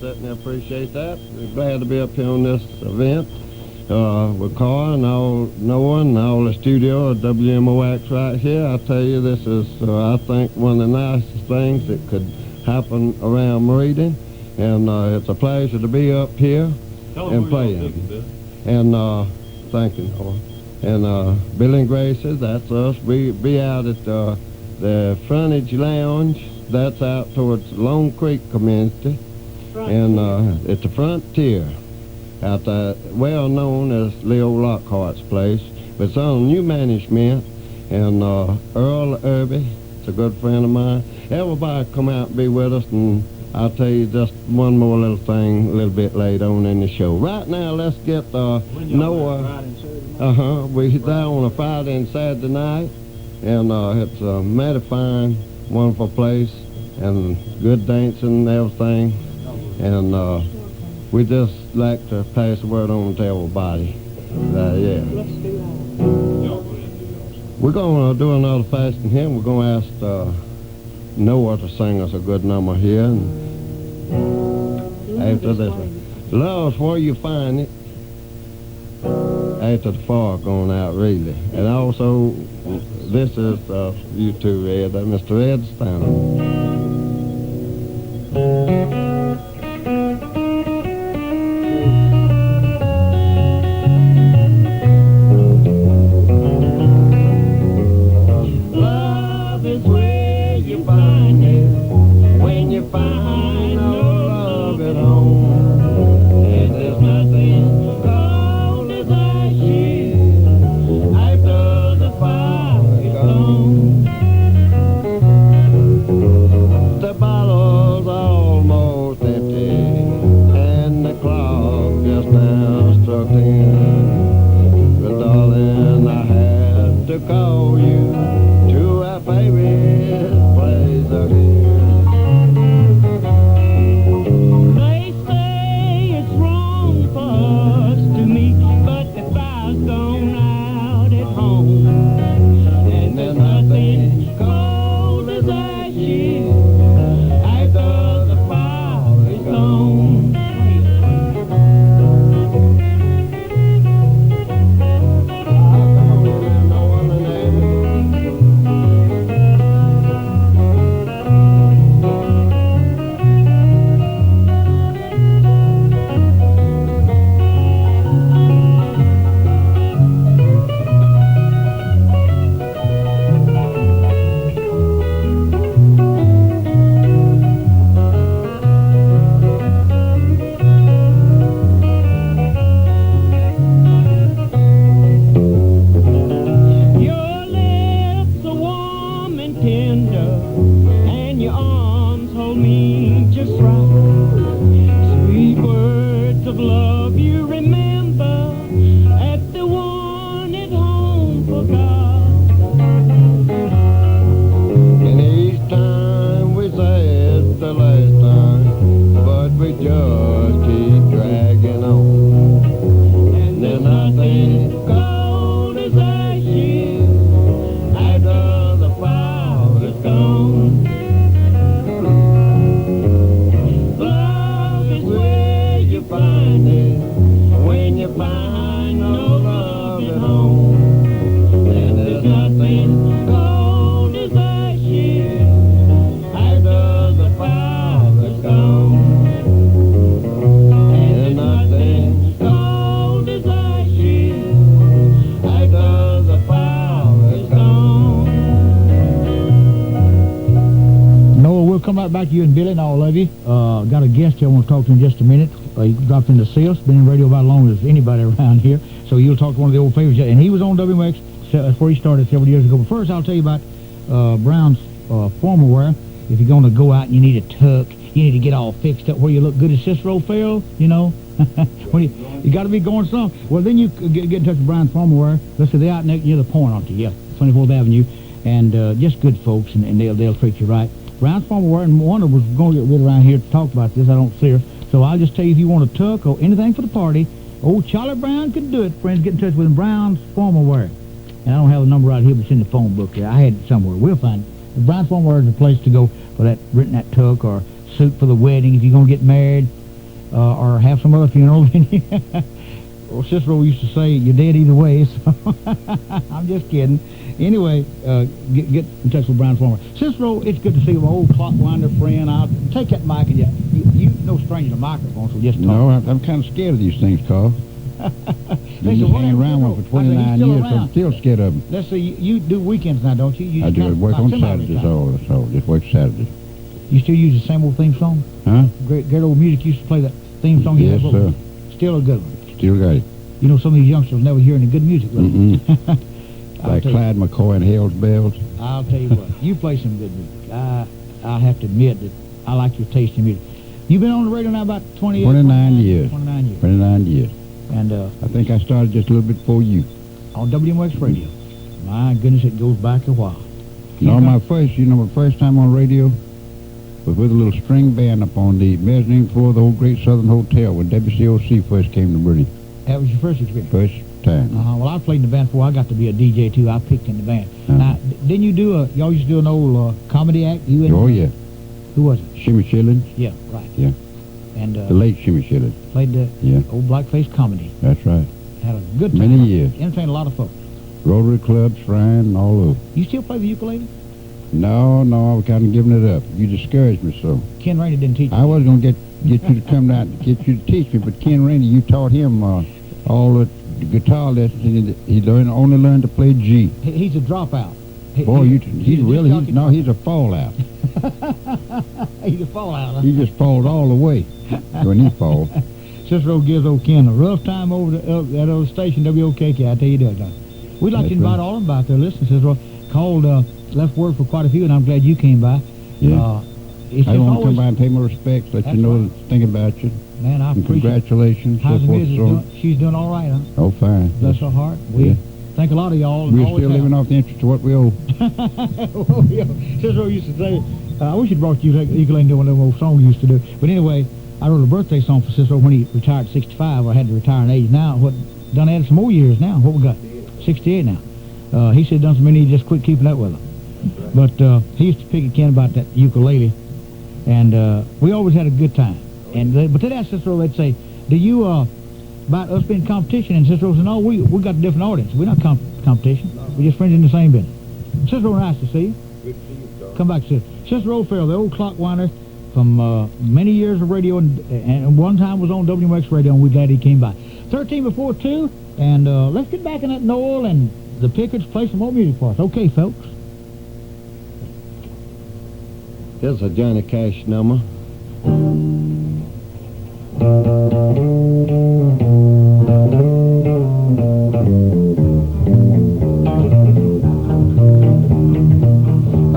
certainly appreciate that. We're glad to be up here on this event with Carl and all Noah and all the studio at WMOX right here. I tell you, this is, I think, one of the nicest things that could happen around Meridian. And it's a pleasure to be up here and playing. And thank you, Noah. And Billy and Grace's, that's us. We be out at the Frontage Lounge. That's out towards Lone Creek community. And it's a Frontier. Out there, well known as Leo Lockhart's place. But it's on new management. And Earl Irby, it's a good friend of mine. Everybody come out and be with us, and I'll tell you just one more little thing a little bit later on in the show. Right now, let's get Noah. We're there on a Friday and Saturday night, and it's a mighty fine, wonderful place, and good dancing and everything. And we just like to pass the word on to everybody. Yeah. We're going to do another fasting hymn. We're going to ask Noah to sing us a good number here. And after this one, love's where you find it. After the fog going out, really. And also, this is you two, Ed, Mr. Ed Stanley. Back to you and Billy and all of you. Got a guest here I want to talk to in just a minute. He dropped into SILS, been in radio about as long as anybody around here. So you'll talk to one of the old favorites. And he was on WMOX. That's where he started several years ago. But first I'll tell you about Brown's formal wear. If you're going to go out and you need a tuck, you need to get all fixed up where you look good as Cicero Phil, you know. you got to be going some. Well, then you get in touch with Brown's formal wear. Let's say they're out near the point, aren't you? Yeah, 24th Avenue. And just good folks, and they'll treat you right. Brown's formal wear, and Wanda was going to get rid around here to talk about this. I don't see her. So I'll just tell you, if you want a tuck or anything for the party, old Charlie Brown can do it. Friends, get in touch with him. Brown's formal wear. And I don't have the number right here, but it's in the phone book there. I had it somewhere. We'll find it. But Brown's formal wear is the place to go for that tuck or suit for the wedding. If you're going to get married, or have some other funeral. Well, Cicero used to say, you're dead either way, so I'm just kidding. Anyway, get in touch with Brown Farmer. Cicero, it's good to see you, my old clockwinder friend. I'll take that mic, and you no stranger to microphones, so just talk. No, I'm kind of scared of these things, Carl. I've been hanging around one for 29 years, so I'm still scared of them. Let's see, you do weekends now, don't you? I do. I work on Saturdays, so just work Saturdays. You still use the same old theme song? Huh? Great old music used to play that theme song. Yes, sir. Still a good one. Still got it. You know, some of these youngsters never hear any good music. Like Clyde McCoy and Hell's Bells. I'll tell you what, you play some good music. I have to admit that I like your taste in music. You've been on the radio now about 29 years. 29 years. 29 years. And I think I started just a little bit before you. On WMOX radio. My goodness, it goes back a while. No, my first time on radio was with a little string band up on the mezzanine floor of the old Great Southern Hotel when WCOC first came to Meridian. That was your first experience? First time. Well, I played in the band before I got to be a DJ, too. I picked in the band. Now, didn't you y'all used to do an old comedy act? Oh, yeah. Who was it? Shimmy Shillings. Yeah, right. Yeah. And the late Shimmy Shillings. Played the old blackface comedy. That's right. Had a good time. Many years. Entertained a lot of folks. Rotary Club, Shrine, and all over. You still play the ukulele? No, I was kind of giving it up. You discouraged me so. Ken Rainey didn't teach you. I was going to get you to come down to get you to teach me, but Ken Rainey, you taught him all the guitar lessons. He only learned to play G. He's a dropout. He's a fallout. He's a fallout, huh? He just falls all the way when he falls. Cicero gives old Ken a rough time over that old station, WOKK. I tell you that. We'd like to invite all of them out there. Listen, Cicero called, left word for quite a few, and I'm glad you came by. Yeah. I want to come by and pay my respects, let you know that think about you. Man, I appreciate it. Congratulations. How's the music doing? She's doing all right, huh? Oh, fine. Bless her heart. We thank a lot of y'all. We're still living off the interest of what we owe. Cicero used to say, I wish you'd brought you ukulele to one of them old songs we used to do. But anyway, I wrote a birthday song for Cicero when he retired at 65, or had to retire in age. Now, done added some more years now. What we got? 68 now. He said done so many, he just quit keeping up with them. But he used to pick at Ken about that ukulele, and we always had a good time. But they'd ask Cicero, they'd say, do you, about us being competition? And Cicero said, no, we got a different audience. We're not competition. We're just friends in the same business. Cicero, nice to see you. Good to see you, Carl. Come back, Cicero. Cicero Farrell, the old clockwinder from many years of radio, and one time was on WMOX radio, and we're glad he came by. 13 before 2, and let's get back in that Noel and the Pickards play some more music for us. Okay, folks. Here's a Johnny Cash number.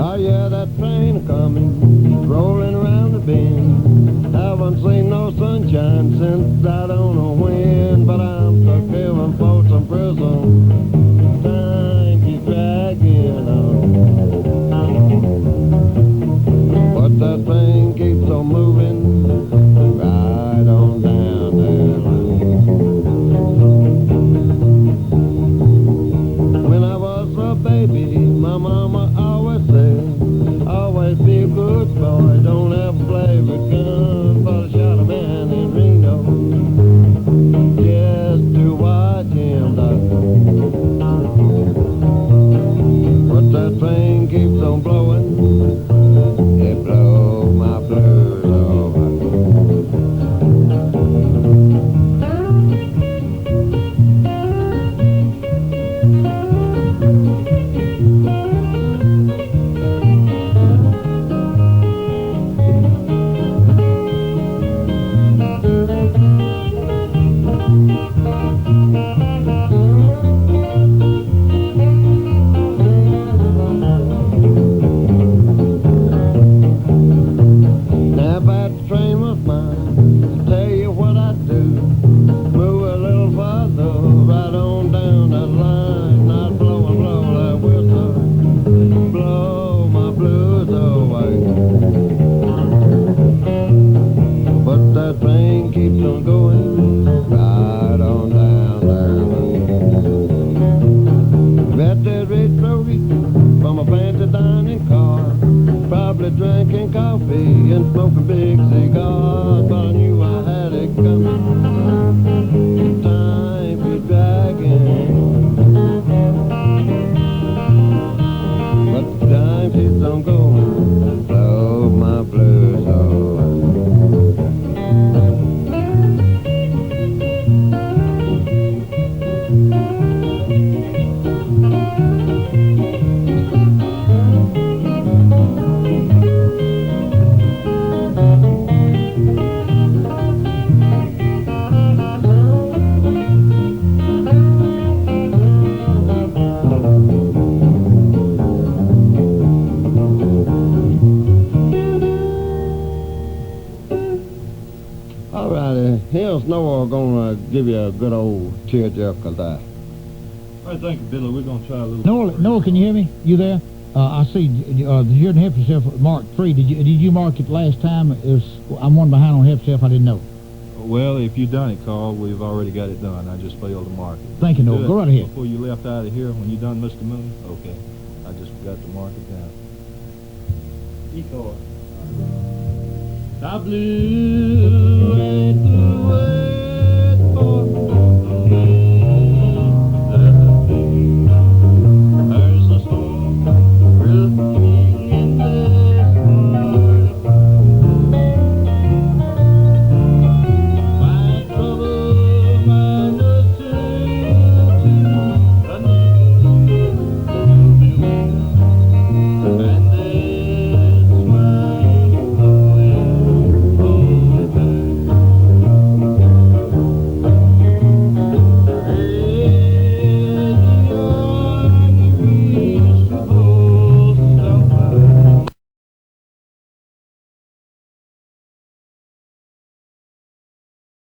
Oh yeah, that train coming, rolling around the bend. Haven't seen no sunshine since I don't know when, but I'm stuck heaven for some prison. Time keeps dragging on, but that train keeps on moving right on down there. When I was a baby, my mama always said, always be a good boy, don't ever play with guns, but I shot a man in Reno just to watch him die. But that train keeps on blowing, it blows my blues over. Now if that train was mine, tell you what I'd do. Move a little farther, right on down that line. I'd blow that whistle, blow my blues away. But that train keeps on going, right on down there. Bet that rich roadie from a fancy dining car, probably drinking coffee and smoking big cigars, but I knew I had to coming, time be dragging. But the time keeps on going, blow my blues away. Here's Noah gonna give you a good old tearjerker there. I think, Billy, we're going to try a little... Noah, can you hear me? You there? I see you're in help yourself at Mark 3. Did you mark it last time? I'm one behind on help yourself. I didn't know. Well, if you've done it, Carl, we've already got it done. I just failed to mark it. Thank you, Noah. Go right ahead. Before you left out of here, when you done Mr. Moon? Okay. I just forgot to mark it down. E chord. The blue